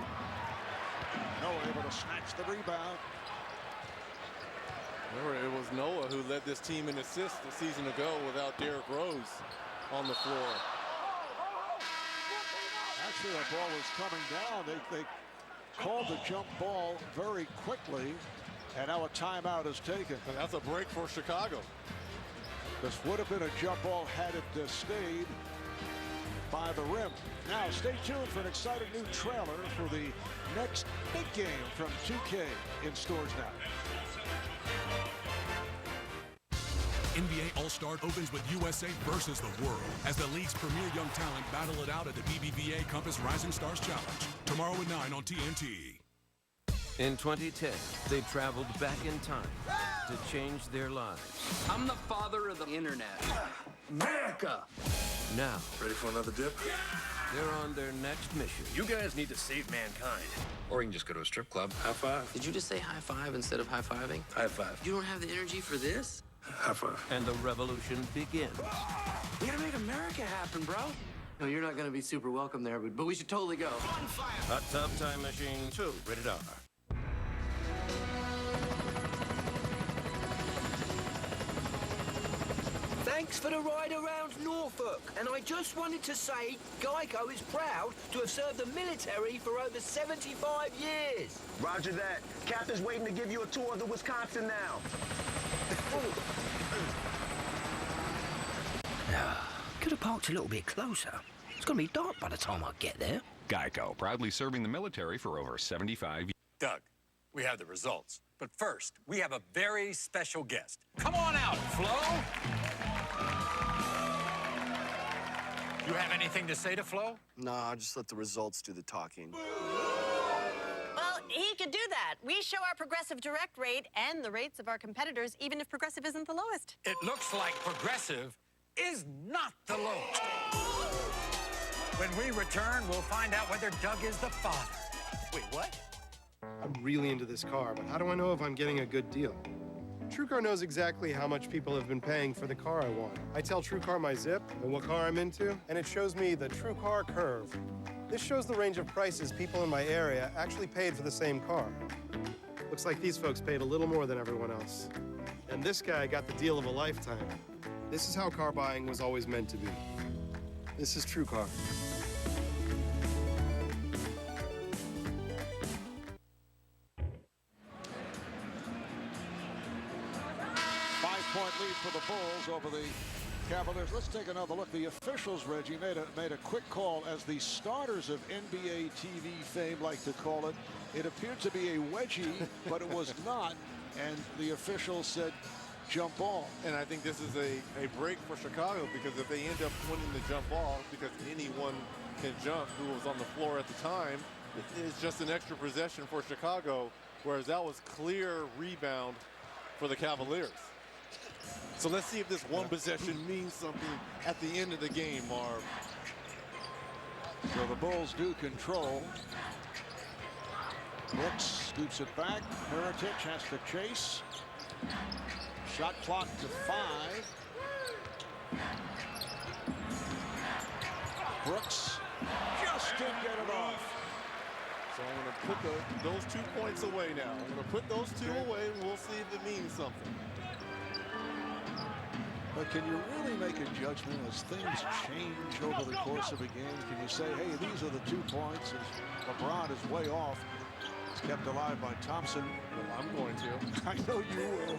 Noah able to snatch the rebound. Remember, it was Noah who led this team in assists a season ago without Derrick Rose on the floor. Actually, that ball was coming down. They called the jump ball very quickly, and now a timeout is taken. And that's a break for Chicago. This would have been a jump ball had it stayed by the rim. Now, stay tuned for an exciting new trailer for the next big game from 2K in stores now. NBA All-Star opens with USA versus the world as the league's premier young talent battle it out at the BBVA Compass Rising Stars Challenge. Tomorrow at 9 on TNT. In 2010, they traveled back in time to change their lives. I'm the father of the internet. America! Now, ready for another dip? they're on their next mission. You guys need to save mankind. Or you can just go to a strip club. High five. Did you just say high five instead of high-fiving? High five. You don't have the energy for this? High five. And the revolution begins. We gotta make America happen, bro. No, you're not gonna be super welcome there, but we should totally go. Hot Tub Time Machine 2, rated R. Thanks for the ride around Norfolk. And I just wanted to say Geico is proud to have served the military for over 75 years. Roger that. Captain's waiting to give you a tour of the Wisconsin now. Could have parked a little bit closer. It's going to be dark by the time I get there. Geico, proudly serving the military for over 75 years. Doug, we have the results. But first, we have a very special guest. Come on out, Flo! You have anything to say to Flo? Nah, just let the results do the talking. Well, he could do that. We show our Progressive direct rate and the rates of our competitors, even if Progressive isn't the lowest. It looks like Progressive is not the lowest. When we return, we'll find out whether Doug is the father. Wait, what? I'm really into this car, but how do I know if I'm getting a good deal? TrueCar knows exactly how much people have been paying for the car I want. I tell TrueCar my zip and what car I'm into, and it shows me the TrueCar curve. This shows the range of prices people in my area actually paid for the same car. Looks like these folks paid a little more than everyone else. And this guy got the deal of a lifetime. This is how car buying was always meant to be. This is TrueCar. Lead for the Bulls over the Cavaliers. Let's take another look. The officials, Reggie, made a quick call. As the starters of NBA TV fame like to call it, it appeared to be a wedgie, but it was not. And the officials said, jump ball. And I think this is a break for Chicago, because if they end up winning the jump ball, because anyone can jump who was on the floor at the time, it's just an extra possession for Chicago, whereas that was clear rebound for the Cavaliers. So let's see if this one possession means something at the end of the game, Marv. So the Bulls do control. Brooks scoops it back. Heritage has to chase. Shot clock to 5. Brooks just didn't get it off. So I'm going to put those 2 points away now. I'm going to put those 2 away, and we'll see if it means something. But can you really make a judgment as things change over the course of a game? Can you say, hey, these are the 2 points, as LeBron is way off? It's kept alive by Thompson. Well, I'm going to. I know you will.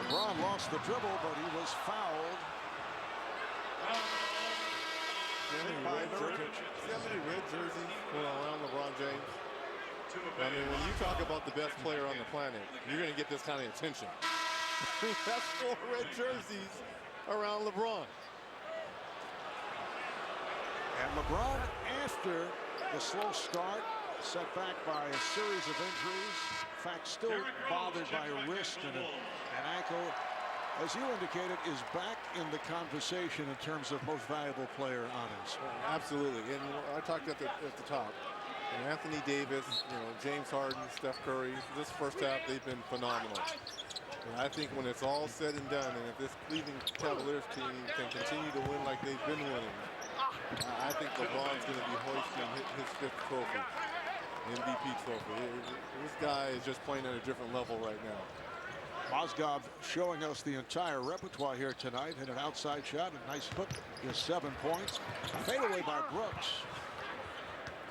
LeBron lost the dribble, but he was fouled. 70 red jerseys around LeBron James. I mean, when you talk about the best player on the planet, you're going to get this kind of attention. That's 4 red jerseys around LeBron. And LeBron, after the slow start, set back by a series of injuries, in fact, still bothered by a wrist and an ankle, as you indicated, is back in the conversation in terms of most valuable player honors. Absolutely. And I talked at the top. And Anthony Davis, James Harden, Steph Curry, this first half, they've been phenomenal. And I think when it's all said and done, and if this Cleveland Cavaliers team can continue to win like they've been winning, I think LeBron's going to be hoisting his 5th trophy, MVP trophy. This guy is just playing at a different level right now. Mozgov showing us the entire repertoire here tonight. Hit an outside shot, a nice hook, is 7 points. Fadeaway by Brooks.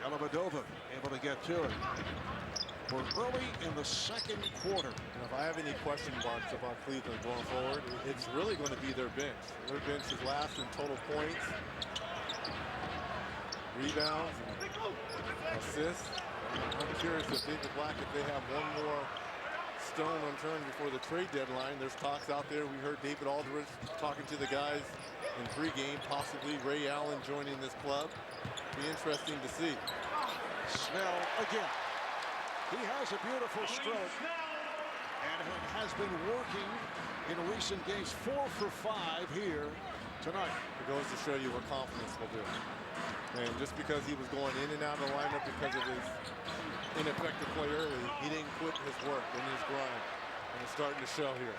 Dellavedova able to get to it. We're early in the 2nd quarter. And if I have any question marks about Cleveland going forward, it's really going to be their bench. Their bench is last in total points, rebounds, and assists. I'm curious if David Black, if they have one more stone unturned before the trade deadline. There's talks out there. We heard David Aldridge talking to the guys in pregame, possibly Ray Allen joining this club. Be interesting to see. Snell again. He has a beautiful stroke and has been working in recent games. 4 for 5 here tonight. It goes to show you what confidence will do. And just because he was going in and out of the lineup because of his ineffective play early, he didn't quit his work and his grind. And it's starting to show here.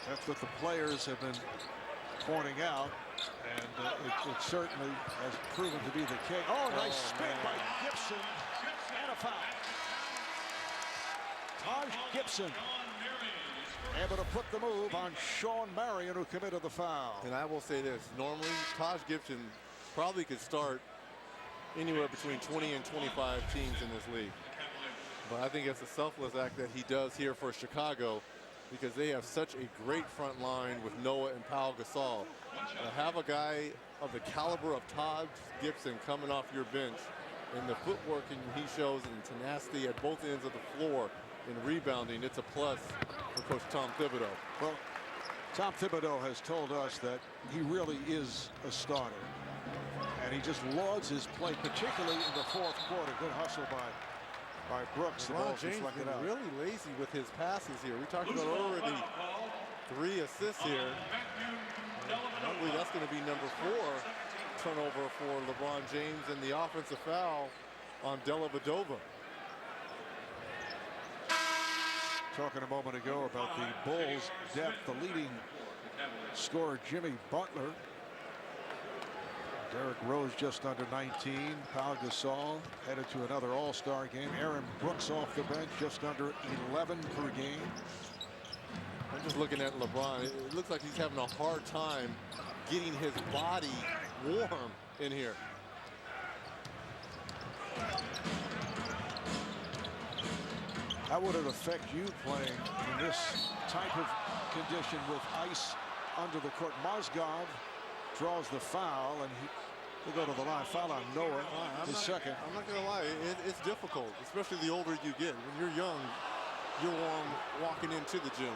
That's what the players have been pointing out, and it certainly has proven to be the case. Oh, nice spin by Gibson, and a foul. Taj Gibson able to put the move on Sean Marion, who committed the foul. And I will say this, normally Taj Gibson probably could start anywhere between 20 and 25 teams in this league. But I think it's a selfless act that he does here for Chicago, because they have such a great front line with Noah and Pau Gasol. To have a guy of the caliber of Taj Gibson coming off your bench, and the footwork he shows and tenacity at both ends of the floor in rebounding, it's a plus for Coach Tom Thibodeau. Well, Tom Thibodeau has told us that he really is a starter. And he just lauds his play, particularly in the fourth quarter. Good hustle by Brooks. LeBron James been really lazy with his passes here. We talked about already 3 assists here. I believe that's going to be number 4 turnover for LeBron James, and the offensive foul on Dellavedova. Talking a moment ago about the Bulls' depth, the leading scorer Jimmy Butler. Derrick Rose just under 19. Pau Gasol headed to another all-star game. Aaron Brooks off the bench, just under 11 per game. I'm just looking at LeBron. It looks like he's having a hard time getting his body warm in here. How would it affect you playing in this type of condition with ice under the court? Mozgov draws the foul, and he'll go to the line. Foul on Noah, his second. I'm not going to lie. It's difficult, especially the older you get. When you're young, you're warm walking into the gym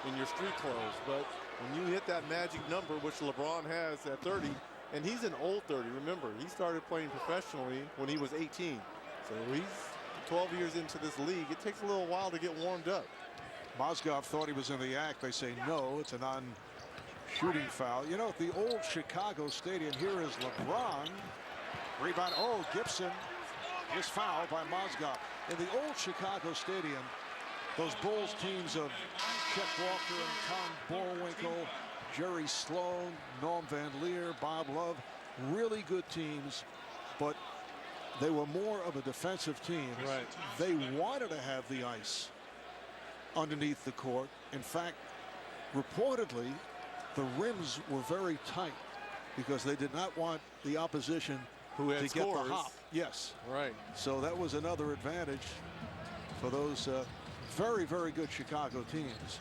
in your street clothes. But when you hit that magic number, which LeBron has at 30, and he's an old 30. Remember, he started playing professionally when he was 18. So he's 12 years into this league. It takes a little while to get warmed up. Mozgov thought he was in the act. They say no, it's a non-shooting foul. You know, at the old Chicago Stadium, here is LeBron. Rebound. Oh, Gibson is fouled by Mozgov. In the old Chicago Stadium, those Bulls teams of Chet Walker and Tom Bullwinkle, Jerry Sloan, Norm Van Leer, Bob Love, really good teams, but they were more of a defensive team. Right. They wanted to have the ice underneath the court. In fact, reportedly, the rims were very tight because they did not want the opposition to get the hop. Yes. Right. So that was another advantage for those very, very good Chicago teams.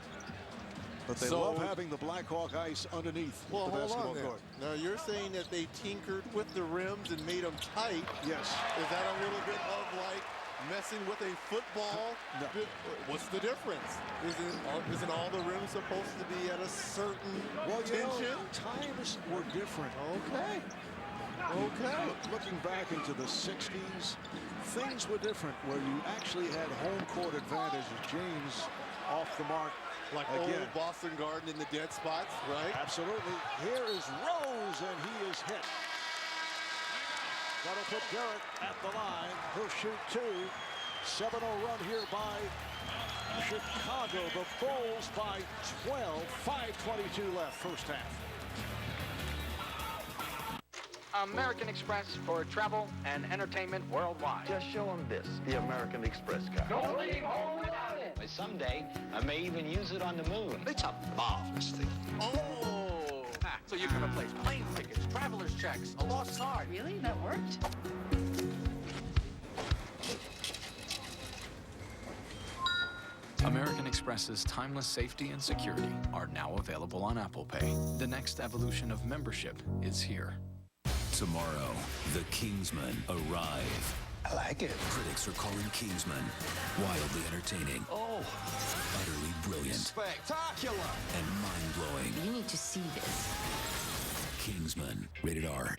But they love having the Blackhawk ice underneath the basketball court. Now you're saying that they tinkered with the rims and made them tight. Yes. Is that a little bit of like messing with a football? No. What's the difference? Isn't all the rims supposed to be at a certain tension? Times were different. Okay. Okay. Looking back into the 60s, things were different where you actually had home court advantage. James off the mark. Like again. Old Boston Garden in the dead spots, right? Absolutely. Here is Rose, and he is hit. That'll put Derrick at the line. He'll shoot 2. 7-0 run here by Chicago. The Bulls by 12. 5:22 left, first half. American Express for travel and entertainment worldwide. Just show them this, the American Express card. Don't leave home without it. Someday, I may even use it on the moon. It's a marvelous thing. Oh! So you can replace plane tickets, traveler's checks, a lost card. Really? That worked? American Express's timeless safety and security are now available on Apple Pay. The next evolution of membership is here. Tomorrow, the Kingsmen arrive. I like it. Critics are calling Kingsman wildly entertaining. Oh. Utterly brilliant. Spectacular. And mind-blowing. You need to see this. Kingsman. Rated R.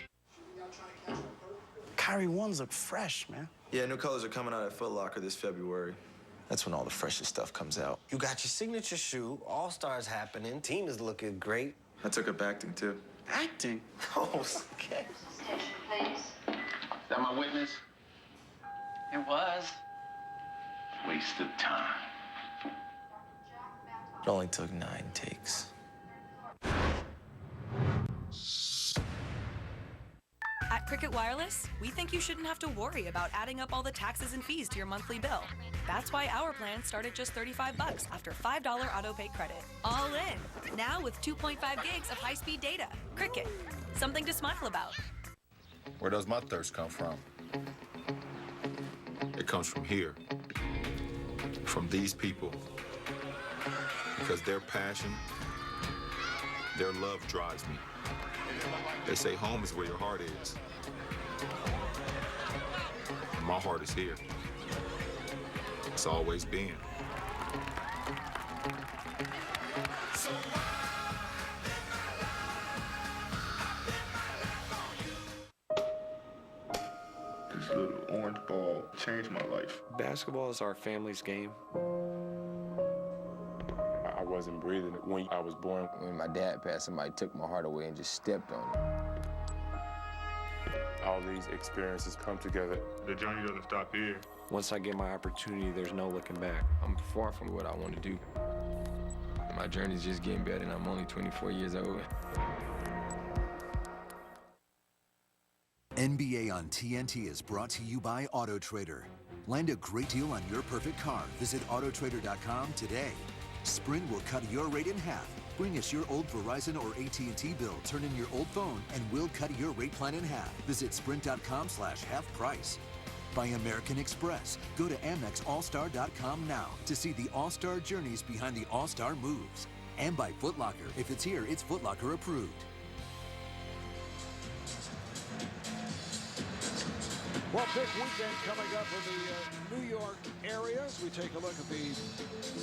Kyrie ones look fresh, man. Yeah, new colors are coming out at Foot Locker this February. That's when all the freshest stuff comes out. You got your signature shoe, All-Stars happening, team is looking great. I took up acting, too. Acting? Oh, okay. Is that my witness? It was. Waste of time. It only took 9 takes. At Cricket Wireless, we think you shouldn't have to worry about adding up all the taxes and fees to your monthly bill. That's why our plan start at just $35 after $5 auto-pay credit. All in, now with 2.5 gigs of high-speed data. Cricket, something to smile about. Where does my thirst come from? It comes from here, from these people, because their passion, their love drives me. They say home is where your heart is. And my heart is here. It's always been. This little orange ball changed my life. Basketball is our family's game. I wasn't breathing when I was born. When my dad passed, somebody took my heart away and just stepped on it. All these experiences come together. The journey doesn't stop here. Once I get my opportunity, there's no looking back. I'm far from what I want to do. My journey's just getting better, and I'm only 24 years old. NBA on TNT is brought to you by AutoTrader. Land a great deal on your perfect car. Visit autotrader.com today. Sprint will cut your rate in half. Bring us your old Verizon or AT&T bill, turn in your old phone, and we'll cut your rate plan in half. Visit sprint.com/half price. By American Express. Go to AmexAllStar.com now to see the All-Star journeys behind the All-Star moves. And by Foot Locker. If it's here, it's Foot Locker approved. Well, big weekend coming up in the New York area as we take a look at the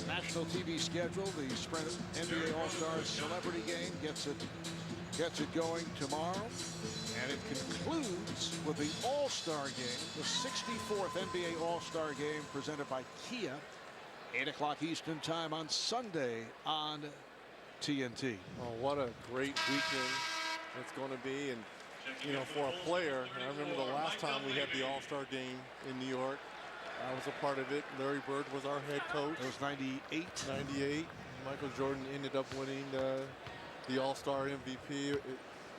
national TV schedule. The Sprint NBA All-Star Celebrity Game gets it going tomorrow. And it concludes with the All-Star Game, the 64th NBA All-Star Game presented by Kia. 8 o'clock Eastern Time on Sunday on TNT. Oh, what a great weekend it's going to be. And you know, for a player, and I remember the last time we had the All-Star Game in New York. I was a part of it. Larry Bird was our head coach. It was 98. 98. Michael Jordan ended up winning the All-Star MVP.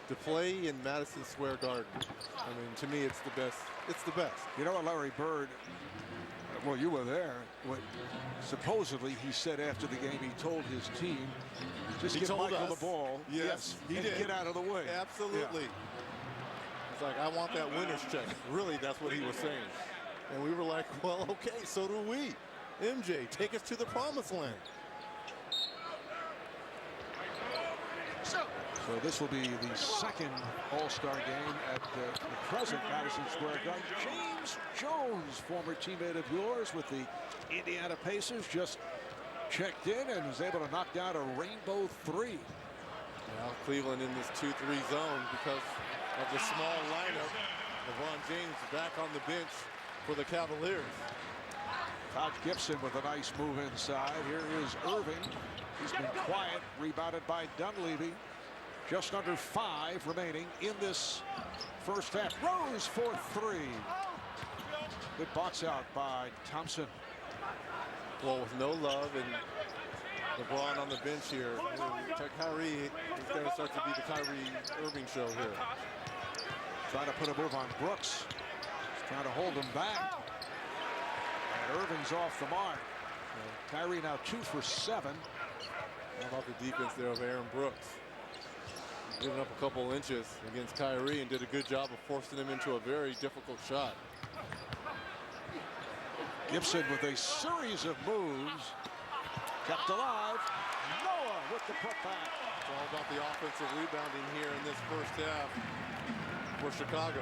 To play in Madison Square Garden, I mean, to me, it's the best. It's the best. You know what, Larry Bird, well, you were there. What supposedly he said after the game, he told his team, just give Michael the ball. Yes, he did. Get out of the way. Absolutely. Yeah. It's like, I want that winner's check. Really, that's what he was saying. And we were like, well, okay, so do we. MJ, take us to the promised land. So this will be the second All-Star game at the present Madison Square Garden. James Jones, former teammate of yours with the Indiana Pacers, just checked in and was able to knock down a rainbow three. Well, Cleveland in this 2-3 zone because of the small lineup. LeBron James back on the bench for the Cavaliers. Taj Gibson with a nice move inside. Here is Irving. He's been quiet, rebounded by Dunleavy. Just under 5 remaining in this first half. Rose for 3. Good box out by Thompson. Well, with no love and LeBron on the bench here, Kyrie is going to start to be the Kyrie Irving show here. Trying to put a move on Brooks. He's trying to hold him back. And Irving's off the mark. Kyrie now 2 for 7. How about the defense there of Aaron Brooks? Giving up a couple inches against Kyrie and did a good job of forcing him into a very difficult shot. Gibson with a series of moves. Kept alive. Noah with the putback. It's all about the offensive rebounding here in this first half for Chicago.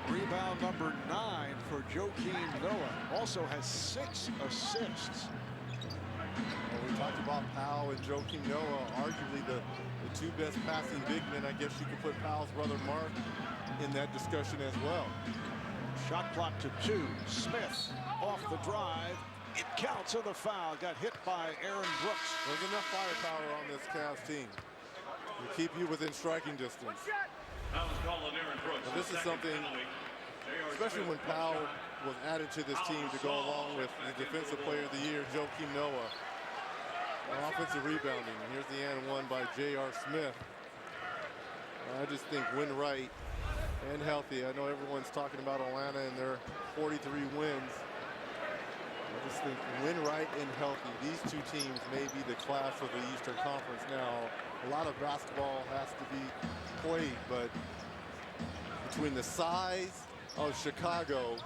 Rebound number 9 for Joakim Noah. Also has 6 assists. Well, we talked about Powell and Joakim Noah, arguably the 2 best passing big men. I guess you could put Powell's brother Mark in that discussion as well. Shot clock to 2. Smith off the drive. It counts on the foul. Got hit by Aaron Brooks. There's enough firepower on this Cavs team to keep you within striking distance. Now this is something, especially when Powell was added to this team to go along with the Defensive Player of the Year, Joakim Noah. Offensive rebounding. And here's the and one by J.R. Smith. I just think Wainwright and healthy. I know everyone's talking about Atlanta and their 43 wins. I just think Wainwright and healthy. These two teams may be the class of the Eastern Conference now. A lot of basketball has to be played, but between the size of Chicago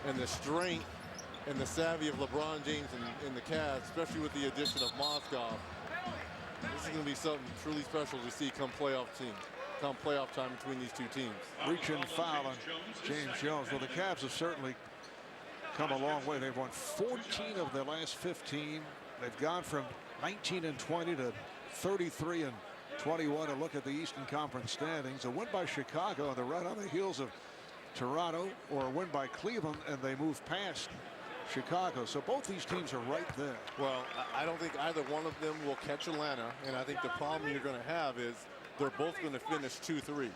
and the strength and the savvy of LeBron James and the Cavs, especially with the addition of Mozgov, this is going to be something truly special to see come playoff time between these two teams. Reach and foul on James Jones. Well, the Cavs have certainly come a long way. They've won 14 of their last 15. They've gone from 19-20 to 33-21 to look at the Eastern Conference standings. A win by Chicago and they're right on the heels of Toronto, or a win by Cleveland and they move past Chicago. So both these teams are right there. Well, I don't think either one of them will catch Atlanta, and I think the problem you're going to have is they're both going to finish 2-3. And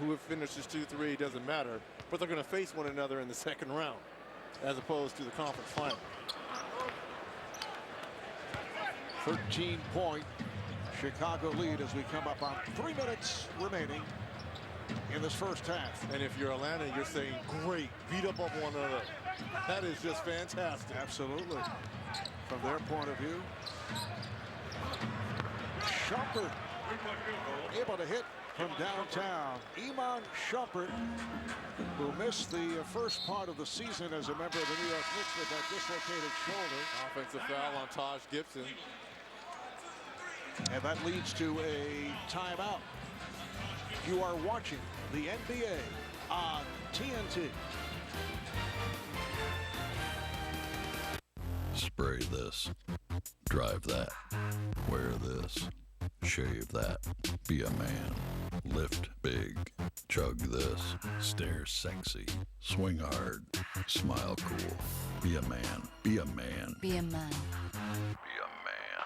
who finishes 2-3 doesn't matter, but they're going to face one another in the second round as opposed to the conference final. 13-point Chicago lead as we come up on 3 minutes remaining in this first half. And if you're Atlanta, you're saying, great, beat up on one another. That is just fantastic. Absolutely. From their point of view. Shumpert able to hit from downtown. Iman Shumpert, who missed the first part of the season as a member of the New York Knicks with that dislocated shoulder. Offensive foul on Taj Gibson. And that leads to a timeout. You are watching the NBA on TNT. Spray this, drive that, wear this, shave that, be a man, lift big, chug this, stare sexy, swing hard, smile cool, be a man, be a man. Be a man. Be a man.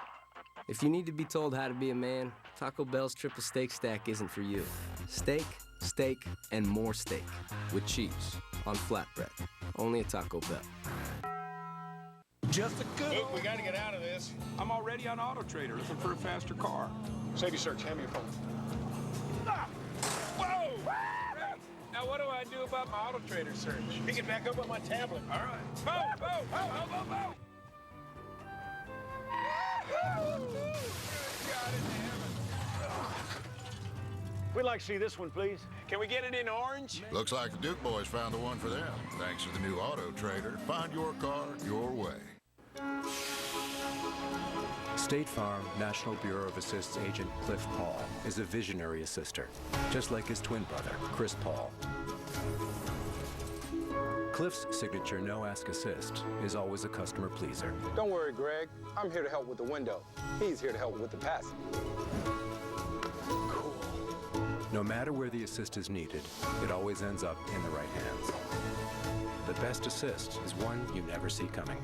If you need to be told how to be a man, Taco Bell's triple steak stack isn't for you. Steak, steak, and more steak with cheese on flatbread. Only at Taco Bell. Just a good. Look, we got to get out of this. I'm already on Auto Trader looking for a faster car. Save your search. Hand me your phone. Ah! Whoa! Now what do I do about my Auto Trader search? Pick it back up on my tablet. All right. Boom! Boom! Boom! Boom! Boom! We'd like to see this one, please. Can we get it in orange? Looks like the Duke boys found the one for them. Thanks to the new Auto Trader. Find your car your way. State Farm National Bureau of Assists agent Cliff Paul is a visionary assister, just like his twin brother, Chris Paul. Cliff's signature no-ask assist is always a customer pleaser. Don't worry, Greg. I'm here to help with the window. He's here to help with the passing. Cool. No matter where the assist is needed, it always ends up in the right hands. The best assist is one you never see coming.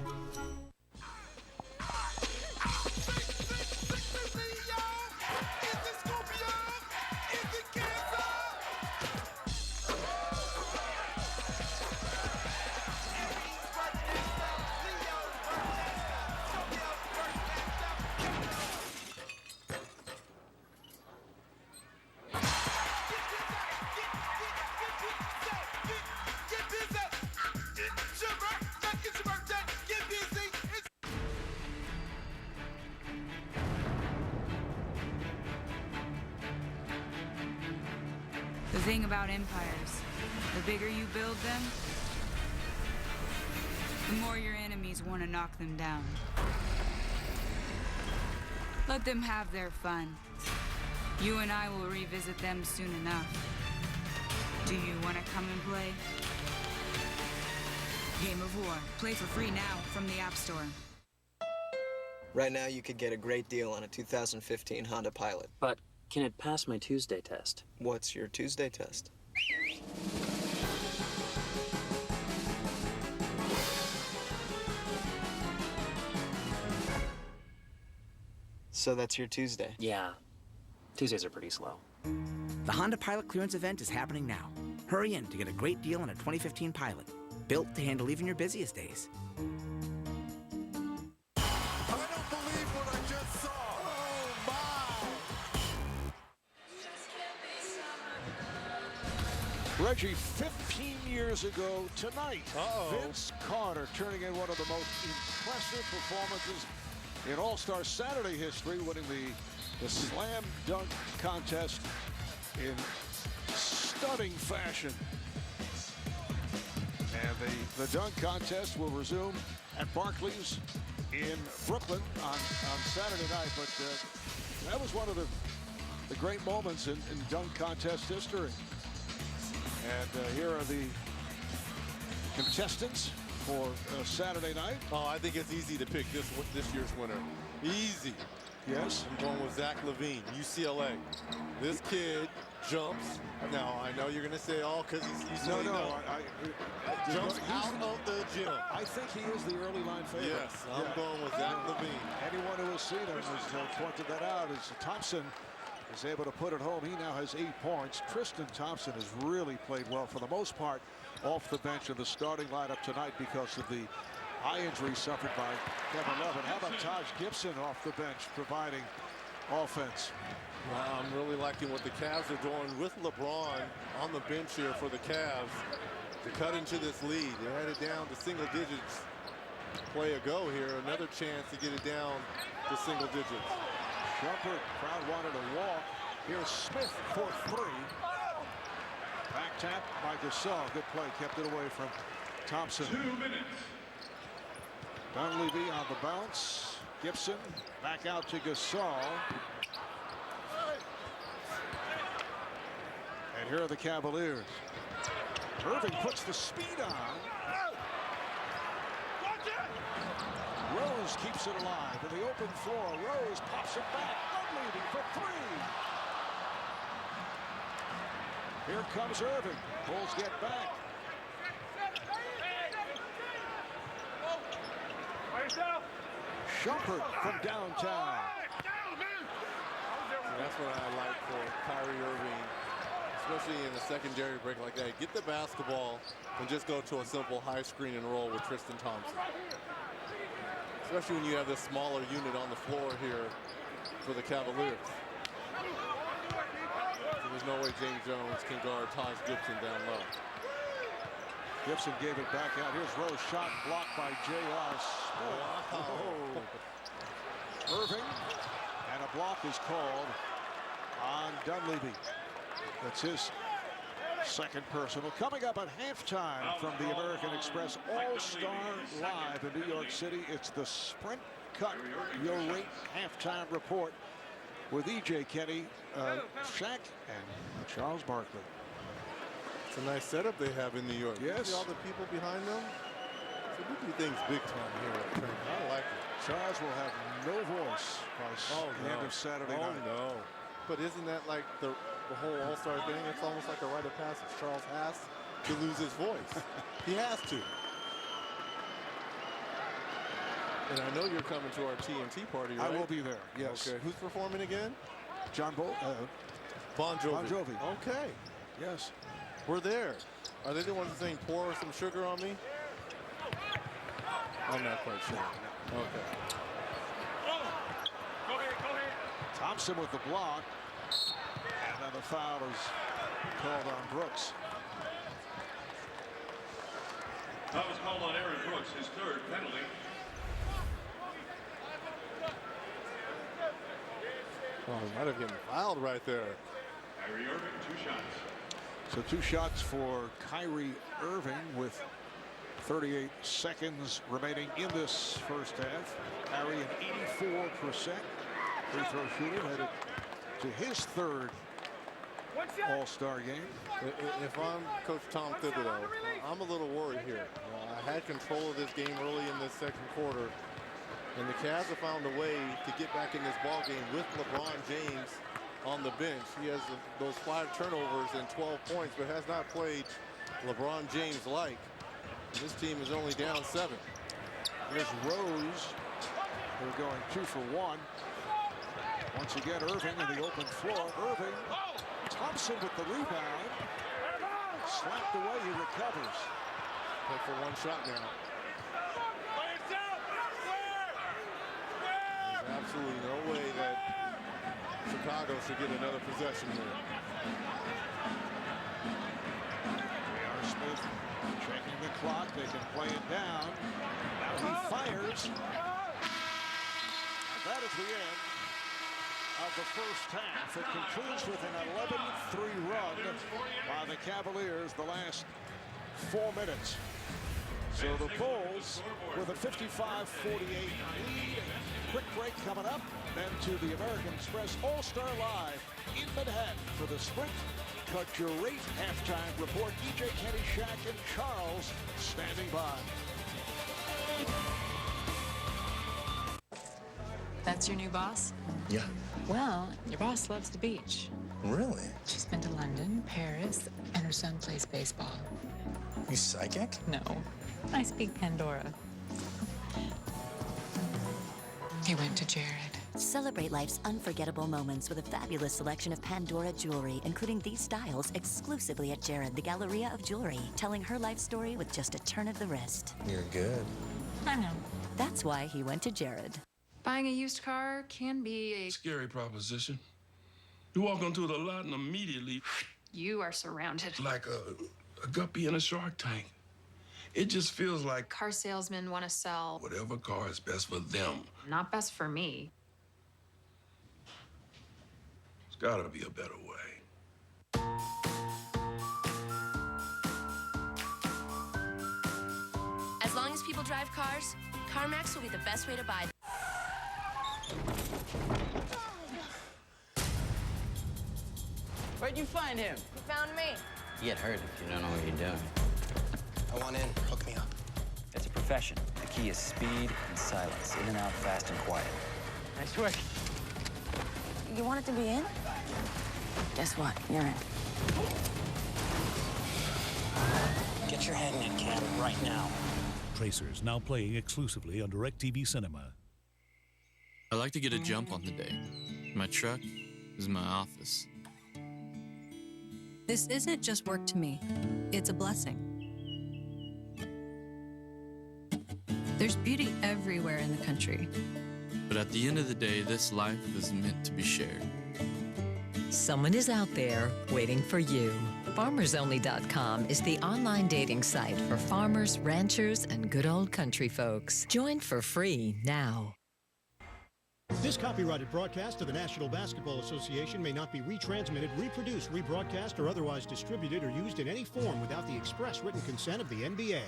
The thing about empires, the bigger you build them, the more your enemies want to knock them down. Let them have their fun. You and I will revisit them soon enough. Do you want to come and play? Game of War. Play for free now from the App Store. Right now, you could get a great deal on a 2015 Honda Pilot. But can it pass my Tuesday test? What's your Tuesday test? So that's your Tuesday? Yeah. Tuesdays are pretty slow. The Honda Pilot clearance event is happening now. Hurry in to get a great deal on a 2015 Pilot, built to handle even your busiest days. Reggie, 15 years ago tonight, Vince Carter turning in one of the most impressive performances in All-Star Saturday history, winning the slam dunk contest in stunning fashion. And the dunk contest will resume at Barclays in Brooklyn on Saturday night. But that was one of the great moments in dunk contest history. And here are the contestants for Saturday night. Oh, I think it's easy to pick this year's winner. Easy. Yes. I'm going with Zach LaVine, UCLA. This kid jumps. Now, I know you're going to say, oh, because he's no. Jumps out of the gym. I think he is the early line favorite. Yes, I'm going with Zach LaVine. Anyone who has seen him has pointed that out. As Thompson is able to put it home. He now has 8 points. Tristan Thompson has really played well for the most part off the bench in the starting lineup tonight because of the eye injury suffered by Kevin Love. And how about Taj Gibson off the bench providing offense? Well, I'm really liking what the Cavs are doing with LeBron on the bench here for the Cavs to cut into this lead. They're headed down to single digits. Play a go here. Another chance to get it down to single digits. Jumper, crowd wanted to walk. Here's Smith for 3. Back tap by Gasol. Good play, kept it away from Thompson. 2 minutes. Dunleavy on the bounce. Gibson back out to Gasol. And here are the Cavaliers. Irving puts the speed on. Rose keeps it alive in the open floor. Rose pops it back. Dunleavy for 3. Here comes Irving. Bulls get back. Shumpert from downtown. And that's what I like for Kyrie Irving, especially in a secondary break like that. Get the basketball and just go to a simple high screen and roll with Tristan Thompson. Especially when you have this smaller unit on the floor here for the Cavaliers. There's no way James Jones can guard Taj Gibson down low. Gibson gave it back out. Here's Rose, shot blocked by J.R. Smith. Wow. Irving, and a block is called on Dunleavy. That's his second personal. Coming up at halftime from the American Express All-Star Live in New York City, it's the Sprint Cut Your Rate halftime report with E.J. Kenny, Shaq, and Charles Barkley. It's a nice setup they have in New York. Yes. You see all the people behind them? So we do things big time here at Trent. I like it. Charles will have no voice by the end of Saturday night. No. But isn't that like the whole All-Star thing? It's almost like a rite of passage. Charles has to lose his voice. He has to. And I know you're coming to our TNT party, right? I will be there, yes. Okay, who's performing again? Bon Jovi. Okay. Yes. We're there. Are they the ones saying pour some sugar on me? I'm not quite sure. Okay. Go ahead. Thompson with the block. And then the foul is called on Brooks. That was called on Aaron Brooks, his third penalty. Oh, he might have gotten fouled right there. Kyrie Irving, 2 shots. So 2 shots for Kyrie Irving with 38 seconds remaining in this first half. Kyrie an 84% free throw shooter, headed to his 3rd All-Star game. If I'm Coach Tom Thibodeau, I'm a little worried here. I had control of this game early in this second quarter, and the Cavs have found a way to get back in this ball game with LeBron James on the bench. He has those 5 turnovers and 12 points, but has not played LeBron James-like. This team is only down 7. There's Rose. They're going 2 for 1. Once again, Irving in the open floor. Irving, Thompson with the rebound. Slapped away, he recovers. Play for one shot now. There's absolutely no way that Chicago should get another possession here. J.R. Smith checking the clock. They can play it down. Now he fires. That is the end of the first half. It concludes with an 11-3 run by the Cavaliers the last 4 minutes. So the Bulls with a 55-48 lead. Quick break coming up. Then to the American Express All-Star Live in Manhattan for the Sprint Cut Your Rate halftime report. DJ Kenny, Shaq, and Charles standing by. That's your new boss? Yeah. Well, your boss loves the beach. Really? She's been to London, Paris, and her son plays baseball. You psychic? No, I speak Pandora. He went to Jared. Celebrate life's unforgettable moments with a fabulous selection of Pandora jewelry, including these styles exclusively at Jared, the Galleria of Jewelry, telling her life story with just a turn of the wrist. You're good. I know. That's why he went to Jared. Buying a used car can be a scary proposition. You walk onto the lot and immediately you are surrounded. like a guppy in a shark tank. It just feels like Car salesmen want to sell whatever car is best for them. not best for me. There's gotta be a better way. As long as people drive cars, CarMax will be the best way to buy them. Where'd you find him? He found me. You get hurt if you don't know what you're doing. I want in. Hook me up. It's a profession. The key is speed and silence. In and out, fast and quiet. Nice work. You want it to be in? Guess what? You're in. Get your head in it, Cam, right now. Tracers now playing exclusively on DirecTV Cinema. I like to get a jump on the day. My truck is my office. This isn't just work to me. It's a blessing. There's beauty everywhere in the country. But at the end of the day, this life is meant to be shared. Someone is out there waiting for you. FarmersOnly.com is the online dating site for farmers, ranchers, and good old country folks. Join for free now. This copyrighted broadcast of the National Basketball Association may not be retransmitted, reproduced, rebroadcast, or otherwise distributed or used in any form without the express written consent of the NBA.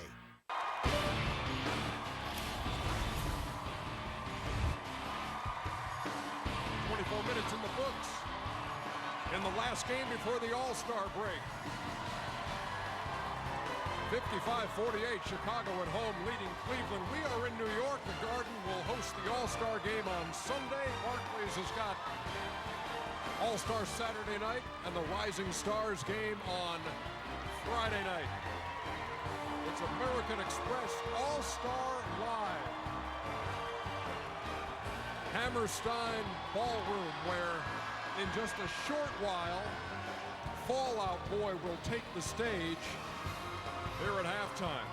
24 minutes in the books in the last game before the All-Star break. 55-48, Chicago at home leading Cleveland. We are in New York. The Garden will host the All-Star game on Sunday. Barclays has got All-Star Saturday night and the Rising Stars game on Friday night. It's American Express All-Star Live. Hammerstein Ballroom, where in just a short while, Fallout Boy will take the stage here at halftime.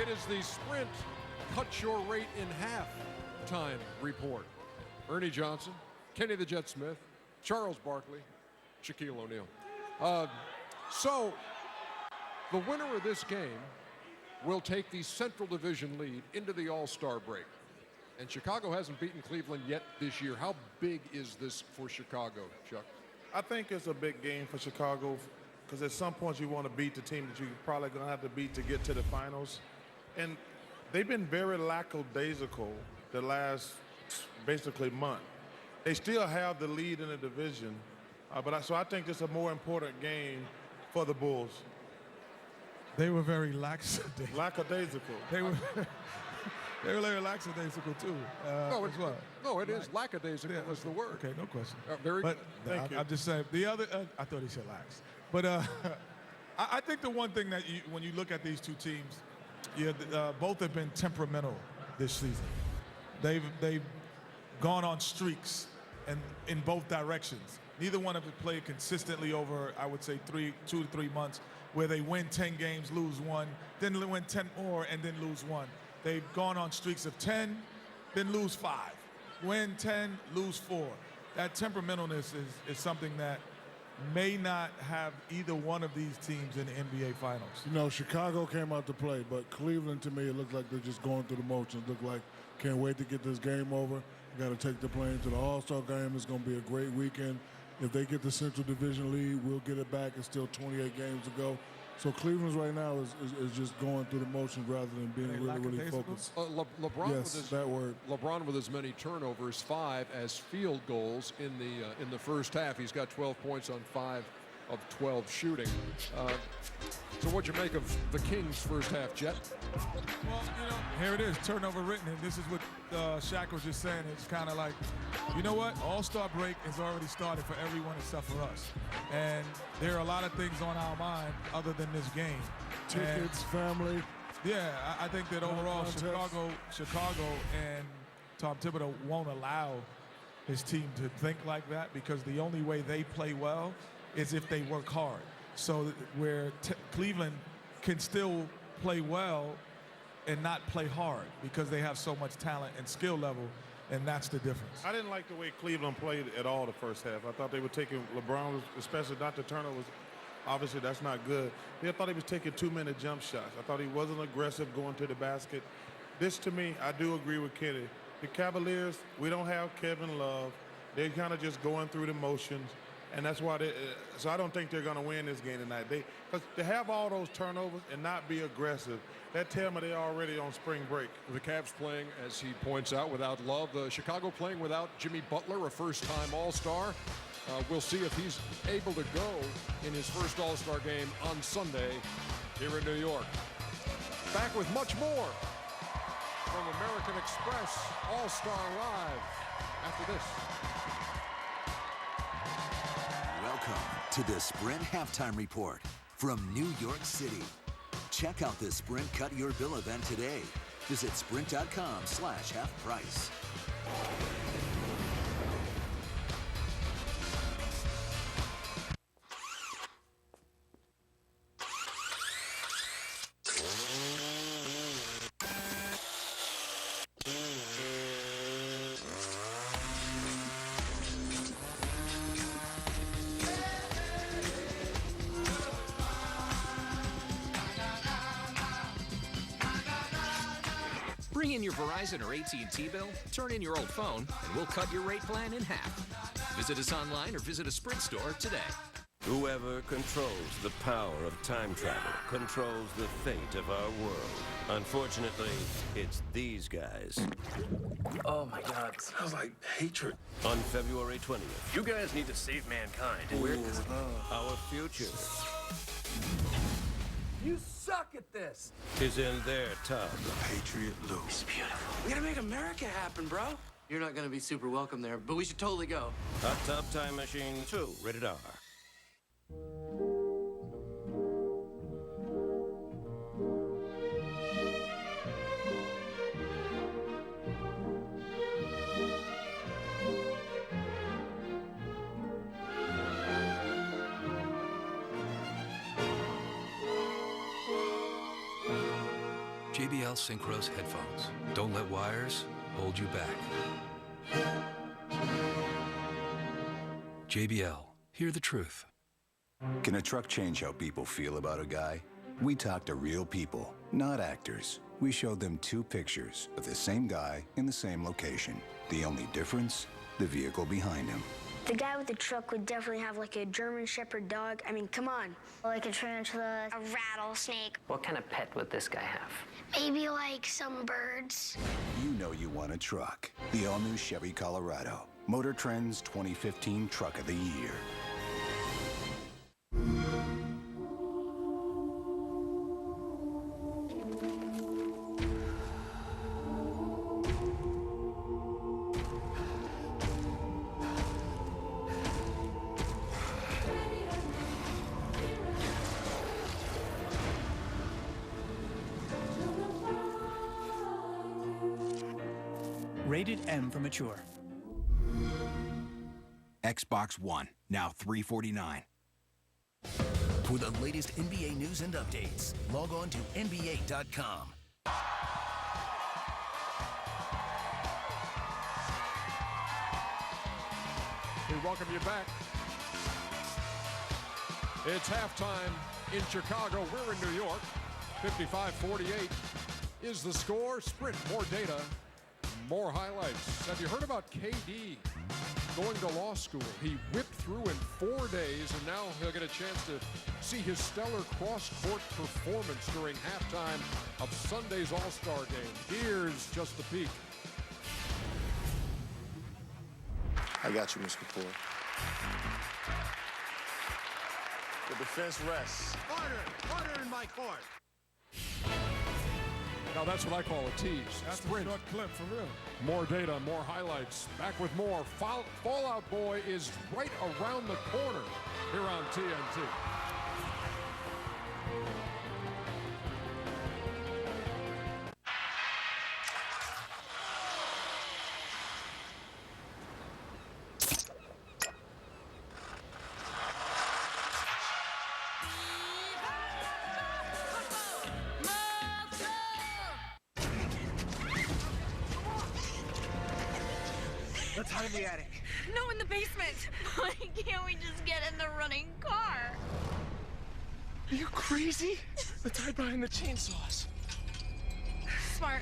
It is the Sprint Cut Your Rate in Half time report. Ernie Johnson, Kenny the Jet Smith, Charles Barkley, Shaquille O'Neal. So the winner of this game will take the Central Division lead into the All-Star break. And Chicago hasn't beaten Cleveland yet this year. How big is this for Chicago, Chuck? I think it's a big game for Chicago because at some point you want to beat the team that you're probably going to have to beat to get to the finals. And they've been very lackadaisical the last basically month. They still have the lead in the division, so I think it's a more important game for the Bulls. They were very lackadaisical. Lackadaisical. They were very lackadaisical too. No, it is lackadaisical is the word. Okay, no question. Very but good. Thank you. I'm just saying, the other, I thought he said lax. But I think the one thing that when you look at these two teams, both have been temperamental this season. They've gone on streaks and in both directions. Neither one of them played consistently over, I would say, 2 to 3 months, where they win 10 games, lose 1, then win 10 more, and then lose 1. They've gone on streaks of 10, then lose 5. Win 10, lose 4. That temperamentalness is something that may not have either one of these teams in the NBA Finals. You know, Chicago came out to play, but Cleveland, to me, it looked like they're just going through the motions. Look like can't wait to get this game over. Got to take the plane to the All-Star game. It's going to be a great weekend. If they get the Central Division lead, we'll get it back. It's still 28 games to go. So Cleveland's right now is just going through the motions rather than being really focused. LeBron with as many turnovers, 5 as field goals in the first half. He's got 12 points on 5 of 12 shooting. So what'd you make of the Kings' first half, Jet? Well, here it is, turnover written, and this is what Shaq was just saying. It's kind of like, you know what? All-Star break has already started for everyone except for us. And there are a lot of things on our mind other than this game. Tickets, family. Yeah, I think that overall Chicago and Tom Thibodeau won't allow his team to think like that, because the only way they play well is if they work hard. So where Cleveland can still play well and not play hard because they have so much talent and skill level, and that's the difference. I didn't like the way Cleveland played at all the first half. I thought they were taking LeBron, especially not the turnovers. Obviously, that's not good. I thought he was taking 2-minute jump shots. I thought he wasn't aggressive going to the basket. This, to me, I do agree with Kenny. The Cavaliers, we don't have Kevin Love. They're kind of just going through the motions. And that's why so I don't think they're going to win this game tonight. Because to have all those turnovers and not be aggressive, that tells me they're already on spring break. The Cavs playing, as he points out, without Love. Chicago playing without Jimmy Butler, a first-time All-Star. We'll see if he's able to go in his first All-Star game on Sunday here in New York. Back with much more from American Express All-Star Live after this. Welcome to the Sprint Halftime Report from New York City. Check out the Sprint Cut Your Bill event today. Visit sprint.com/halfprice. Bring in your Verizon or AT&T bill, turn in your old phone, and we'll cut your rate plan in half. Visit us online or visit a Sprint store today. Whoever controls the power of time travel controls the fate of our world. Unfortunately, it's these guys. Oh my God, it smells like hatred. On February 20th. You guys need to save mankind. Our future You suck at this. is in their tub. Patriot Lou. It's beautiful. We gotta make America happen, bro. You're not gonna be super welcome there, but we should totally go. Hot Tub Time Machine 2, rated R. JBL Synchros headphones. Don't let wires hold you back. JBL, hear the truth. Can a truck change how people feel about a guy? We talk to real people, not actors. We showed them 2 pictures of the same guy in the same location. The only difference, the vehicle behind him. The guy with the truck would definitely have like a German Shepherd dog. I mean, come on. Like a tarantula, a rattlesnake. What kind of pet would this guy have? Maybe like some birds. You know you want a truck. The all-new Chevy Colorado. Motor Trend's 2015 Truck of the Year. Rated M for mature. Xbox One, now $349. For the latest NBA news and updates, log on to NBA.com. We welcome you back. It's halftime in Chicago. We're in New York. 55-48 is the score. Sprint, more data, more highlights. Have you heard about KD going to law school? He whipped through in 4 days, and now he'll get a chance to see his stellar cross-court performance during halftime of Sunday's All-Star game. Here's just the peak. I got you, Mr. Kapoor. The defense rests. Order in my court. Now that's what I call a tease. That's Sprint. a short clip, for real. More data, more highlights. Back with more. Fallout Boy is right around the corner here on TNT. Let's hide in the attic. No, in the basement. Why can't we just get in the running car? Are you crazy? Let's hide behind the chainsaws. Smart.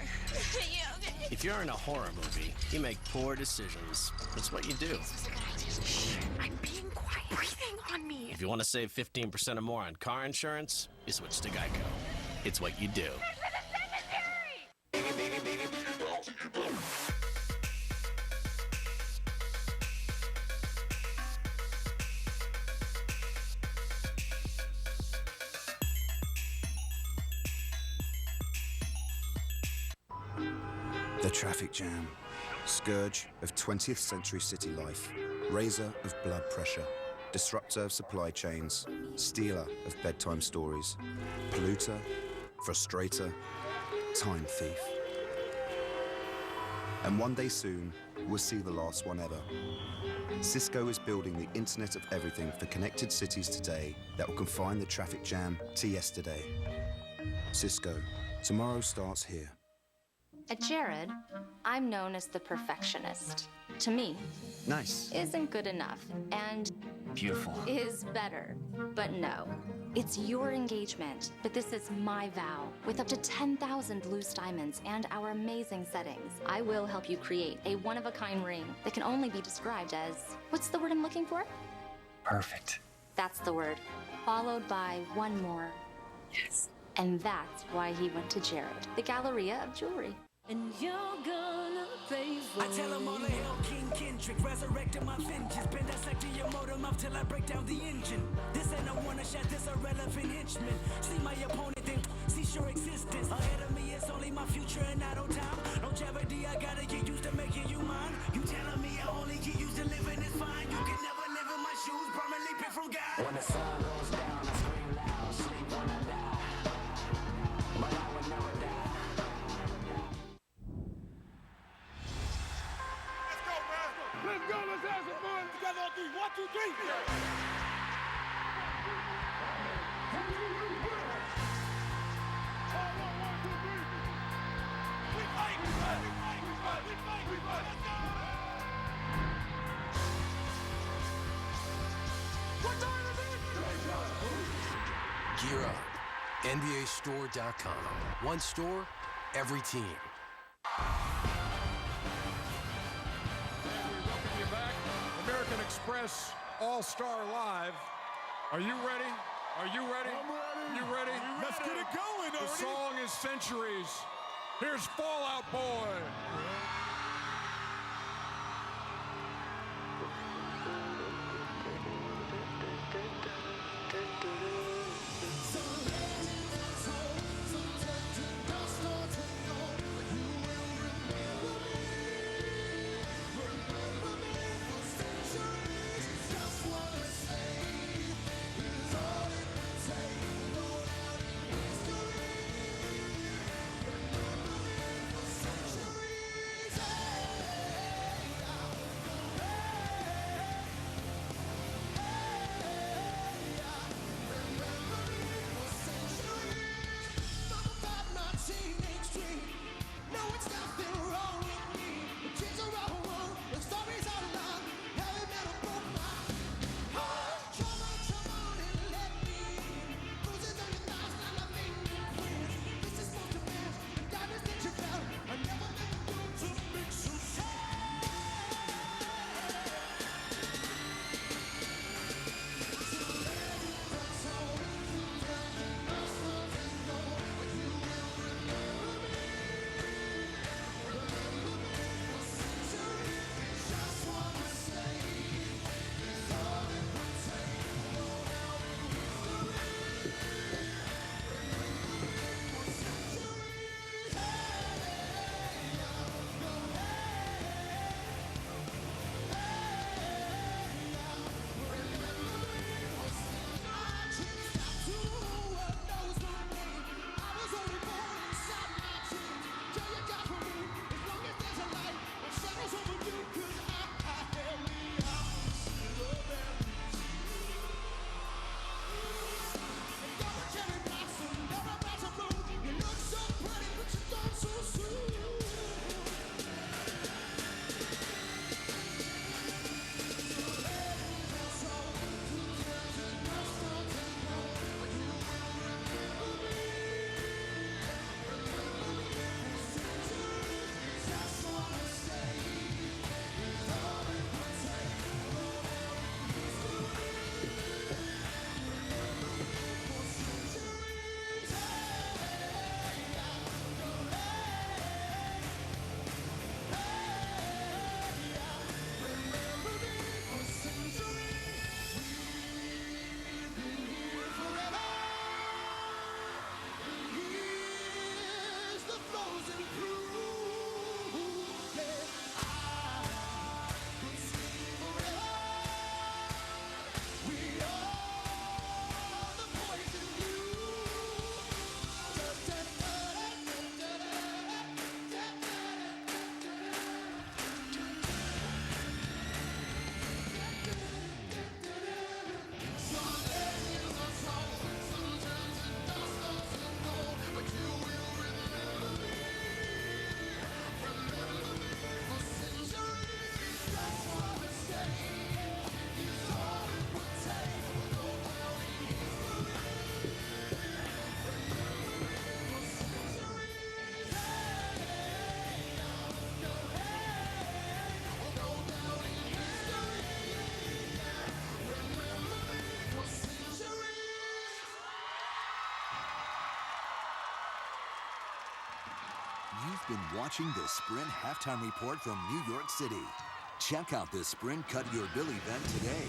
Yeah, okay. If you're in a horror movie, you make poor decisions. That's what you do. Shh, I'm being quiet. Breathing on me. If you want to save 15% or more on car insurance, you switch to Geico. It's what you do. The traffic jam, scourge of 20th century city life, raiser of blood pressure, disruptor of supply chains, stealer of bedtime stories, polluter, frustrator, time thief. And one day soon, we'll see the last one ever. Cisco is building the Internet of Everything for connected cities today that will confine the traffic jam to yesterday. Cisco, tomorrow starts here. At Jared, I'm known as the perfectionist. To me, Nice. isn't good enough and Beautiful. is better. But no, it's your engagement. But this is my vow. With up to 10,000 loose diamonds and our amazing settings, I will help you create a one-of-a-kind ring that can only be described as, what's the word I'm looking for? Perfect. That's the word, followed by one more. Yes. And that's why he went to Jared, the Galleria of Jewelry. And you're gonna pay for I tell him all the hell, King Kendrick, resurrecting my vengeance, been dissecting your motor mouth till I break down the engine. This ain't no one shot, this a relevant henchman. See my opponent, then cease your existence. Ahead of me, it's only my future and not on time. Longevity, I gotta get used to making you mine. You telling me I only get used to living is fine. You can never live in my shoes, permanently picked from God. When the sun goes down, I scream loud, sleep when I die. But I would never die. Let's go, let's have some fun together on three. 1, 2, 3. We fight, we fight, we fight, we fight, we fight, we fight. Let's go! What time is it? Gear up. NBAstore.com. One store, every team. American Express All-Star Live. Are you ready? Are you ready? I'm ready. You ready? Let's get it going, The song is Centuries. Here's Fallout Boy. You've been watching the Sprint Halftime Report from New York City. Check out the Sprint Cut Your Bill event today.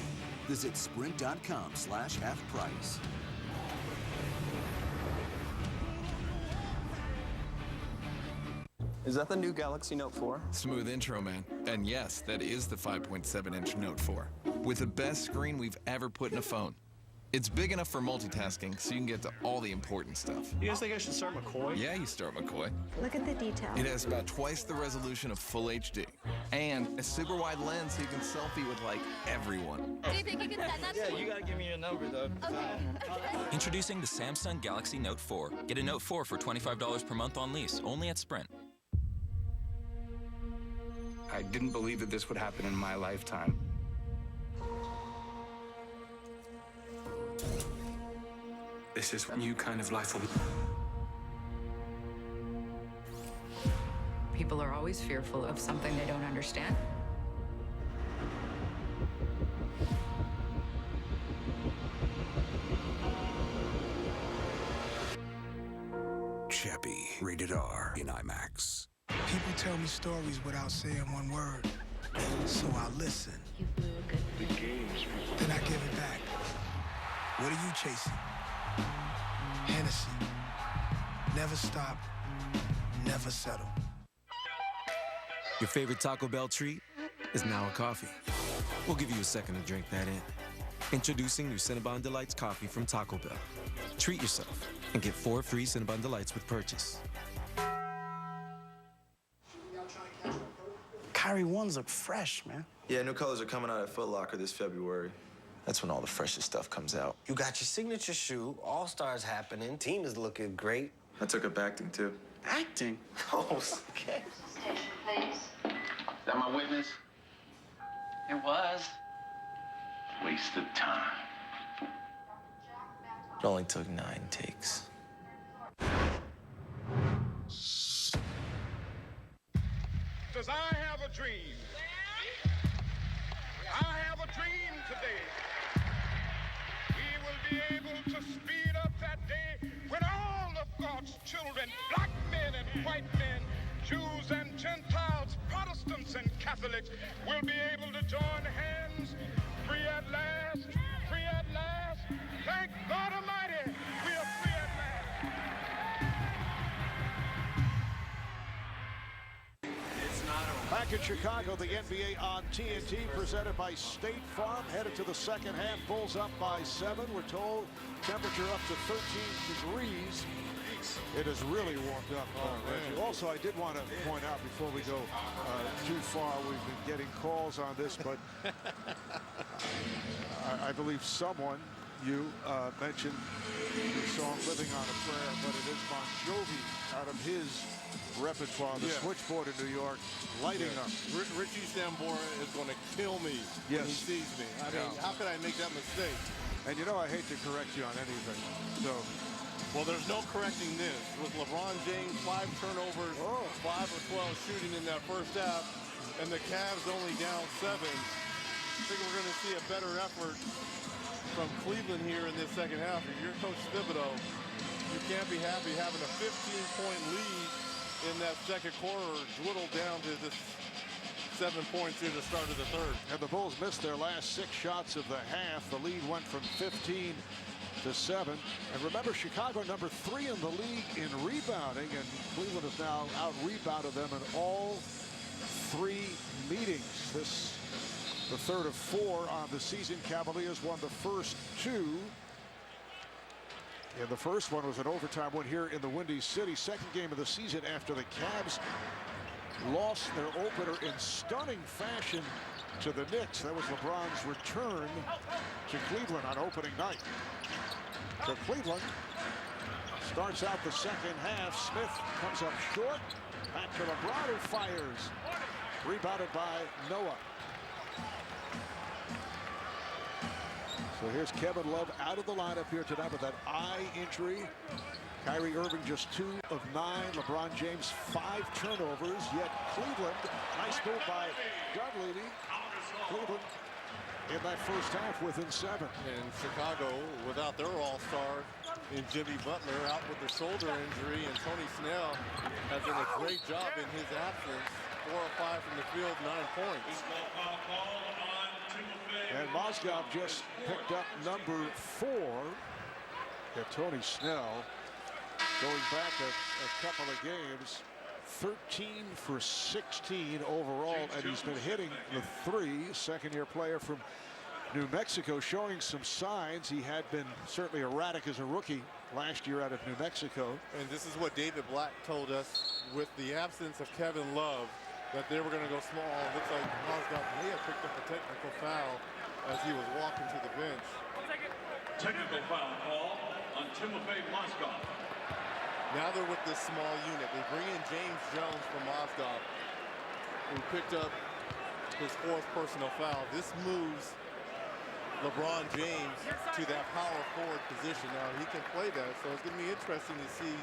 Visit sprint.com/half-price. Is that the new Galaxy Note 4? Smooth intro, man. And yes, that is the 5.7-inch Note 4. With the best screen we've ever put in a phone. It's big enough for multitasking, so you can get to all the important stuff. You guys think I should start McCoy? Yeah, you start McCoy. Look at the detail. It has about twice the resolution of Full HD. And a super wide lens so you can selfie with, like, everyone. Do you think you can send that to Yeah, you gotta give me your number, though. Okay. Introducing the Samsung Galaxy Note 4. Get a Note 4 for $25 per month on lease, only at Sprint. I didn't believe that this would happen in my lifetime. This is a new kind of life. People are always fearful of something they don't understand. Chappie, rated R in IMAX. People tell me stories without saying one word, so I listen. You blew a good The games. Then I give it back. What are you chasing? Hennessy. Never stop, never settle. Your favorite Taco Bell treat is now a coffee. We'll give you a second to drink that in. Introducing new Cinnabon Delights coffee from Taco Bell. Treat yourself and get 4 free Cinnabon Delights with purchase. Kyrie 1s look fresh, man. Yeah, new colors are coming out at Foot Locker this February. That's when all the freshest stuff comes out. You got your signature shoe, All-Stars happening, team is looking great. I took up acting, too. Acting? Oh, okay. Station, please. Is that my witness? It was. Wasted time. It only took 9 takes. Cause I have a dream. I have a dream today. We will be able to speed up that day when all of God's children, black men and white men, Jews and Gentiles, Protestants and Catholics, will be able to join hands, free at last, free at last. Thank God Almighty, we are free at last. Back in Chicago, the NBA on TNT, presented by State Farm, headed to the second half. Bulls up by 7. We're told temperature up to 13 degrees. It has really warmed up. Also, I did want to point out before we go too far, we've been getting calls on this, but I believe someone, you mentioned the song Living on a Prayer, but it is Bon Jovi out of his repertoire, the switchboard in New York, lighting up. Richie Sambora is going to kill me when he sees me. I mean, how could I make that mistake? And you know, I hate to correct you on anything. So, well, there's no correcting this. With LeBron James, 5 turnovers, 5 or 12 shooting in that first half, and the Cavs only down 7. I think we're going to see a better effort from Cleveland here in this second half. If you're Coach Thibodeau, you can't be happy having a 15-point lead in that second quarter, dwindled down to just 7 points in the start of the third. And the Bulls missed their last 6 shots of the half. The lead went from 15 to 7. And remember, Chicago number 3 in the league in rebounding, and Cleveland has now out-rebounded them in all 3 meetings. This, the third of 4 on the season. Cavaliers won the first 2. And the first one was an overtime win here in the Windy City. Second game of the season after the Cavs lost their opener in stunning fashion to the Knicks. That was LeBron's return to Cleveland on opening night. So Cleveland starts out the second half. Smith comes up short. Back to LeBron, who fires. Rebounded by Noah. So here's Kevin Love out of the lineup here tonight with that eye injury. Kyrie Irving just 2 of 9. LeBron James 5 turnovers. Yet Cleveland, nice move by Dunleavy. Cleveland in that first half within 7. And Chicago, without their all-star in Jimmy Butler, out with a shoulder injury, and Tony Snell has done a great job in his absence. 4 of 5 from the field, 9 points. And Mozgov just picked up number 4. And Tony Snell, going back a couple of games, 13 for 16 overall, and he's been hitting the 3. Second-year player from New Mexico, showing some signs. He had been certainly erratic as a rookie last year out of New Mexico. And this is what David Black told us with the absence of Kevin Love, that they were going to go small. Looks like Mozgov may have picked up a technical foul as he was walking to the bench. Technical foul call on Timofey Mozgov. Now they're with this small unit. They bring in James Jones from Mozgov, who picked up his 4th personal foul. This moves LeBron James to that power forward position. Now he can play that, so it's going to be interesting to see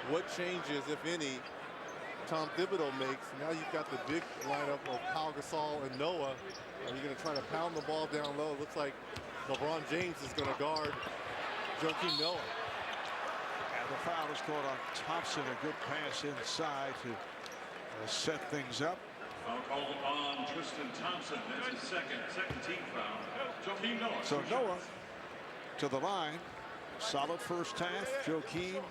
what changes, if any, Tom Thibodeau makes. Now you've got the big lineup of Pau Gasol and Noah. Are you going to try to pound the ball down low? It looks like LeBron James is going to guard Joakim Noah. And the foul is called on Thompson. A good pass inside to set things up. Foul called upon Tristan Thompson. That's his second team foul. Joakim Noah. So Noah to the line. Solid first half. Joakim,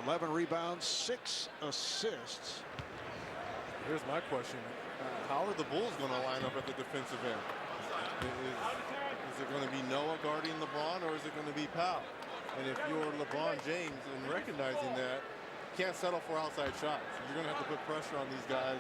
11 rebounds, 6 assists. Here's my question. How are the Bulls going to line up at the defensive end? Is it going to be Noah guarding LeBron, or is it going to be Pau? And if you're LeBron James and recognizing that, you can't settle for outside shots. You're going to have to put pressure on these guys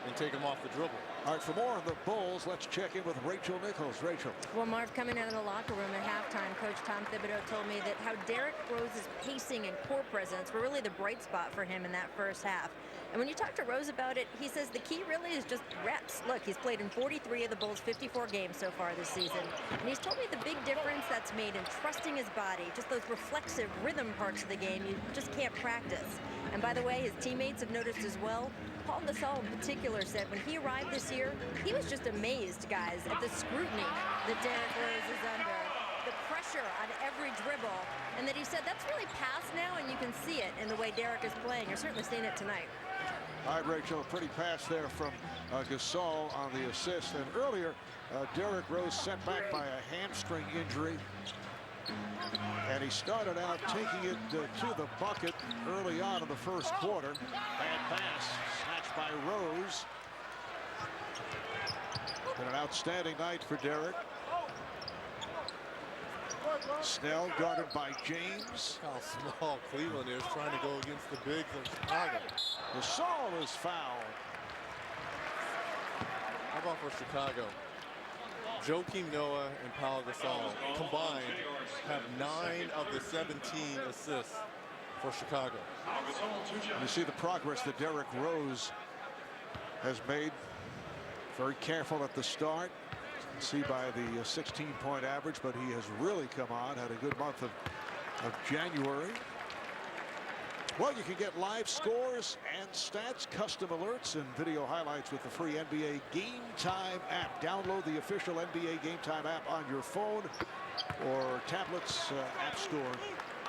and take them off the dribble. All right, for more on the Bulls, let's check in with Rachel Nichols. Rachel. Well, Marv, coming out of the locker room at halftime, Coach Tom Thibodeau told me that how Derrick Rose's pacing and court presence were really the bright spot for him in that first half. And when you talk to Rose about it, he says the key really is just reps. Look, he's played in 43 of the Bulls' 54 games so far this season. And he's told me the big difference that's made in trusting his body, just those reflexive rhythm parts of the game you just can't practice. And by the way, his teammates have noticed as well. Paul Gasol in particular said when he arrived this year, he was just amazed, guys, at the scrutiny that Derrick Rose is under, the pressure on every dribble, and that he said that's really past now, and you can see it in the way Derrick is playing. You're certainly seeing it tonight. All right, Rachel, a pretty pass there from Gasol on the assist. And earlier, Derrick Rose sent back by a hamstring injury. And he started out taking it to the bucket early on in the first quarter. Bad pass, snatched by Rose. Been an outstanding night for Derrick. Snell guarded by James. How small Cleveland is trying to go against the bigs of Chicago. Gasol is fouled. How about for Chicago? Joakim Noah and Pau Gasol combined have 9 of the 17 assists for Chicago. You see the progress that Derrick Rose has made. Very careful at the start. See by the 16-point average, but he has really come on. Had a good month of January. Well, you can get live scores and stats, custom alerts, and video highlights with the free NBA Game Time app. Download the official NBA Game Time app on your phone or tablet's app store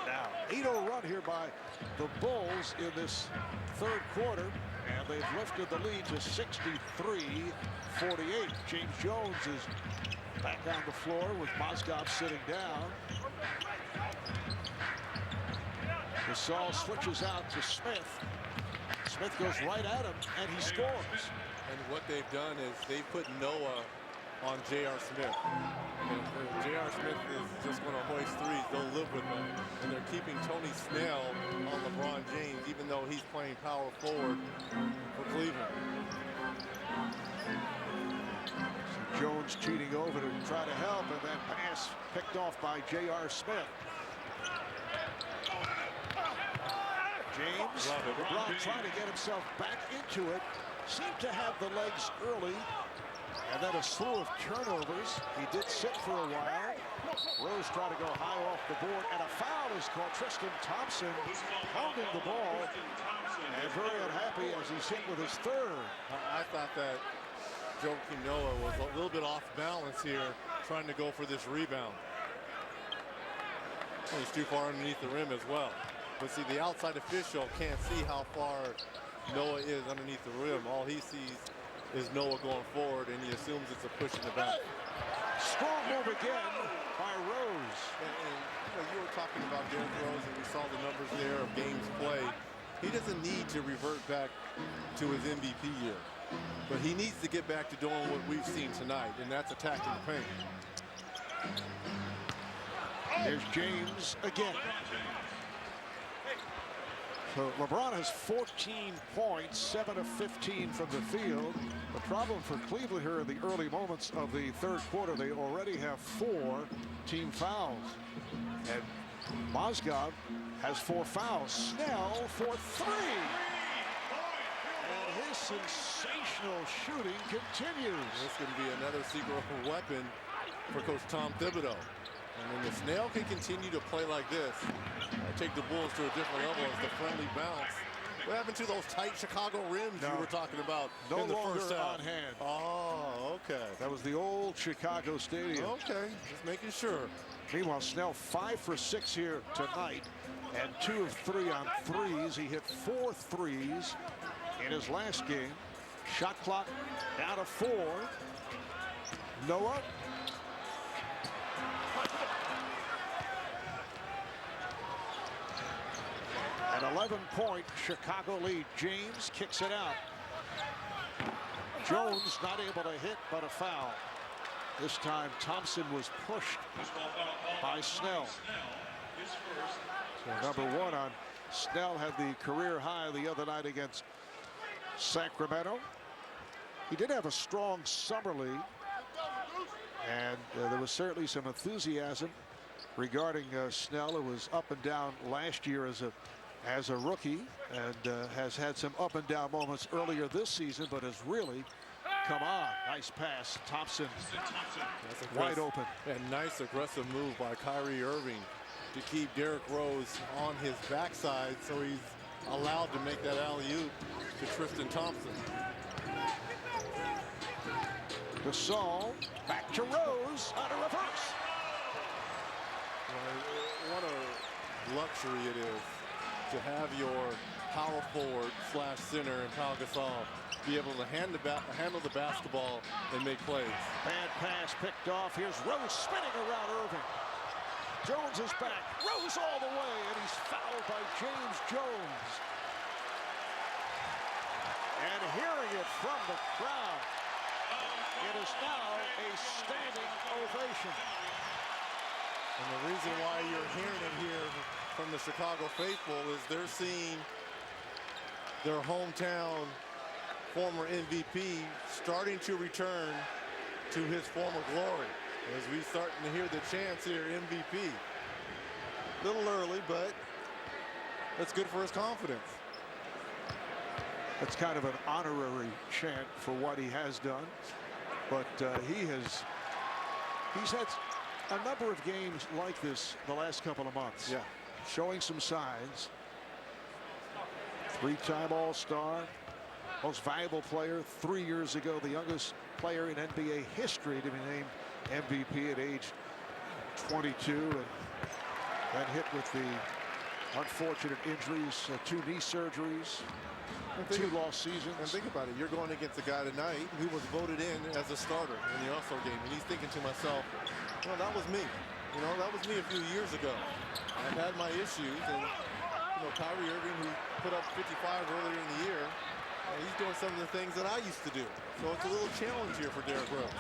now. 8-0 run here by the Bulls in this third quarter, and they've lifted the lead to 63-48. James Jones is back on the floor with Mozgov sitting down. Gasol switches out to Smith. Smith goes right at him, and he scores. And what they've done is they've put Noah on J.R. Smith. And J.R. Smith is just going to hoist threes. They'll live with him. And they're keeping Tony Snell on LeBron James, even though he's playing power forward for Cleveland. So Jones cheating over to try to help, and that pass picked off by J.R. Smith. James, LeBron trying to get himself back into it. Seemed to have the legs early, and then a slew of turnovers. He did sit for a while. Rose tried to go high off the board, and a foul is called. Tristan Thompson pounding the ball, and very unhappy as he's hit with his third. I thought that Joakim Noah was a little bit off balance here, trying to go for this rebound. He's too far underneath the rim as well. But see, the outside official can't see how far Noah is underneath the rim. All he sees is Noah going forward, and he assumes it's a push in the back. Strong move again by Rose. And you were talking about Derrick Rose, and we saw the numbers there of games played. He doesn't need to revert back to his MVP year, but he needs to get back to doing what we've seen tonight, and that's attacking the paint. There's James again. So LeBron has 14 points, 7 of 15 from the field. The problem for Cleveland here in the early moments of the third quarter, they already have 4 team fouls. And Mozgov has 4 fouls. Snell for 3. And his sensational shooting continues. This is going to be another secret weapon for Coach Tom Thibodeau. And then if Snell can continue to play like this, take the Bulls to a different level as the friendly bounce. What happened to those tight Chicago rims you were talking about in the first half? On hand. Oh, okay. That was the old Chicago Stadium. Okay, just making sure. Meanwhile, Snell 5 for 6 here tonight and 2 of 3 on threes. He hit 4 threes in his last game. Shot clock down to 4. Noah. An 11-point Chicago lead. James kicks it out. Jones not able to hit, but a foul. This time Thompson was pushed by Snell. So number 1 on Snell had the career high the other night against Sacramento. He did have a strong summer league, and there was certainly some enthusiasm regarding Snell, who was up and down last year as a rookie, and has had some up and down moments earlier this season, but has really come on. Nice pass. Thompson wide open. And nice aggressive move by Kyrie Irving to keep Derrick Rose on his backside, so he's allowed to make that alley-oop to Tristan Thompson. Gasol back to Rose on a reverse. What a luxury it is to have your power forward / center and Pau Gasol be able to handle the basketball and make plays. Bad pass picked off. Here's Rose spinning around Irving. Jones is back. Rose all the way, and he's fouled by James Jones. And hearing it from the crowd, it is now a standing ovation. And the reason why you're hearing it here from the Chicago faithful is they're seeing their hometown former MVP starting to return to his former glory. As we starting to hear the chants here, MVP. A little early, but that's good for his confidence. That's kind of an honorary chant for what he has done, but he's had a number of games like this the last couple of months. Yeah. Showing some signs. 3-time All-Star, most valuable player 3 years ago, the youngest player in NBA history to be named MVP at age 22, and then hit with the unfortunate injuries, 2 knee surgeries, 2 lost seasons. And think about it, you're going against a guy tonight who was voted in as a starter in the All-Star game, and he's thinking to myself, well, that was me. You know, that was me a few years ago. I've had my issues, and Kyrie Irving, who put up 55 earlier in the year, he's doing some of the things that I used to do. So it's a little challenge here for Derrick Rose.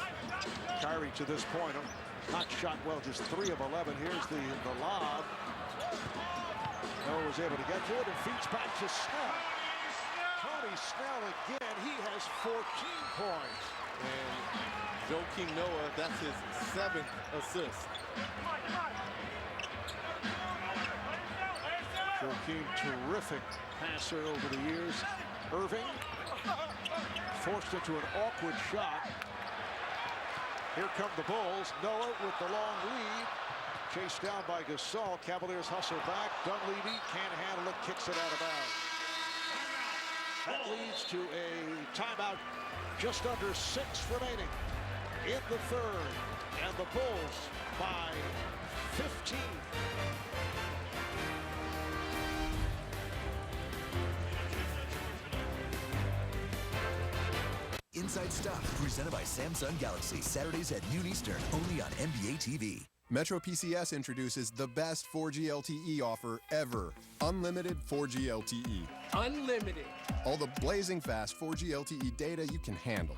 Kyrie to this point, not shot well, just 3 of 11. Here's the lob. Noah was able to get to it and feeds back to Snell. Tony Snell again, he has 14 points. And Joakim Noah, that's his 7th assist. Joakim, terrific passer over the years. Irving forced into an awkward shot. Here come the Bulls. Noah with the long lead. Chased down by Gasol. Cavaliers hustle back. Dunleavy can't handle it. Kicks it out of bounds. That leads to a timeout. Just under 6 remaining in the third. And the Bulls by 15. Inside Stuff, presented by Samsung Galaxy, Saturdays at noon Eastern, only on NBA TV. Metro PCS introduces the best 4G LTE offer ever. Unlimited 4G LTE. Unlimited. All the blazing fast 4G LTE data you can handle.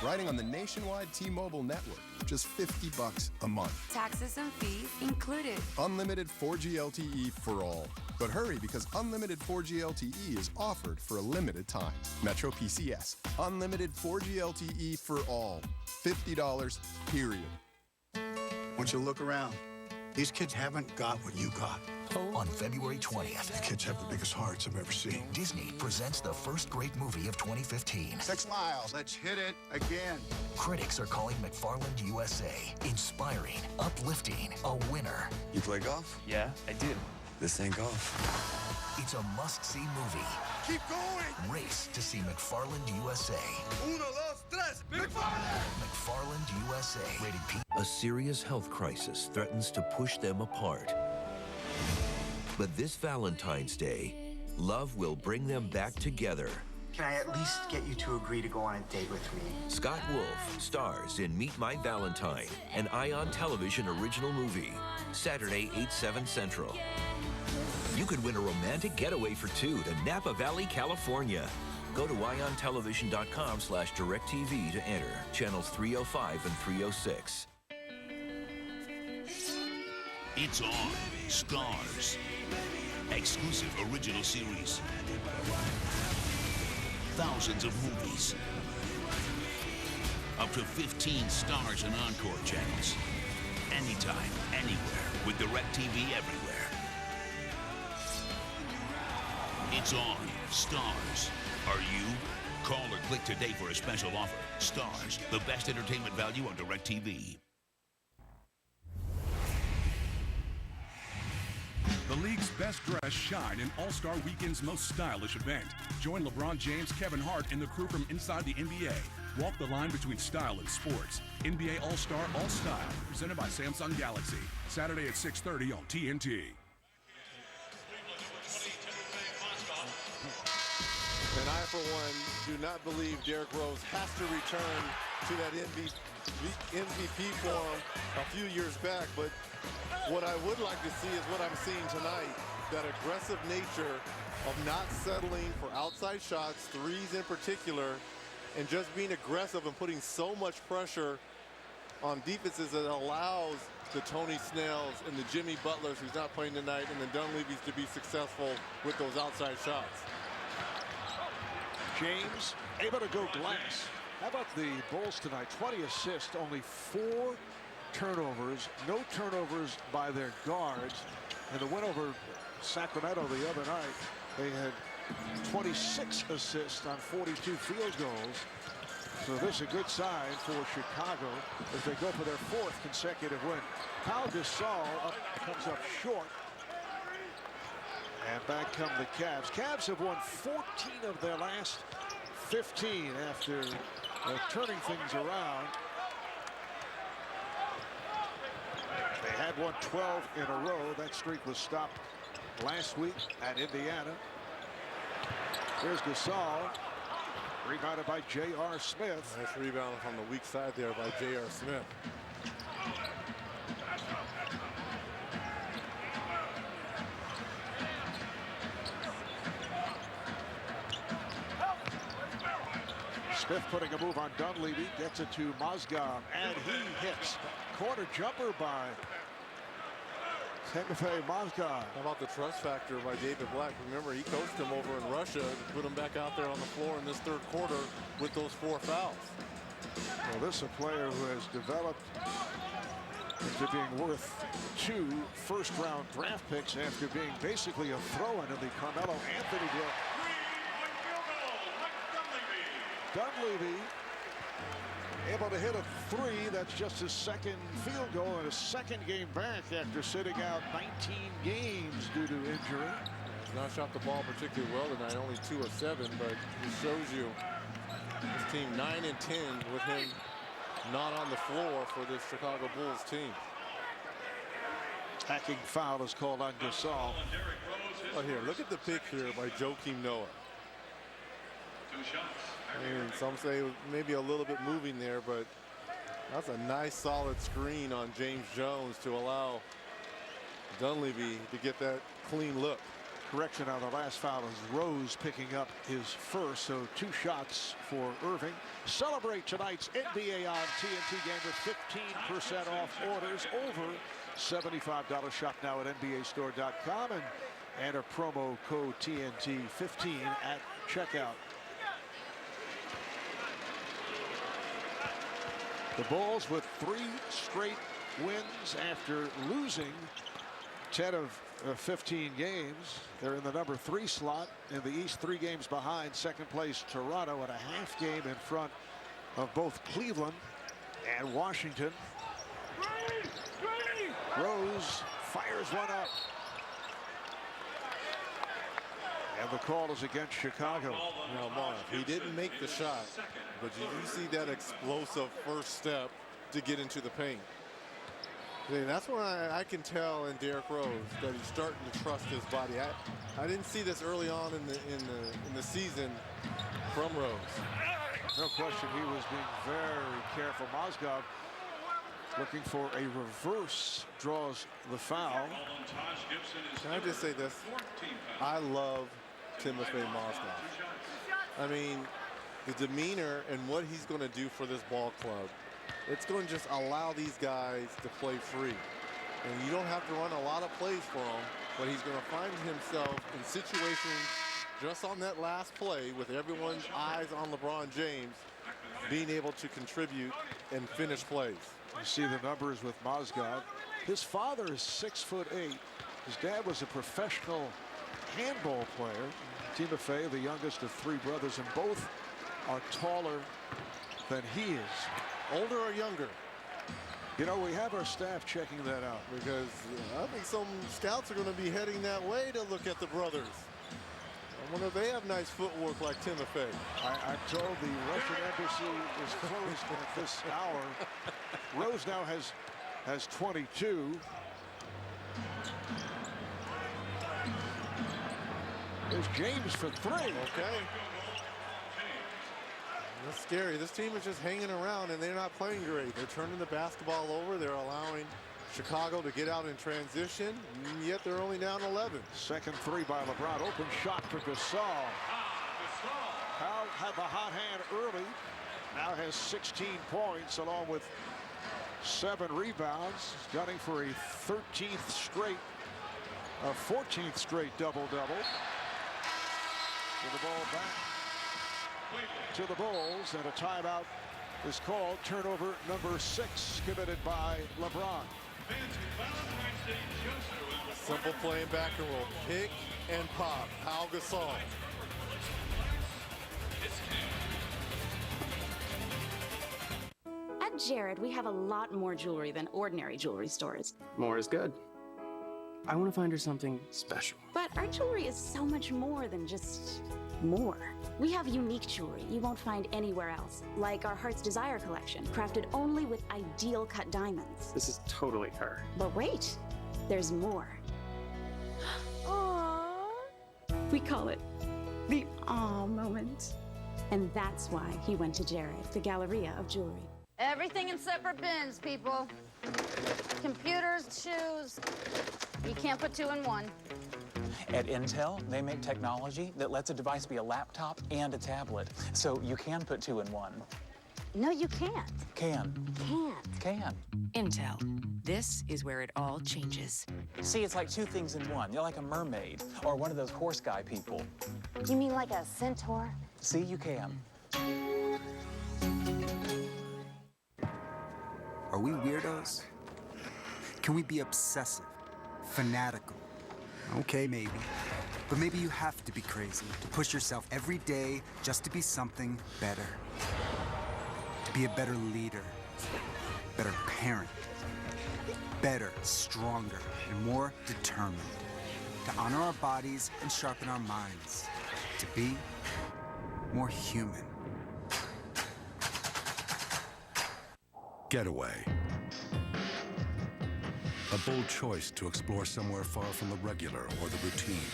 Riding on the nationwide T-Mobile network, just $50 a month. Taxes and fees included. Unlimited 4G LTE for all. But hurry, because unlimited 4G LTE is offered for a limited time. Metro PCS. Unlimited 4G LTE for all. $50, period. Want you to look around. These kids haven't got what you got. On February 20th, The kids have the biggest hearts I've ever seen. Disney presents the first great movie of 2015. 6 miles. Let's hit it again. Critics are calling McFarland USA inspiring, uplifting, a winner. You play golf? Yeah, I do. This ain't golf. It's a must-see movie. Keep going. Race to see McFarland USA. 1, 2, 3. McFarland! McFarland USA. Rated P. A serious health crisis threatens to push them apart. But this Valentine's Day, love will bring them back together. Can I at least get you to agree to go on a date with me? Scott Wolf stars in Meet My Valentine, an Ion Television original movie. Saturday, 8/7 Central. You could win a romantic getaway for 2 to Napa Valley, California. Go to iontelevision.com/directv to enter. Channels 305 and 306. It's on. Stars. Exclusive original series. Thousands of movies. Up to 15 stars and encore channels. Anytime, anywhere, with DirecTV everywhere. It's on. Stars. Are you? Call or click today for a special offer. Stars, the best entertainment value on DirecTV. The league's best dressed shine in All-Star Weekend's most stylish event. Join LeBron James, Kevin Hart, and the crew from inside the NBA. Walk the line between style and sports. NBA All-Star All-Style, presented by Samsung Galaxy. Saturday at 6:30 on TNT. And I, for one, do not believe Derrick Rose has to return to that MVP form a few years back. But what I would like to see is what I'm seeing tonight, that aggressive nature of not settling for outside shots, threes in particular, and just being aggressive and putting so much pressure on defenses that allows the Tony Snells and the Jimmy Butlers, who's not playing tonight, and the Dunleavys to be successful with those outside shots. James able to go glass. How about the Bulls tonight? 20 assists, only 4 turnovers. No turnovers by their guards. And the win over Sacramento the other night, they had 26 assists on 42 field goals. So this is a good sign for Chicago as they go for their 4th consecutive win. Pau Gasol comes up short. And back come the Cavs. Cavs have won 14 of their last 15 after turning things around. They had won 12 in a row. That streak was stopped last week at Indiana. Here's Gasol. Rebounded by J.R. Smith. Nice rebound from the weak side there by J.R. Smith. Smith putting a move on Dunleavy, gets it to Mozgov, and he hits. Corner jumper by Timofey Mozgov. How about the trust factor by David Black? Remember, he coached him over in Russia, put him back out there on the floor in this 3rd quarter with those 4 fouls. Well, this is a player who has developed into being worth 2 first-round draft picks after being basically a throw-in of the Carmelo Anthony deal. Dunleavy able to hit a 3. That's just his 2nd field goal and his 2nd game back after sitting out 19 games due to injury. not shot the ball particularly well tonight, only 2 of 7, but it shows you this team 9 and 10 with him not on the floor for this Chicago Bulls team. Hacking foul is called on Gasol. Oh, here, look at the pick here by Joakim Noah. I mean, some say maybe a little bit moving there, but that's a nice solid screen on James Jones to allow Dunleavy to get that clean look. Correction on the last foul is Rose picking up his first, so 2 shots for Irving. Celebrate tonight's NBA on TNT game with 15% off orders over $75. Shop now at NBAstore.com and enter promo code TNT15 at checkout. The Bulls with 3 straight wins after losing 10 of 15 games. They're in the number 3 slot in the East, 3 games behind second place Toronto and a half game in front of both Cleveland and Washington. Rose fires one up. And the call is against Chicago. Now, Mark, he didn't make the shot, but you see that explosive first step to get into the paint. And that's when I can tell in Derrick Rose that he's starting to trust his body. I didn't see this early on in the season from Rose. No question, he was being very careful. Mozgov looking for a reverse, draws the foul. Can I just say this? I love Timothy Mozgov. I mean, the demeanor and what he's going to do for this ball club, it's going to just allow these guys to play free. And you don't have to run a lot of plays for him, but he's going to find himself in situations just on that last play with everyone's eyes on LeBron James being able to contribute and finish plays. You see the numbers with Mozgov. His father is 6'8". His dad was a professional handball player. Timofey, the youngest of 3 brothers, and both are taller than he is. Older or younger? You know, we have our staff checking that out. Because I think some scouts are going to be heading that way to look at the brothers. I wonder if they have nice footwork like Timofey. I'm told the Russian embassy is closed at this hour. Rose now has 22. There's James for 3. Okay. That's scary. This team is just hanging around and they're not playing great. They're turning the basketball over. They're allowing Chicago to get out in transition, and yet they're only down 11. Second 3 by LeBron. Open shot for Gasol. Powell had the hot hand early. Now has 16 points along with 7 rebounds. He's gunning for a 13th straight, a 14th straight double-double. With the ball back to the Bulls, and a timeout is called. Turnover number 6 committed by LeBron. Simple play and back and roll. Pick and pop. Pau Gasol. At Jared, we have a lot more jewelry than ordinary jewelry stores. More is good. I want to find her something special. But our jewelry is so much more than just more. We have unique jewelry you won't find anywhere else, like our Heart's Desire collection, crafted only with ideal cut diamonds. This is totally her. But wait, there's more. Aww. We call it the aw moment. And that's why he went to Jared, the Galleria of Jewelry. Everything in separate bins, people. Computers, shoes. You can't put 2 in 1. At Intel, they make technology that lets a device be a laptop and a tablet. So you can put 2 in 1. No, you can't. Can. Can't. Can. Intel. This is where it all changes. See, it's like 2 things in 1. You're like a mermaid or one of those horse guy people. You mean like a centaur? See, you can. Are we weirdos? Can we be obsessive, fanatical? Okay, maybe. But maybe you have to be crazy to push yourself every day just to be something better. To be a better leader, better parent, better, stronger, and more determined. to honor our bodies and sharpen our minds, to be more human. Getaway. A bold choice to explore somewhere far from the regular or the routine.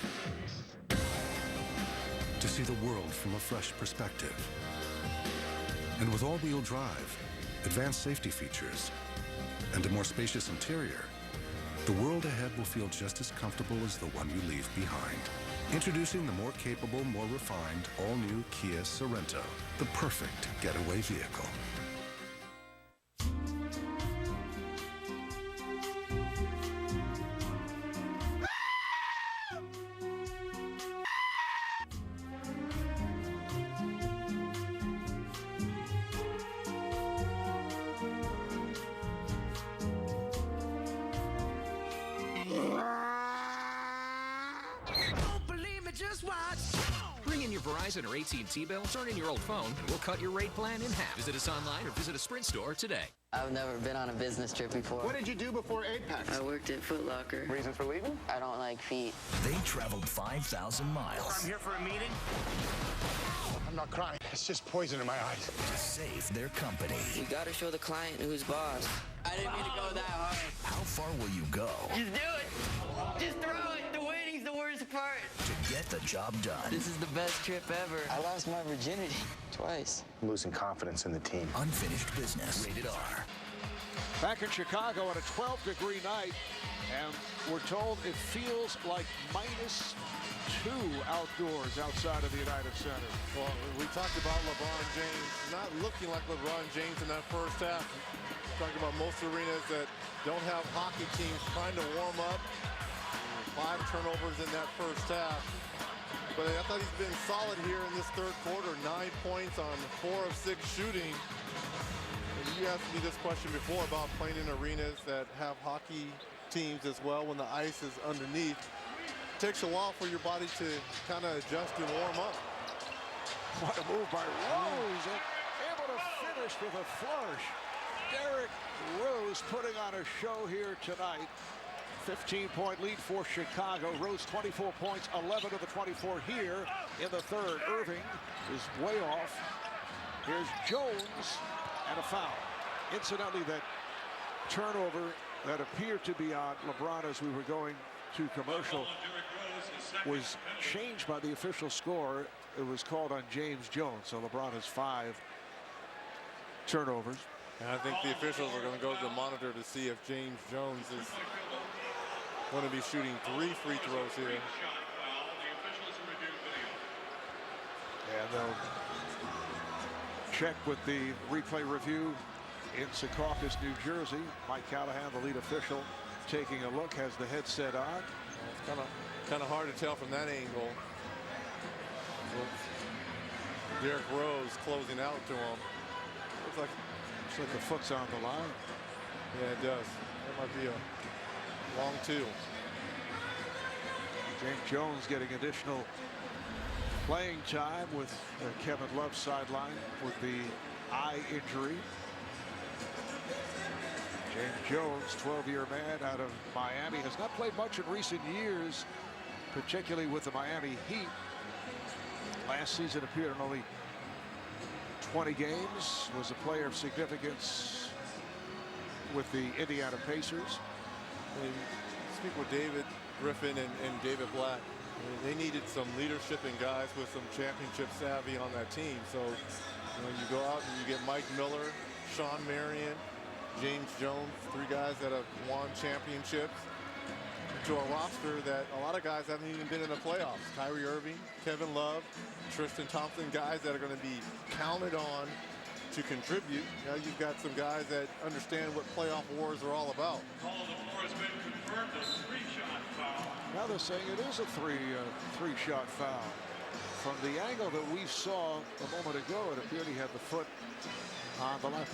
To see the world from a fresh perspective. And with all-wheel drive, advanced safety features, and a more spacious interior, the world ahead will feel just as comfortable as the one you leave behind. Introducing the more capable, more refined, all-new Kia Sorento, the perfect getaway vehicle. Bring in your Verizon or AT&T bill, turn in your old phone, and we'll cut your rate plan in half. Visit us online or visit a Sprint store today. I've never been on a business trip before. What did you do before Apex? I worked at Foot Locker. Reason for leaving? I don't like feet. They traveled 5,000 miles. I'm here for a meeting. I'm not crying. It's just poison in my eyes. To save their company. You gotta show the client who's boss. I didn't mean to go that hard. How far will you go? Just do it. Just throw it. The waiting's the worst part. To get the job done. This is the best trip ever. I lost my virginity twice. I'm losing confidence in the team. Unfinished business. Rated R. Back in Chicago on a 12-degree night, and we're told it feels like -2 outdoors outside of the United Center. Well, we talked about LeBron James not looking like LeBron James in that first half. Talking about most arenas that don't have hockey teams trying to warm up. 5 turnovers in that first half. But I thought he's been solid here in this third quarter. 9 points on 4 of 6 shooting. And you asked me this question before about playing in arenas that have hockey teams as well when the ice is underneath. It takes a while for your body to kind of adjust and warm up. What a move by Rose, and able to finish with a flourish. Derrick Rose putting on a show here tonight. 15-point lead for Chicago. Rose 24 points, 11 of the 24 here in the third. Irving is way off. Here's Jones and a foul. Incidentally, that turnover that appeared to be on LeBron as we were going to commercial was changed by the official score. It was called on James Jones, so LeBron has 5 turnovers. And I think the officials are going to go to the monitor to see if James Jones is going to be shooting 3 free throws here. And they'll check with the replay review in Secaucus, New Jersey. Mike Callahan, the lead official, taking a look, has the headset on. It's kind of hard to tell from that angle. Derrick Rose closing out to him. Looks like the foot's on the line. Yeah, it does. That might be a long 2. James Jones getting additional playing time with Kevin Love sideline with the eye injury. James Jones, 12-year man out of Miami, has not played much in recent years, particularly with the Miami Heat. Last season appeared in only 20 games, was a player of significance with the Indiana Pacers. And speak with David Griffin and David Black. I mean, they needed some leadership and guys with some championship savvy on that team. So you go out and you get Mike Miller, Sean Marion, James Jones, 3 guys that have won championships, to a roster that a lot of guys haven't even been in the playoffs. Kyrie Irving, Kevin Love, Tristan Thompson, guys that are going to be counted on to contribute. Now you've got some guys that understand what playoff wars are all about. Call of the war has been confirmed, a 3-shot foul. Now they're saying it is a three-shot foul. From the angle that we saw a moment ago, it appeared he had the foot on the line.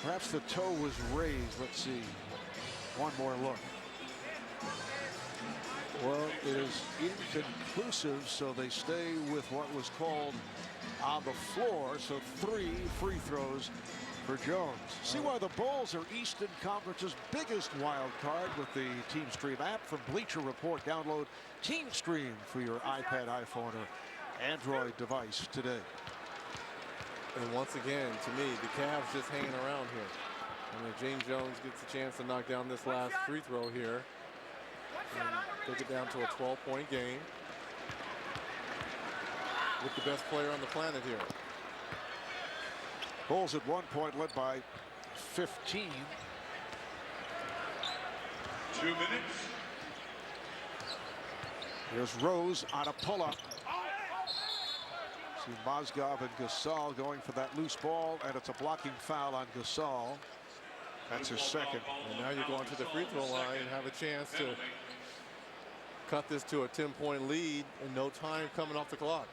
Perhaps the toe was raised. Let's see. One more look. Well, it is inconclusive, so they stay with what was called on the floor. So 3 free throws for Jones. See why the Bulls are Eastern Conference's biggest wild card with the Team Stream app from Bleacher Report. Download Team Stream for your iPad, iPhone, or Android device today. And once again, to me, the Cavs just hanging around here. I mean, James Jones gets a chance to knock down this last free throw here. And take it down to a 12-point game with the best player on the planet here. Bulls at one point led by 15. 2 minutes. Here's Rose on a pull-up. See Mozgov and Gasol going for that loose ball, and it's a blocking foul on Gasol. That's his second. And now you're going to the free throw line and have a chance to cut this to a 10-point lead and no time coming off the clock.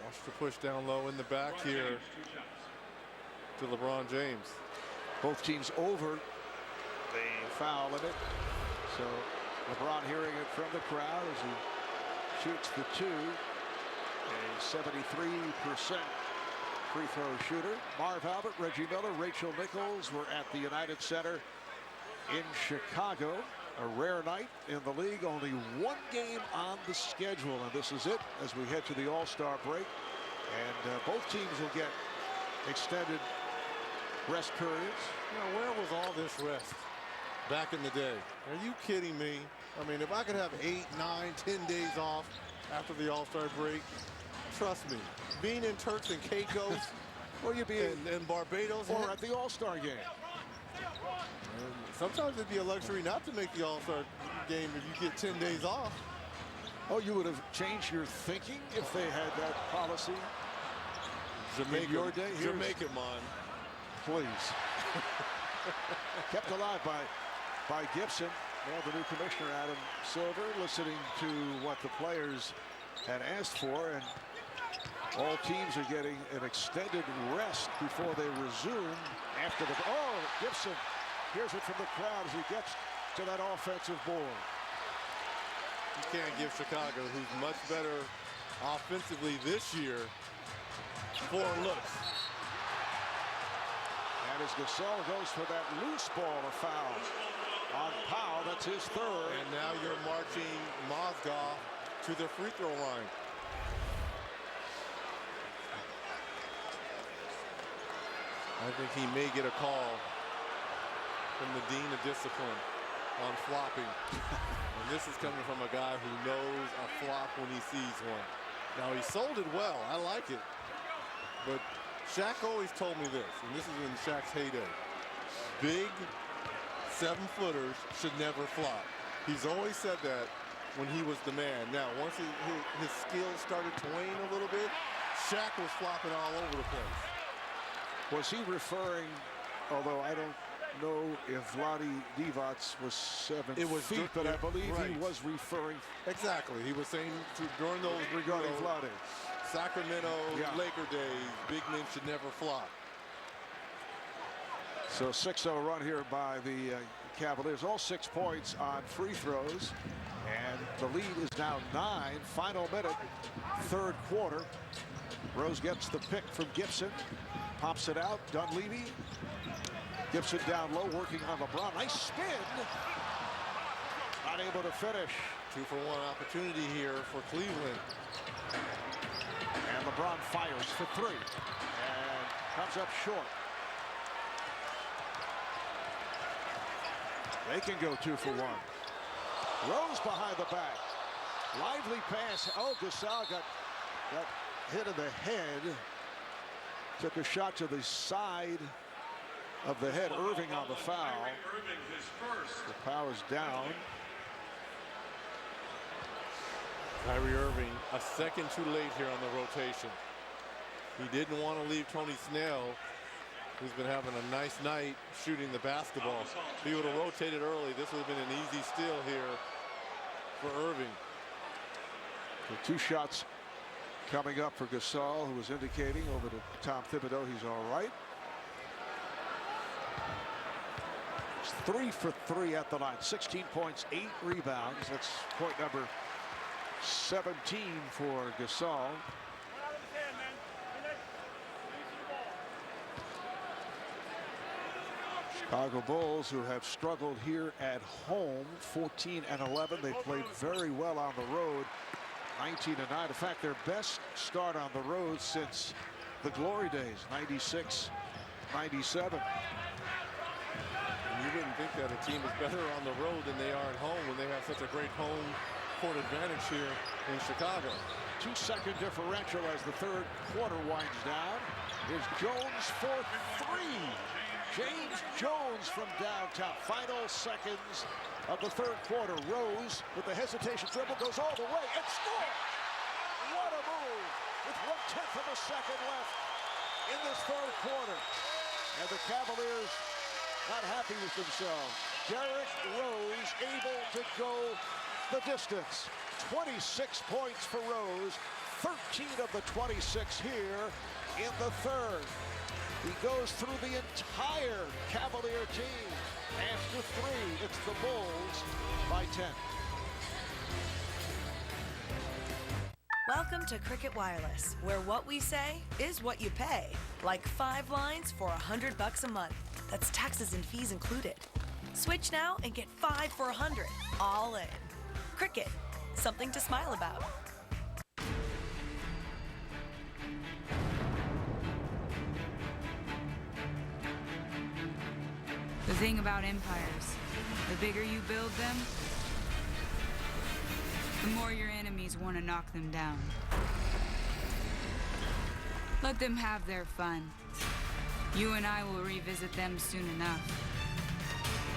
Watch the push down low in the back here to LeBron James. Both teams over the foul limit. So LeBron hearing it from the crowd as he shoots the two. A 73% free throw shooter. Marv Albert, Reggie Miller, Rachel Nichols were at the United Center in Chicago. A rare night in the league. Only one game on the schedule, and this is it as we head to the All-Star break. And both teams will get extended rest periods. Now, where was all this rest back in the day? Are you kidding me? I mean, if I could have 8, 9, 10 days off after the All-Star break, trust me, being in Turks and Caicos, well, you'd be in Barbados, or at the All-Star game. And sometimes it'd be a luxury not to make the All-Star game if you get 10 days off. Oh, you would have changed your thinking if they had that policy. Jamaica, in your day. Jamaica, man. Please. Kept alive by Gibson. Well, the new commissioner, Adam Silver, listening to what the players had asked for, and all teams are getting an extended rest before they resume after the. Oh, Gibson hears it from the crowd as he gets to that offensive board. You can't give Chicago, who's much better offensively this year, 4 looks. And as Gasol goes for that loose ball, a foul on Powell. That's his third. And now you're marching Mozgov to the free throw line. I think he may get a call from the Dean of Discipline on flopping. And this is coming from a guy who knows a flop when he sees one. Now, he sold it well. I like it. But Shaq always told me this, and this is in Shaq's heyday. Big 7-footers should never flop. He's always said that when he was the man. Now, once his skills started to wane a little bit, Shaq was flopping all over the place. Was he referring, although I don't know if Vlade Divac was 7 feet, but I believe he was referring. Exactly. He was saying during those regarding Vlade. Sacramento Laker days, big men should never flop. So 6-0 run here by the Cavaliers. All 6 points on free throws. And the lead is now 9. Final minute, 3rd quarter. Rose gets the pick from Gibson. Pops it out. Dunleavy. Gibson down low, working on LeBron. Nice spin. Not able to finish. 2-for-1 opportunity here for Cleveland. And LeBron fires for 3. And comes up short. They can go 2-for-1. Rose behind the back. Lively pass. Oh, Gasol got hit in the head. Took a shot to the side of the head. Irving on the foul. The power's down. Kyrie Irving, a second too late here on the rotation. He didn't want to leave Tony Snell, who's been having a nice night shooting the basketball. If he would have rotated early, this would have been an easy steal here for Irving. The 2 shots coming up for Gasol, who was indicating over to Tom Thibodeau he's all right. It's 3 for 3 at the line. 16 points, 8 rebounds. That's point number 17 for Gasol. Chicago Bulls, who have struggled here at home, 14-11. They played very well on the road, 19-9. In fact, their best start on the road since the glory days, 96-97. You wouldn't think that a team is better on the road than they are at home when they have such a great home court advantage here in Chicago. 2-second differential as the third quarter winds down. Here's Jones for three. James Jones from downtown. Final seconds of the third quarter. Rose with the hesitation dribble goes all the way and scores. What a move with 1/10 of a second left in this third quarter. And the Cavaliers not happy with themselves. Derrick Rose able to go the distance. 26 points for Rose. 13 of the 26 here in the third. He goes through the entire Cavalier team. After three, it's the Bulls by 10. Welcome to Cricket Wireless, where what we say is what you pay. Like 5 lines for $100 a month. That's taxes and fees included. Switch now and get 5 for $100, all in. Cricket, something to smile about. The thing about empires, the bigger you build them, the more your enemies want to knock them down. Let them have their fun. You and I will revisit them soon enough.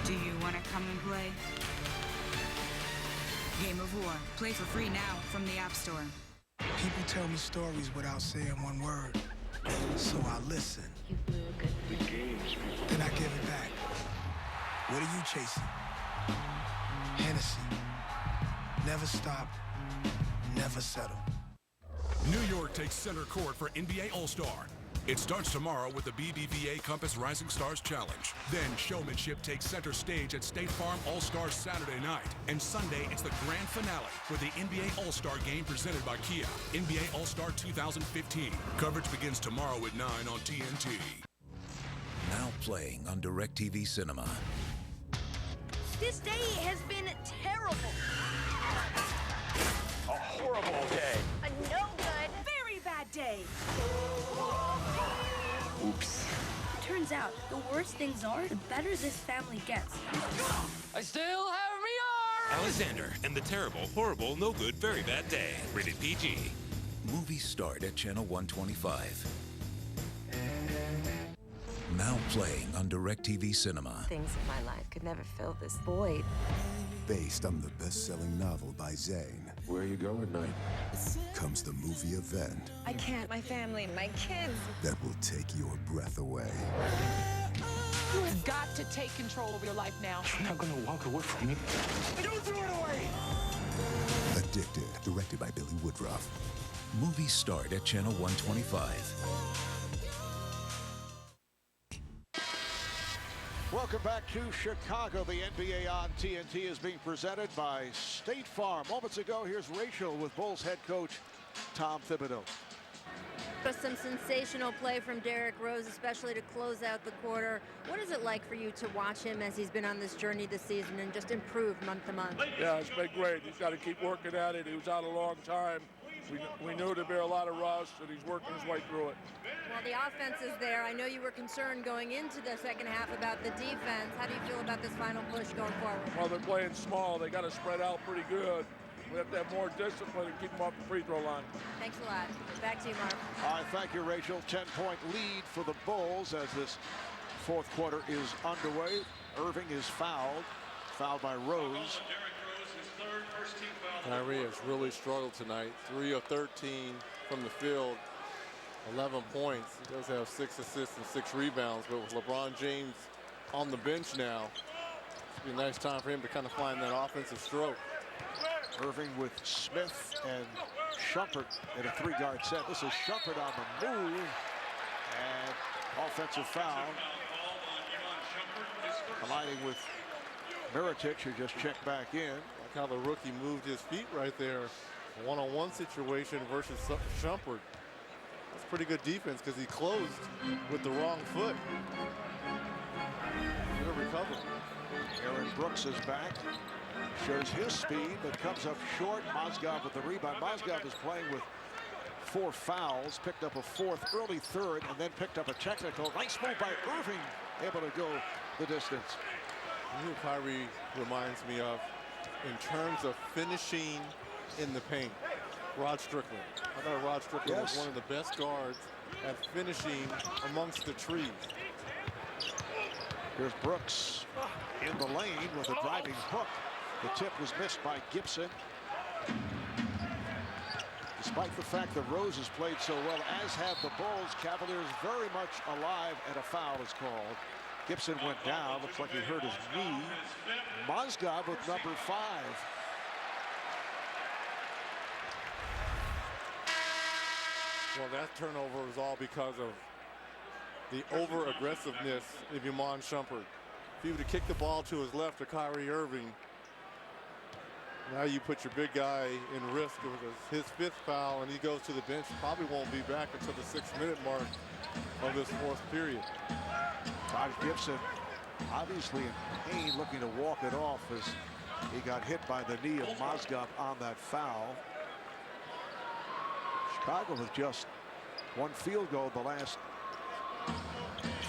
Do you want to come and play? Game of War. Play for free now from the App Store. People tell me stories without saying one word, so I listen. You blew a good thing. Then I give it back. What are you chasing? Hennessy. Never stop, never settle. New York takes center court for NBA All-Star. It starts tomorrow with the BBVA Compass Rising Stars Challenge. Then showmanship takes center stage at State Farm All-Stars Saturday night. And Sunday, it's the grand finale with the NBA All-Star Game presented by Kia. NBA All-Star 2015. Coverage begins tomorrow at 9 on TNT. Now playing on DirecTV Cinema. This day has been terrible. A horrible day. A no good. Very bad day. Oops. Turns out, the worse things are, the better this family gets. I still have me arm! Alexander and the terrible, horrible, no good, very bad day. Rated PG. Movies start at Channel 125. Now playing on DirecTV Cinema. Things in my life could never fill this void. Based on the best-selling novel by Zane. Where you go at night? Comes the movie event I can't. My family, my kids. that will take your breath away. You have got to take control of your life now. You're not gonna walk away from me. Don't throw it away! Addicted, directed by Billy Woodruff. Movies start at Channel 125. Welcome back to Chicago. The NBA on TNT is being presented by State Farm. Moments ago, here's Rachel with Bulls head coach Tom Thibodeau. Some sensational play from Derrick Rose, especially to close out the quarter. What is it like for you to watch him as he's been on this journey this season and just improved month to month? Yeah, it's been great. He's got to keep working at it. He was out a long time. We knew there'd be a lot of rust, and he's working his way through it. Well, the offense is there. I know you were concerned going into the second half about the defense. How do you feel about this final push going forward? Well, they're playing small. They got to spread out pretty good. We have to have more discipline and keep them off the free throw line. Thanks a lot. Back to you, Mark. All right, thank you, Rachel. 10-point lead for the Bulls as this fourth quarter is underway. Irving is fouled by Rose. Kyrie has really struggled tonight. 3 of 13 from the field, 11 points. He does have 6 assists and 6 rebounds, but with LeBron James on the bench now, it's be a nice time for him to kind of find that offensive stroke. Irving with Smith and Shumpert in a 3-guard set. This is Shumpert on the move, and offensive foul. Colliding with Mirotic, who just checked back in. Like how the rookie moved his feet right there. A one-on-one situation versus Shumpert. That's pretty good defense because he closed with the wrong foot. They're cover. Aaron Brooks is back. Shows his speed, but comes up short. Mozgov with the rebound. Mozgov is playing with 4 fouls, picked up a 4th, early 3rd, and then picked up a technical. Nice move by Irving, able to go the distance. Who Kyrie reminds me of in terms of finishing in the paint? Rod Strickland. I thought Rod Strickland was one of the best guards at finishing amongst the trees. Here's Brooks in the lane with a driving hook. The tip was missed by Gibson. Despite the fact that Rose has played so well, as have the Bulls, Cavaliers very much alive, and a foul is called. Gibson went down. Looks like he hurt his knee. Mozgov with number 5. Well, that turnover was all because of the over-aggressiveness of Iman Shumpert. If he would have kicked the ball to his left to Kyrie Irving, now you put your big guy in risk of his 5th foul, and he goes to the bench. Probably won't be back until the 6-minute mark of this 4th period. Taj Gibson obviously in pain, looking to walk it off as he got hit by the knee of Mozgov on that foul. Chicago with just 1 field goal the last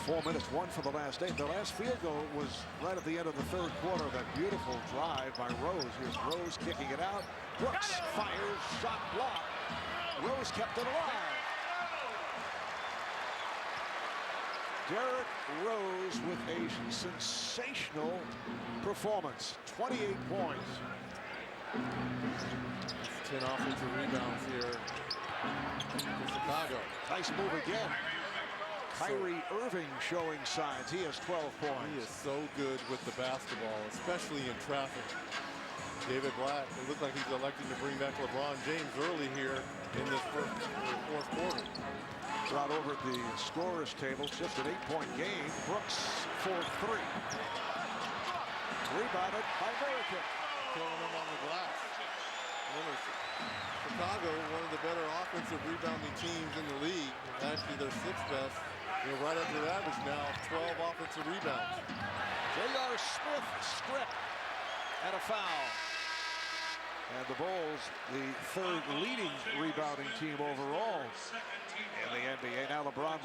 4 minutes, 1 for the last 8. The last field goal was right at the end of the 3rd quarter. That beautiful drive by Rose. Here's Rose kicking it out. Brooks fires, shot blocked. Rose kept it alive. Derrick Rose with a sensational performance. 28 points. 10 offensive rebounds here for Chicago. Nice move again. Kyrie Irving showing signs. He has 12 points. He is so good with the basketball, especially in traffic. David Blatt, it looks like he's electing to bring back LeBron James early here in this 4th quarter. Brought over at the scorer's table. Just an 8-point game. Brooks for 3. Rebounded by American. Throwing him on the glass. Chicago, one of the better offensive rebounding teams in the league. Actually, they're 6th best. They're right up to the average now, 12 offensive rebounds. J.R. Smith stripped and a foul. And the Bulls, the 3rd leading rebounding team overall in the NBA. Now LeBron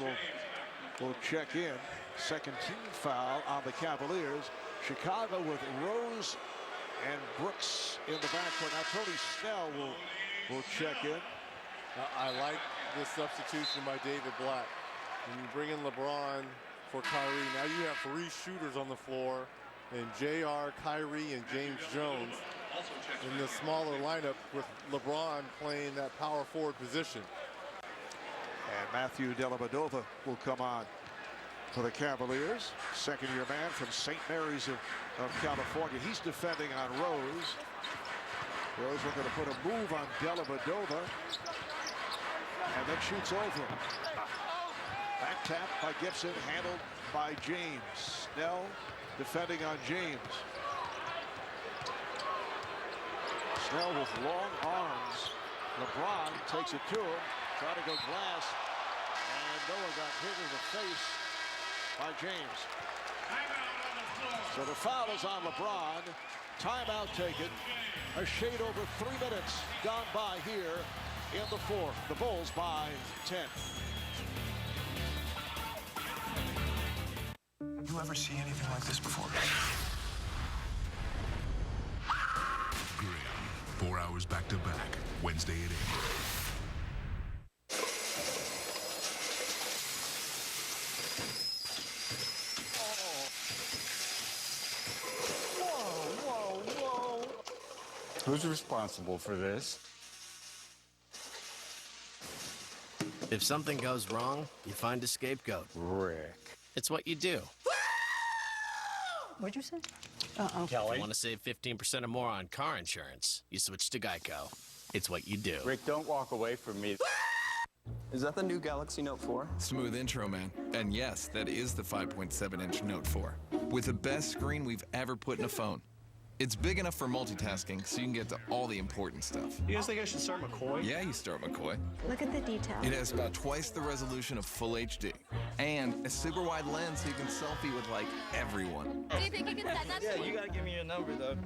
will check in. 2nd team foul on the Cavaliers. Chicago with Rose and Brooks in the backcourt. Now Tony Snell will check in. I like this substitution by David Blatt. When you bring in LeBron for Kyrie, now you have 3 shooters on the floor, and JR, Kyrie, and James Jones in the smaller lineup with LeBron playing that power forward position. And Matthew Dellavedova will come on for the Cavaliers. 2nd-year man from St. Mary's of California. He's defending on Rose. Rose looking to put a move on Dellavedova, and then shoots over him. Back tap by Gibson, handled by James. Snell defending on James. Snell with long arms. LeBron takes it to him, trying to go glass, and Noah got hit in the face by James. So the foul is on LeBron. Timeout taken. A shade over 3 minutes gone by here in the 4th. The Bulls by 10. You ever see anything like this before? Grim. 4 hours back to back. Wednesday at 8. Whoa. Who's responsible for this? If something goes wrong, you find a scapegoat. Rick. It's what you do. What'd you say? Kelly. If you want to save 15% or more on car insurance, you switch to Geico. It's what you do. Rick, don't walk away from me. Is that the new Galaxy Note 4? Smooth intro, man. And yes, that is the 5.7-inch Note 4. With the best screen we've ever put in a phone. It's big enough for multitasking, so you can get to all the important stuff. You guys think I should start McCoy? Yeah, you start McCoy. Look at the detail. It has about twice the resolution of full HD. And a super wide lens so you can selfie with, like, everyone. Do you think you can send that Yeah, to me? you gotta give me your number, though.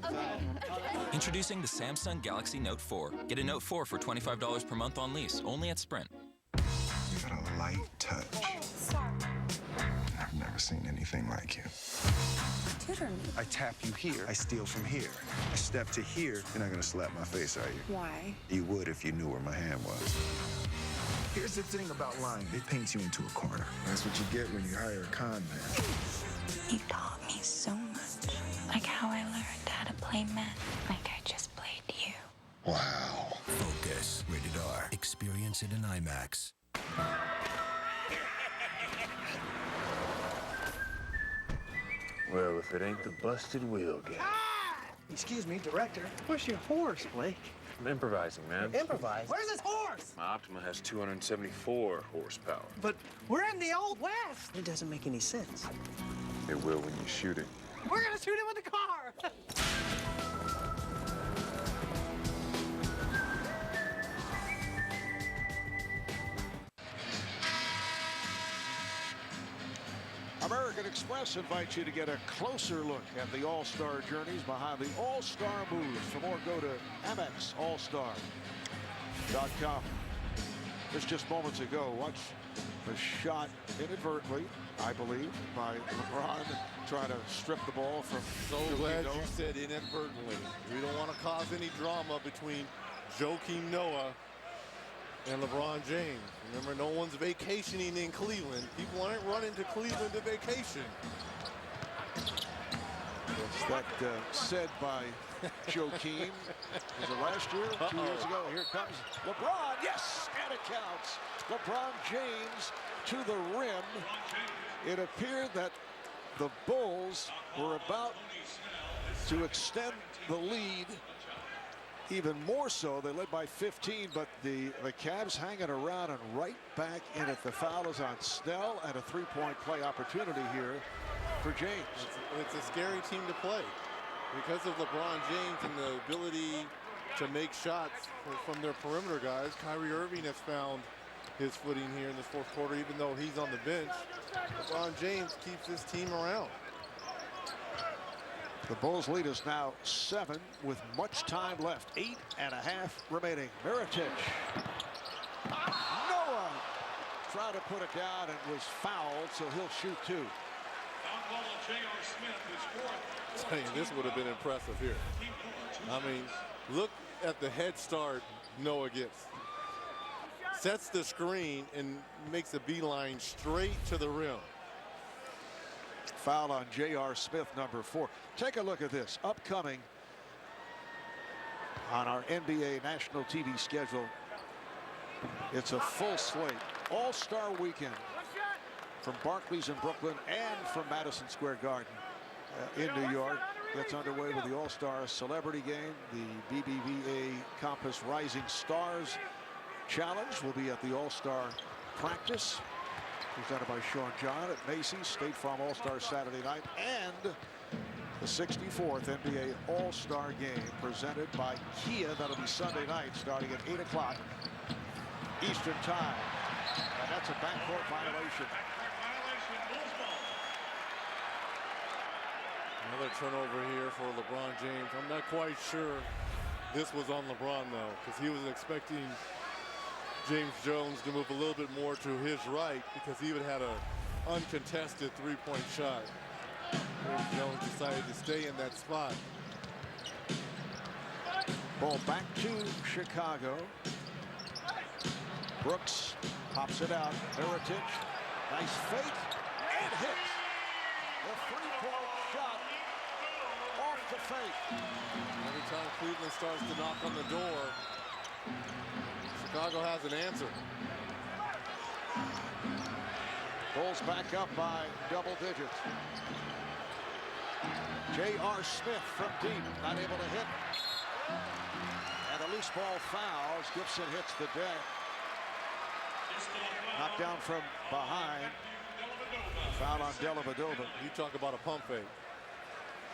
Introducing the Samsung Galaxy Note 4. Get a Note 4 for $25 per month on lease, only at Sprint. You got a light touch. Sorry. I've never seen anything like you. Tutor me. I tap you here, I steal from here. I step to here. You're not gonna slap my face, are you? Why? You would if you knew where my hand was. Here's the thing about lying. It paints you into a corner. That's what you get when you hire a con man. You taught me so much. Like how I learned how to play men. Like I just played you. Wow. Focus. Rated R. Experience it in IMAX. Well, if it ain't the busted wheel game. Excuse me, director. Where's your horse, Blake? I'm improvising, man. Improvise. Where's his horse? My Optima has 274 horsepower. But we're in the Old West. It doesn't make any sense. It will when you shoot it. We're gonna shoot it with the car. American Express invites you to get a closer look at the All-Star journeys behind the All-Star moves. For more, go to MXAllStar.com. Just moments ago, watch a shot inadvertently, I believe, by LeBron trying to strip the ball from. So glad you said inadvertently. We don't want to cause any drama between Joakim Noah and LeBron James. Remember, no one's vacationing in Cleveland. People aren't running to Cleveland to vacation. What's that said by Joakim? Was it last year? 2 years ago? Here comes LeBron. Yes, and it counts. LeBron James to the rim. It appeared that the Bulls were about to extend the lead. Even more so, they led by 15, but the Cavs hanging around and right back in it. The foul is on Snell and a three-point play opportunity here for James. It's a scary team to play because of LeBron James and the ability to make shots from their perimeter guys. Kyrie Irving has found his footing here in this fourth quarter, even though he's on the bench. LeBron James keeps his team around. The Bulls lead is now 7 with much time left. 8.5 remaining. Mirotic. Noah tried to put it down and was fouled, so he'll shoot 2. This would have been impressive here. I mean, look at the head start Noah gets. Sets the screen and makes a beeline straight to the rim. Foul on J.R. Smith, number 4. Take a look at this. Upcoming on our NBA national TV schedule. It's a full slate. All-Star weekend from Barclays in Brooklyn and from Madison Square Garden in New York. Gets underway with the All-Star Celebrity Game. The BBVA Compass Rising Stars Challenge will be at the All-Star Practice, presented by Sean John at Macy's. State Farm All-Star Saturday night, and the 64th NBA All-Star Game presented by Kia. That'll be Sunday night starting at 8 o'clock Eastern Time. And that's a backcourt violation. Another turnover here for LeBron James. I'm not quite sure this was on LeBron, though, because he was expecting James Jones to move a little bit more to his right because he would have had an uncontested three-point shot. James Jones decided to stay in that spot. Ball back to Chicago. Brooks pops it out. Mirotic, nice fake, and hits. The three-point shot off the fake. Every time Cleveland starts to knock on the door, Chicago has an answer. Bulls back up by double digits. J.R. Smith from deep, not able to hit. And a loose ball fouls. Gibson hits the deck. Knocked down from behind. Foul on Dellavedova. You talk about a pump fake.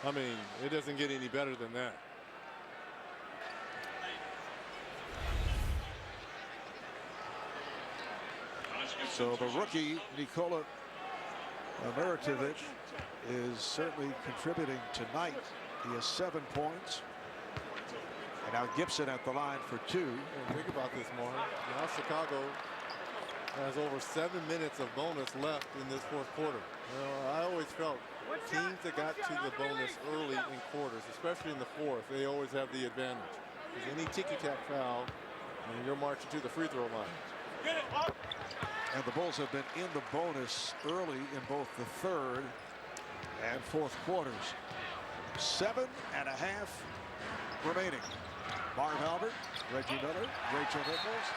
I mean, it doesn't get any better than that. So the rookie, Nikola Mirotić, is certainly contributing tonight. He has 7 points. And now Gibson at the line for 2. And think about this, Martin. Now Chicago has over 7 minutes of bonus left in this fourth quarter. You know, I always felt teams that got to the bonus early in quarters, especially in the fourth, they always have the advantage. Because any ticky-tack foul, and you're marching to the free throw line. And the Bulls have been in the bonus early in both the third and fourth quarters. 7.5 remaining. Marv Albert, Reggie Miller, Rachel Nichols.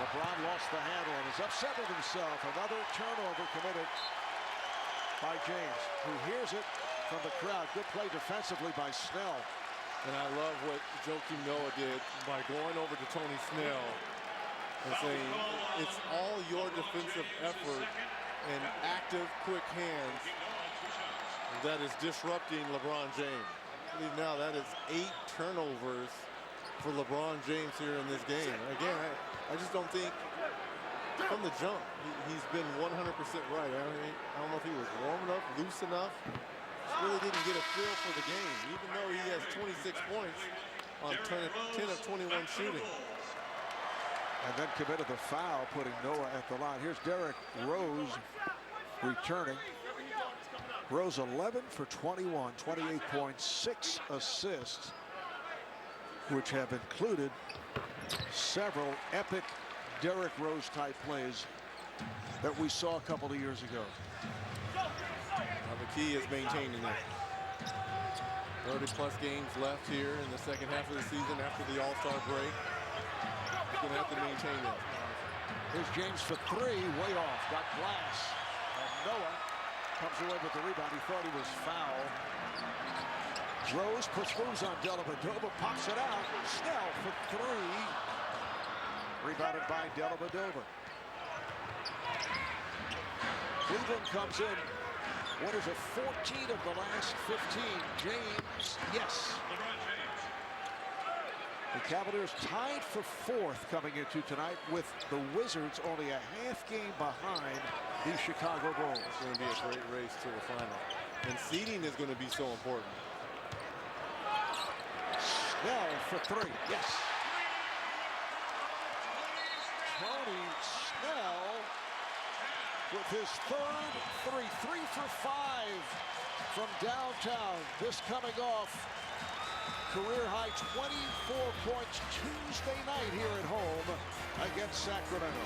LeBron lost the handle and is upset with himself. Another turnover committed by James, who hears it from the crowd. Good play defensively by Snell. And I love what Joakim Noah did by going over to Tony Snell and saying, it's all your defensive effort and active, quick hands that is disrupting LeBron James. I believe now that is 8 turnovers for LeBron James here in this game. Again, I just don't think from the jump he's been 100% right. I don't know if he was warm enough, loose enough. Just really didn't get a feel for the game, even though he has 26 points on 10 of 21 shooting. And then committed the foul, putting Noah at the line. Here's Derrick Rose returning. Rose 11 for 21, 28 points, 6 assists, which have included several epic Derrick Rose type plays that we saw a couple of years ago. Now the key is maintaining it. 30+ games left here in the second half of the season after the All-Star break. He's gonna have to maintain it. Here's James for 3, way off, got glass. And Noah comes away with the rebound. He thought he was fouled. Rose puts moves on Dellavedova, pops it out. Snell for 3. Rebounded by Dellavedova. Cleveland comes in. What is it, 14 of the last 15. James, yes. The Cavaliers tied for 4th coming into tonight, with the Wizards only a half game behind the Chicago Bulls. It's going to be a great race to the final. And seeding is going to be so important. Snell for 3, yes. Tony Snell with his third 3, 3 for 5 from downtown. This coming off career high 24 points Tuesday night here at home against Sacramento.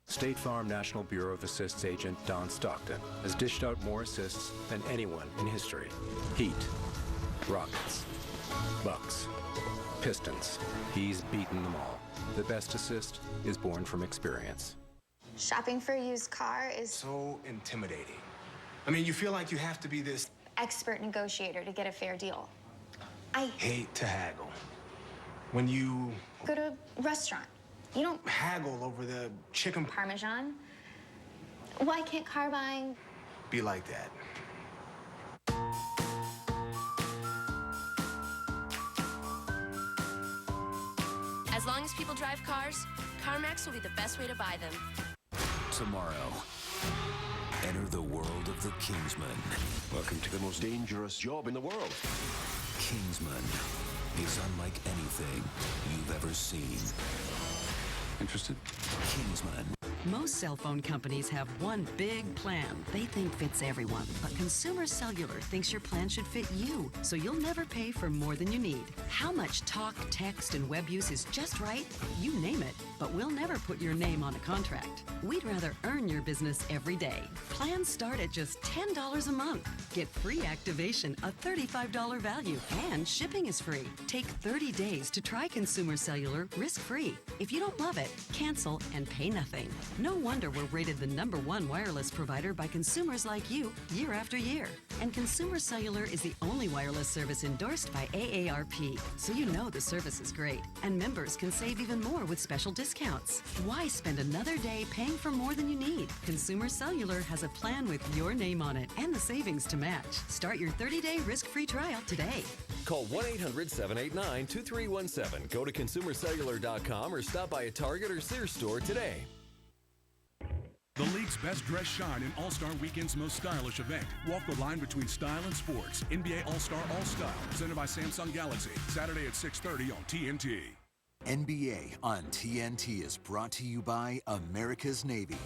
State Farm National Bureau of Assists agent Don Stockton has dished out more assists than anyone in history. Heat, Rockets, Bucks, Pistons. He's beaten them all. The best assist is born from experience. Shopping for a used car is so intimidating. I mean, you feel like you have to be this expert negotiator to get a fair deal. I hate to haggle. When you go to a restaurant, you don't haggle over the chicken parmesan. Why can't car buying be like that? As long as people drive cars, CarMax will be the best way to buy them. Tomorrow, enter the world of the Kingsman. Welcome to the most dangerous job in the world. Kingsman is unlike anything you've ever seen. Interested? Kingsman. Most cell phone companies have one big plan they think fits everyone. But Consumer Cellular thinks your plan should fit you, so you'll never pay for more than you need. How much talk, text, and web use is just right? You name it, but we'll never put your name on a contract. We'd rather earn your business every day. Plans start at just $10 a month. Get free activation, a $35 value, and shipping is free. Take 30 days to try Consumer Cellular risk-free. If you don't love it, cancel and pay nothing. No wonder we're rated the #1 wireless provider by consumers like you year after year. And Consumer Cellular is the only wireless service endorsed by AARP, so you know the service is great. And members can save even more with special discounts. Why spend another day paying for more than you need? Consumer Cellular has a plan with your name on it and the savings to match. Start your 30-day risk-free trial today. Call 1-800-789-2317. Go to consumercellular.com or stop by a Target or Sears store today. The league's best dress shine in All-Star Weekend's most stylish event. Walk the line between style and sports. NBA All-Star All-Style, presented by Samsung Galaxy. Saturday at 6:30 on TNT. NBA on TNT is brought to you by America's Navy.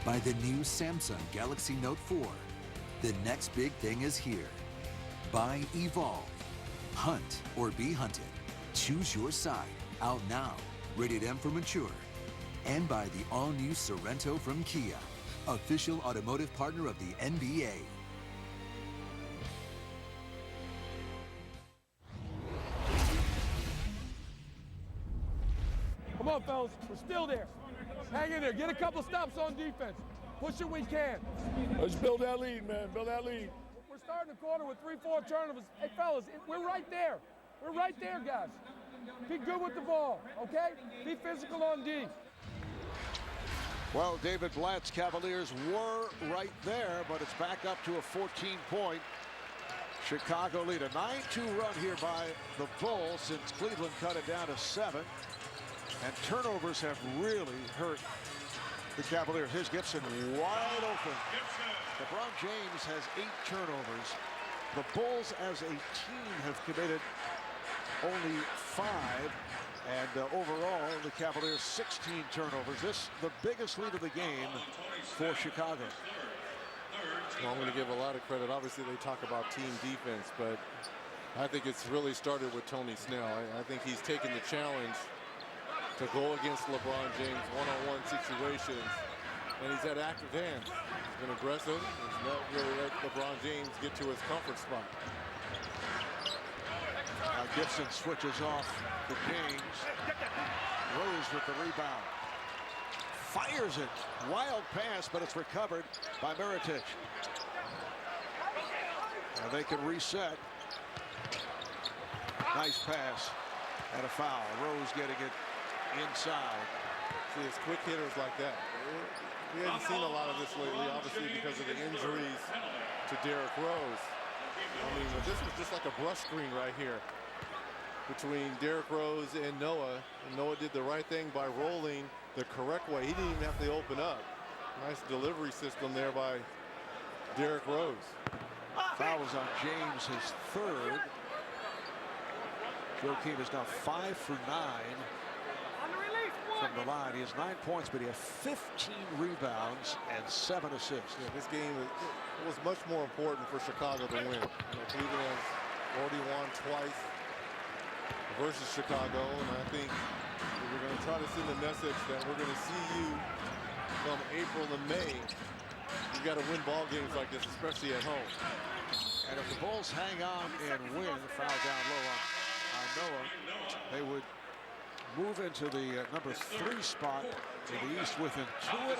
By the new Samsung Galaxy Note 4. The next big thing is here. By Evolve. Hunt or be hunted. Choose your side. Out now. Rated M for mature. And by the all-new Sorento from Kia, official automotive partner of the NBA. Come on, fellas. We're still there. Hang in there. Get a couple stops on defense. Push it when we can. Let's build that lead, man. Build that lead. We're starting the quarter with 3-4 turnovers. Hey, fellas, we're right there. We're right there, guys. Be good with the ball, okay? Be physical on D. Well, David Blatt's Cavaliers were right there, but it's back up to a 14-point Chicago lead. A 9-2 run here by the Bulls since Cleveland cut it down to 7. And turnovers have really hurt the Cavaliers. Here's Gibson wide open. LeBron James has 8 turnovers. The Bulls as a team have committed only 5. And overall, the Cavaliers 16 turnovers. This the biggest lead of the game for Chicago. Well, I'm going to give a lot of credit. Obviously, they talk about team defense, but I think it's really started with Tony Snell. I think he's taken the challenge to go against LeBron James one-on-one situations, and he's had active hands. He's been aggressive. He's not really let LeBron James get to his comfort spot. Gibson switches off to James. Rose with the rebound. Fires it. Wild pass, but it's recovered by Mirotic. And they can reset. Nice pass and a foul. Rose getting it inside. See, it's quick hitters like that. We haven't seen a lot of this lately, obviously, because of the injuries to Derrick Rose. I mean, this was just like a brush screen right here between Derrick Rose and Noah. And Noah did the right thing by rolling the correct way. He didn't even have to open up. Nice delivery system there by Derrick Rose. Foul was on James, his 3rd. Joakim is now 5 for 9 from the line. He has 9 points, but he has 15 rebounds and 7 assists. Yeah, this game was much more important for Chicago to win. Cleveland has already won twice versus Chicago, and I think we're going to try to send a message that we're going to see you come April and May. You got to win ball games like this, especially at home. And if the Bulls hang on and win, foul down low on Noah, they would move into the number 3 spot in the East within 2.5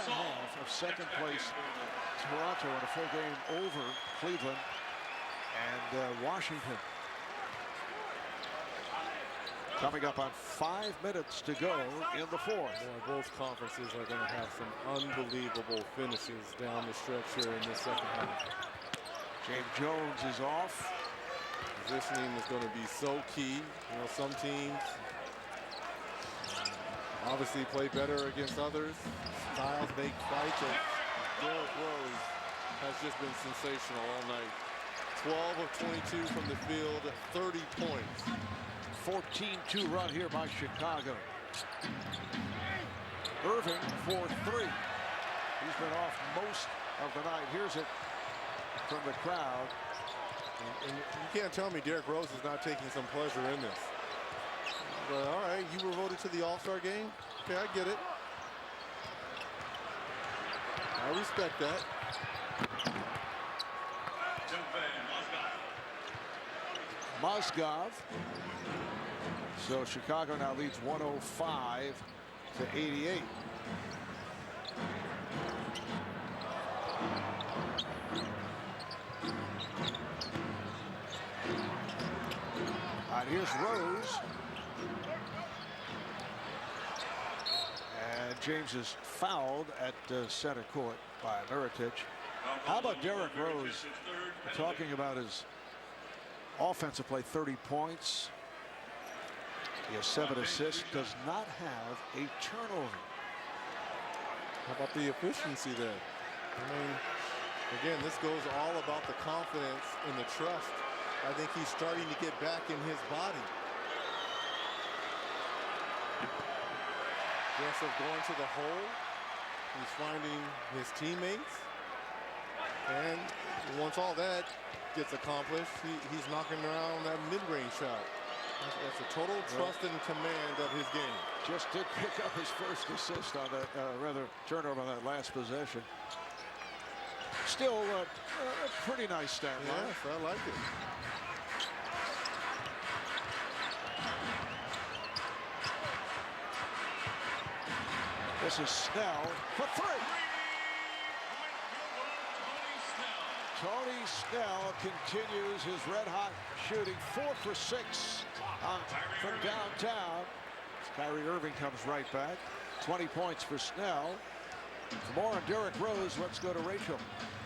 of second place Toronto in a full game over Cleveland and Washington. Coming up on 5 minutes to go in the 4th. Boy, both conferences are going to have some unbelievable finishes down the stretch here in this second half. James Jones is off. Positioning is going to be so key. You know, some teams obviously play better against others. Styles make fights, and Derrick Rose has just been sensational all night. 12 of 22 from the field, 30 points. 14-2 run here by Chicago. Irving for 3. He's been off most of the night. Here's it from the crowd. And you can't tell me Derrick Rose is not taking some pleasure in this. But all right, you were voted to the All-Star game. Okay, I get it. I respect that. Mozgov. So Chicago now leads 105 to 88. right, here's Rose. And James is fouled at center court by Mirotic. How about Derrick Rose? We're talking about his offensive play, 30 points. He has 7 assists, does not have a turnover. How about the efficiency there? I mean, again, this goes all about the confidence and the trust. I think he's starting to get back in his body. Yes, of going to the hole. He's finding his teammates. And once all that gets accomplished, he's knocking around that mid-range shot. That's a total trust and command of his game. Just did pick up his first assist on that, rather turnover on that last possession. Still a pretty nice stat line. Yes, I like it. This is Snell for 3. Tony Snell continues his red-hot shooting, 4 for 6 from downtown. Kyrie Irving comes right back. 20 points for Snell. For more on Derrick Rose, let's go to Rachel.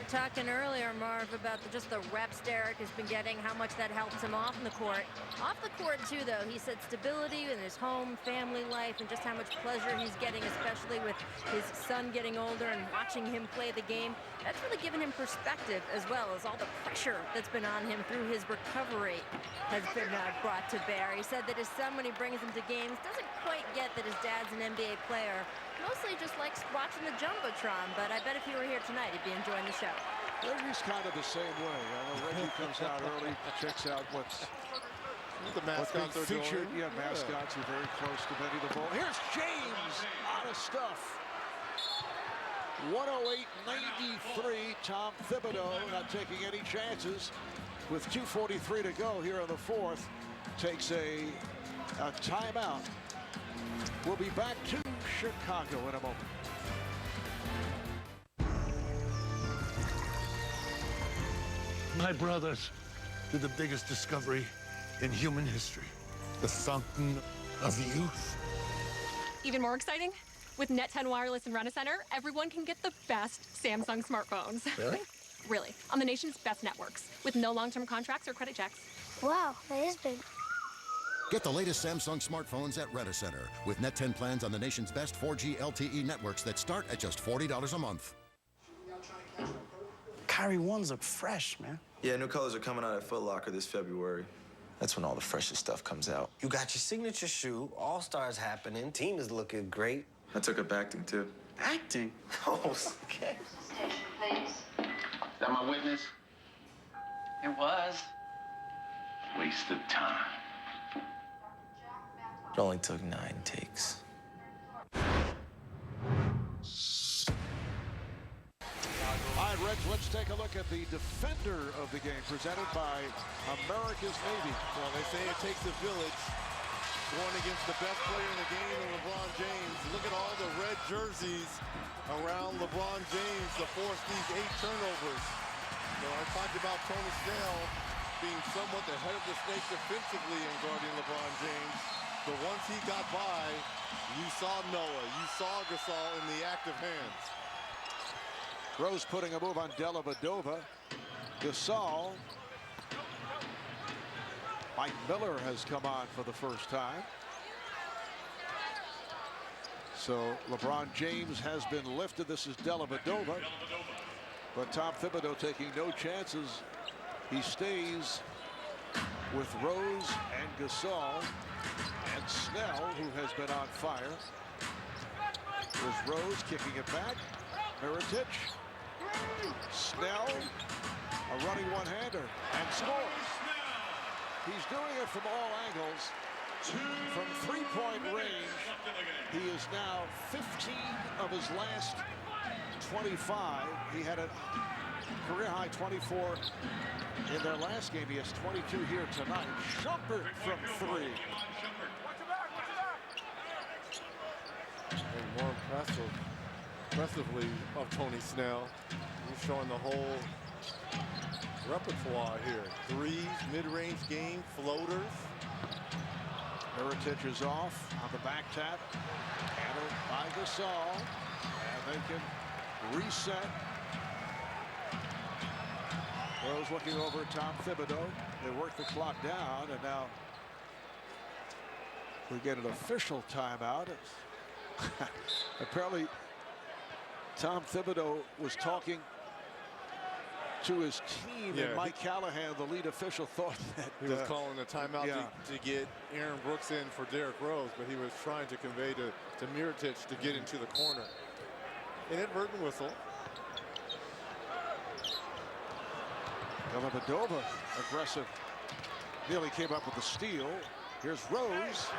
Talking earlier, Marv, about just the reps Derrick has been getting, how much that helps him off the court. Off the court, too, though, he said stability in his home, family life, and just how much pleasure he's getting, especially with his son getting older and watching him play the game. That's really given him perspective, as well as all the pressure that's been on him through his recovery has been brought to bear. He said that his son, when he brings him to games, doesn't quite get that his dad's an NBA player. Mostly just likes watching the Jumbotron, but I bet if he were here tonight, he'd be enjoying the show. Reggie's kind of the same way. I know Reggie comes out early, checks out what's the mascots being featured. Doing. Yeah, mascots are very close to Benny the Bull. Here's James out of stuff. 108-93. Tom Thibodeau not taking any chances. With 2:43 to go here in the fourth, takes a timeout. We'll be back to Chicago in a moment. My brothers did the biggest discovery in human history. The fountain of youth. Even more exciting? With Net 10 Wireless and Rent-A-Center, everyone can get the best Samsung smartphones. Really? Really. On the nation's best networks, with no long-term contracts or credit checks. Wow, that is big. Get the latest Samsung smartphones at Rent-A-Center with Net 10 plans on the nation's best 4G LTE networks that start at just $40 a month. Kyrie ones look fresh, man. Yeah, new colors are coming out at Foot Locker this February. That's when all the freshest stuff comes out. You got your signature shoe, All-Stars happening, team is looking great. I took up acting, too. Acting? Oh, okay. Is that my witness? It was. Waste of time. It only took 9 takes. All right, Reg, let's take a look at the defender of the game, presented by America's Navy. Well, they say it takes a village. Going against the best player in the game, and LeBron James. Look at all the red jerseys around LeBron James to force these 8 turnovers. So I talked about Tony Snell being somewhat the head of the snake defensively in guarding LeBron James. But once he got by, you saw Noah, you saw Gasol in the active hands. Rose putting a move on Dellavedova. Gasol. Mike Miller has come on for the first time. So LeBron James has been lifted. This is Dellavedova. But Tom Thibodeau taking no chances. He stays with Rose and Gasol and Snell, who has been on fire. There's Rose kicking it back. Mirotic. Snell, a running one-hander, and scores. He's doing it from all angles. From three-point range, he is now 15 of his last 25. He had a career-high 24 in their last game. He has 22 here tonight. Shumpert from 3. And more impressively of Tony Snell. He's showing the whole repertoire here. Threes, mid-range game, floaters. Mirotic is off on the back tap. Handled by Gasol. And they can reset. Rose looking over at Tom Thibodeau. They work the clock down, and now we get an official timeout. Apparently, Tom Thibodeau was talking to his team, and Mike Callahan, the lead official, thought that he was calling a timeout to get Aaron Brooks in for Derrick Rose, but he was trying to convey to Mirotic to get into the corner. Inadvertent whistle. Dellavedova, aggressive. Nearly came up with the steal. Here's Rose.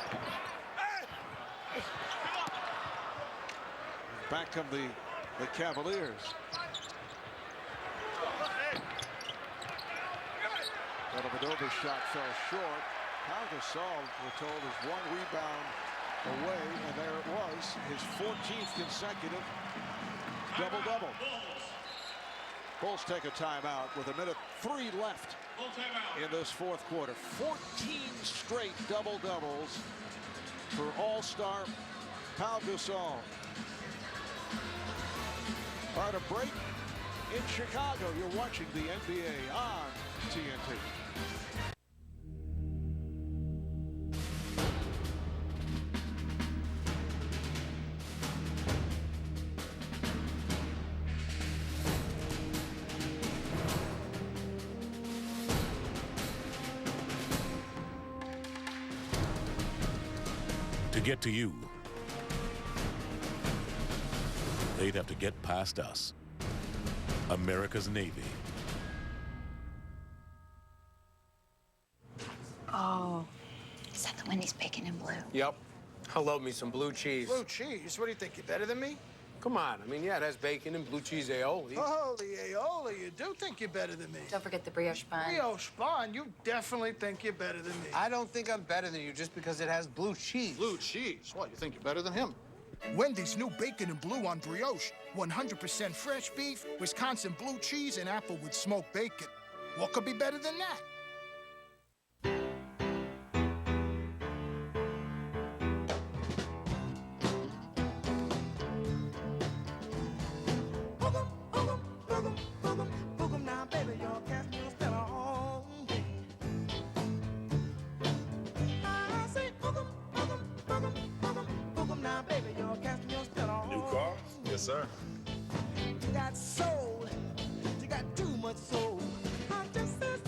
Back come the Cavaliers. Dellavedova's shot fell short. Pau Gasol, we're told, is 1 rebound away, and there it was, his 14th consecutive double-double. Bulls take a timeout with 1:03 left in this fourth quarter. 14 straight double-doubles for All-Star Pau Gasol. All right, a break in Chicago. You're watching the NBA on TNT. To get to you, they'd have to get past us. America's Navy. Oh, is that the Wendy's bacon and blue? Yep. I love me some blue cheese. Blue cheese? What do you think? You're better than me? Come on. I mean, yeah, it has bacon and blue cheese aioli. Oh, the aioli. You do think you're better than me. Don't forget the brioche bun. Brioche bun? You definitely think you're better than me. I don't think I'm better than you just because it has blue cheese. Blue cheese? What, you think you're better than him? Wendy's new bacon and blue on brioche. 100% fresh beef, Wisconsin blue cheese, and applewood smoked bacon. What could be better than that? New car? Yes, sir. You got soul. You got too much soul. I just said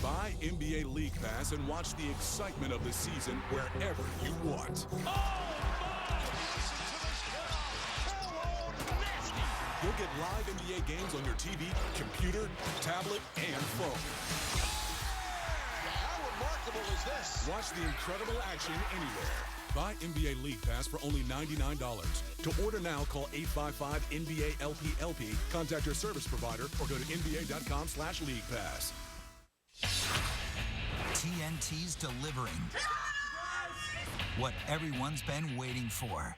Buy NBA League Pass and watch the excitement of the season wherever you want. You'll get live NBA games on your TV, computer, tablet, and phone. How remarkable is this? Watch the incredible action anywhere. Buy NBA League Pass for only $99. To order now, call 855-NBA-LP-LP, contact your service provider, or go to NBA.com/League Pass. TNT's delivering what everyone's been waiting for.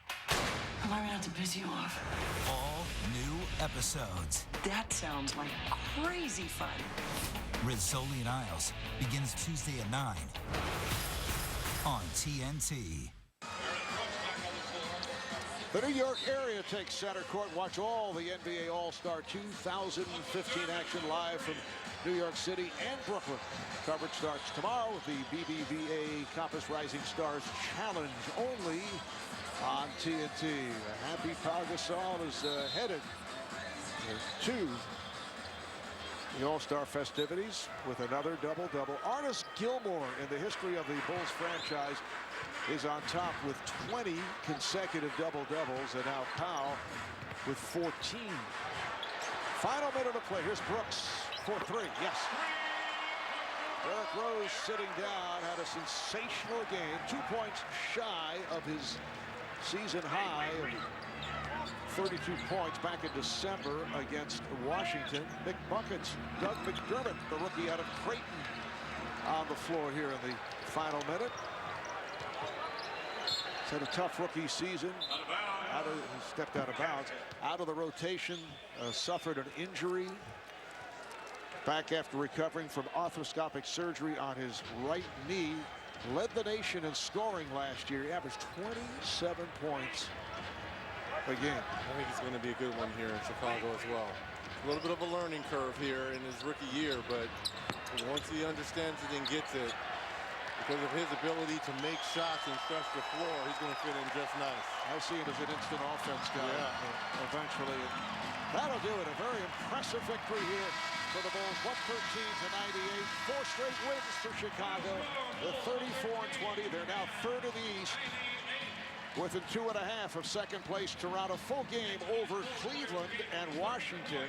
Am I allowed to piss you off? All new episodes. That sounds like crazy fun. Rizzoli and Isles begins Tuesday at 9 on TNT. The New York area takes center court. Watch all the NBA All-Star 2015 action live from New York City and Brooklyn. Coverage starts tomorrow with the BBVA Compass Rising Stars Challenge only on TNT. A happy Pau Gasol is headed to the All-Star festivities with another double-double. Artis Gilmore, in the history of the Bulls franchise, is on top with 20 consecutive double-doubles, and now Pau with 14. Final minute of play. Here's Brooks for three. Yes. Derrick Rose sitting down, had a sensational game. 2 points shy of his season high of 32 points back in December against Washington. Big buckets. Doug McDermott, the rookie out of Creighton, on the floor here in the final minute. He's had a tough rookie season. He stepped out of bounds. Out of the rotation, suffered an injury. Back after recovering from arthroscopic surgery on his right knee. Led the nation in scoring last year. He averaged 27 points a game. I think it's going to be a good one here in Chicago as well. A little bit of a learning curve here in his rookie year, but once he understands it and gets it, because of his ability to make shots and stretch the floor, he's going to fit in just nice. I see him as an instant offense guy. Yeah. Eventually. That'll do it. A very impressive victory here for the Bulls. 113-98. 4 straight wins for Chicago. The 34-20. They're now third in the East. Within 2.5 of second place Toronto. Full game over Cleveland and Washington.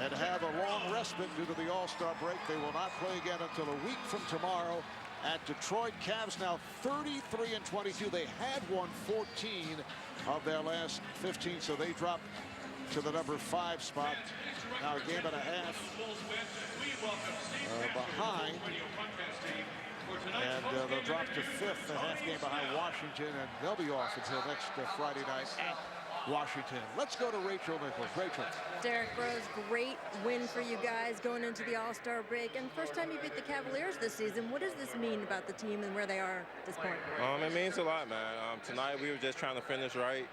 And have a long respite due to the All-Star break. They will not play again until a week from tomorrow at Detroit. Cavs now 33-22. They had won 14 of their last 15, so they dropped to the number 5 spot. Now a game and a half behind. And they'll drop to 5th, a half game behind Washington, and they'll be off until next Friday night at Washington. Let's go to Rachel Nichols. Rachel. Derrick Rose, great win for you guys going into the All-Star break. And first time you beat the Cavaliers this season. What does this mean about the team and where they are at this point? It means a lot, man. Tonight we were just trying to finish right.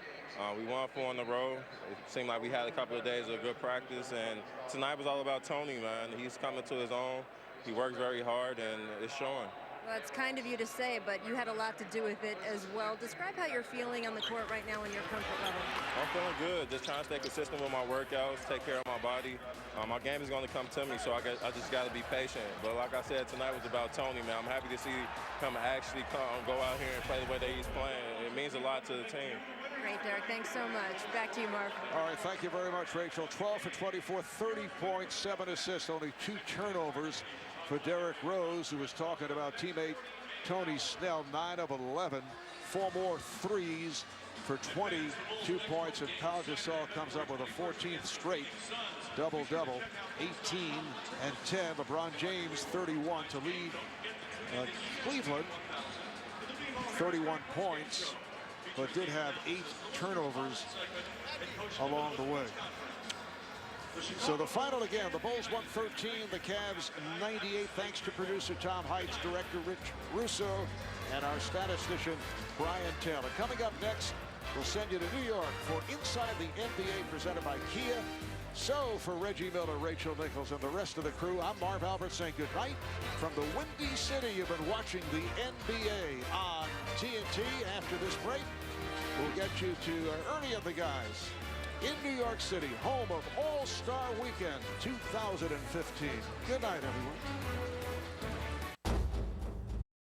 We won 4 in a row. It seemed like we had a couple of days of good practice. And tonight was all about Tony, man. He's coming to his own. He works very hard, and it's showing. Well, it's kind of you to say, but you had a lot to do with it as well. Describe how you're feeling on the court right now and your comfort level. I'm feeling good. Just trying to stay consistent with my workouts, take care of my body. My game is going to come to me, so I just got to be patient. But like I said, tonight was about Tony, man. I'm happy to see him actually go out here and play the way that he's playing. It means a lot to the team. Great, Derrick. Thanks so much. Back to you, Mark. All right, thank you very much, Rachel. 12 for 24, 30 points, 7 assists, only 2 turnovers for Derrick Rose, who was talking about teammate Tony Snell. 9 of 11, 4 more threes for 22 points, and Pau Gasol comes up with a 14th straight double-double, 18 and 10. LeBron James 31 to lead Cleveland, 31 points, but did have 8 turnovers along the way. So the final again, the Bulls 113, the Cavs 98. Thanks to producer Tom Heitz, director Rich Russo, and our statistician Brian Taylor. Coming up next, we'll send you to New York for Inside the NBA presented by Kia. So for Reggie Miller, Rachel Nichols, and the rest of the crew, I'm Marv Albert saying good night from the Windy City. You've been watching the NBA on TNT. After this break, we'll get you to Ernie and the guys in New York City, home of All-Star Weekend 2015. Good night, everyone.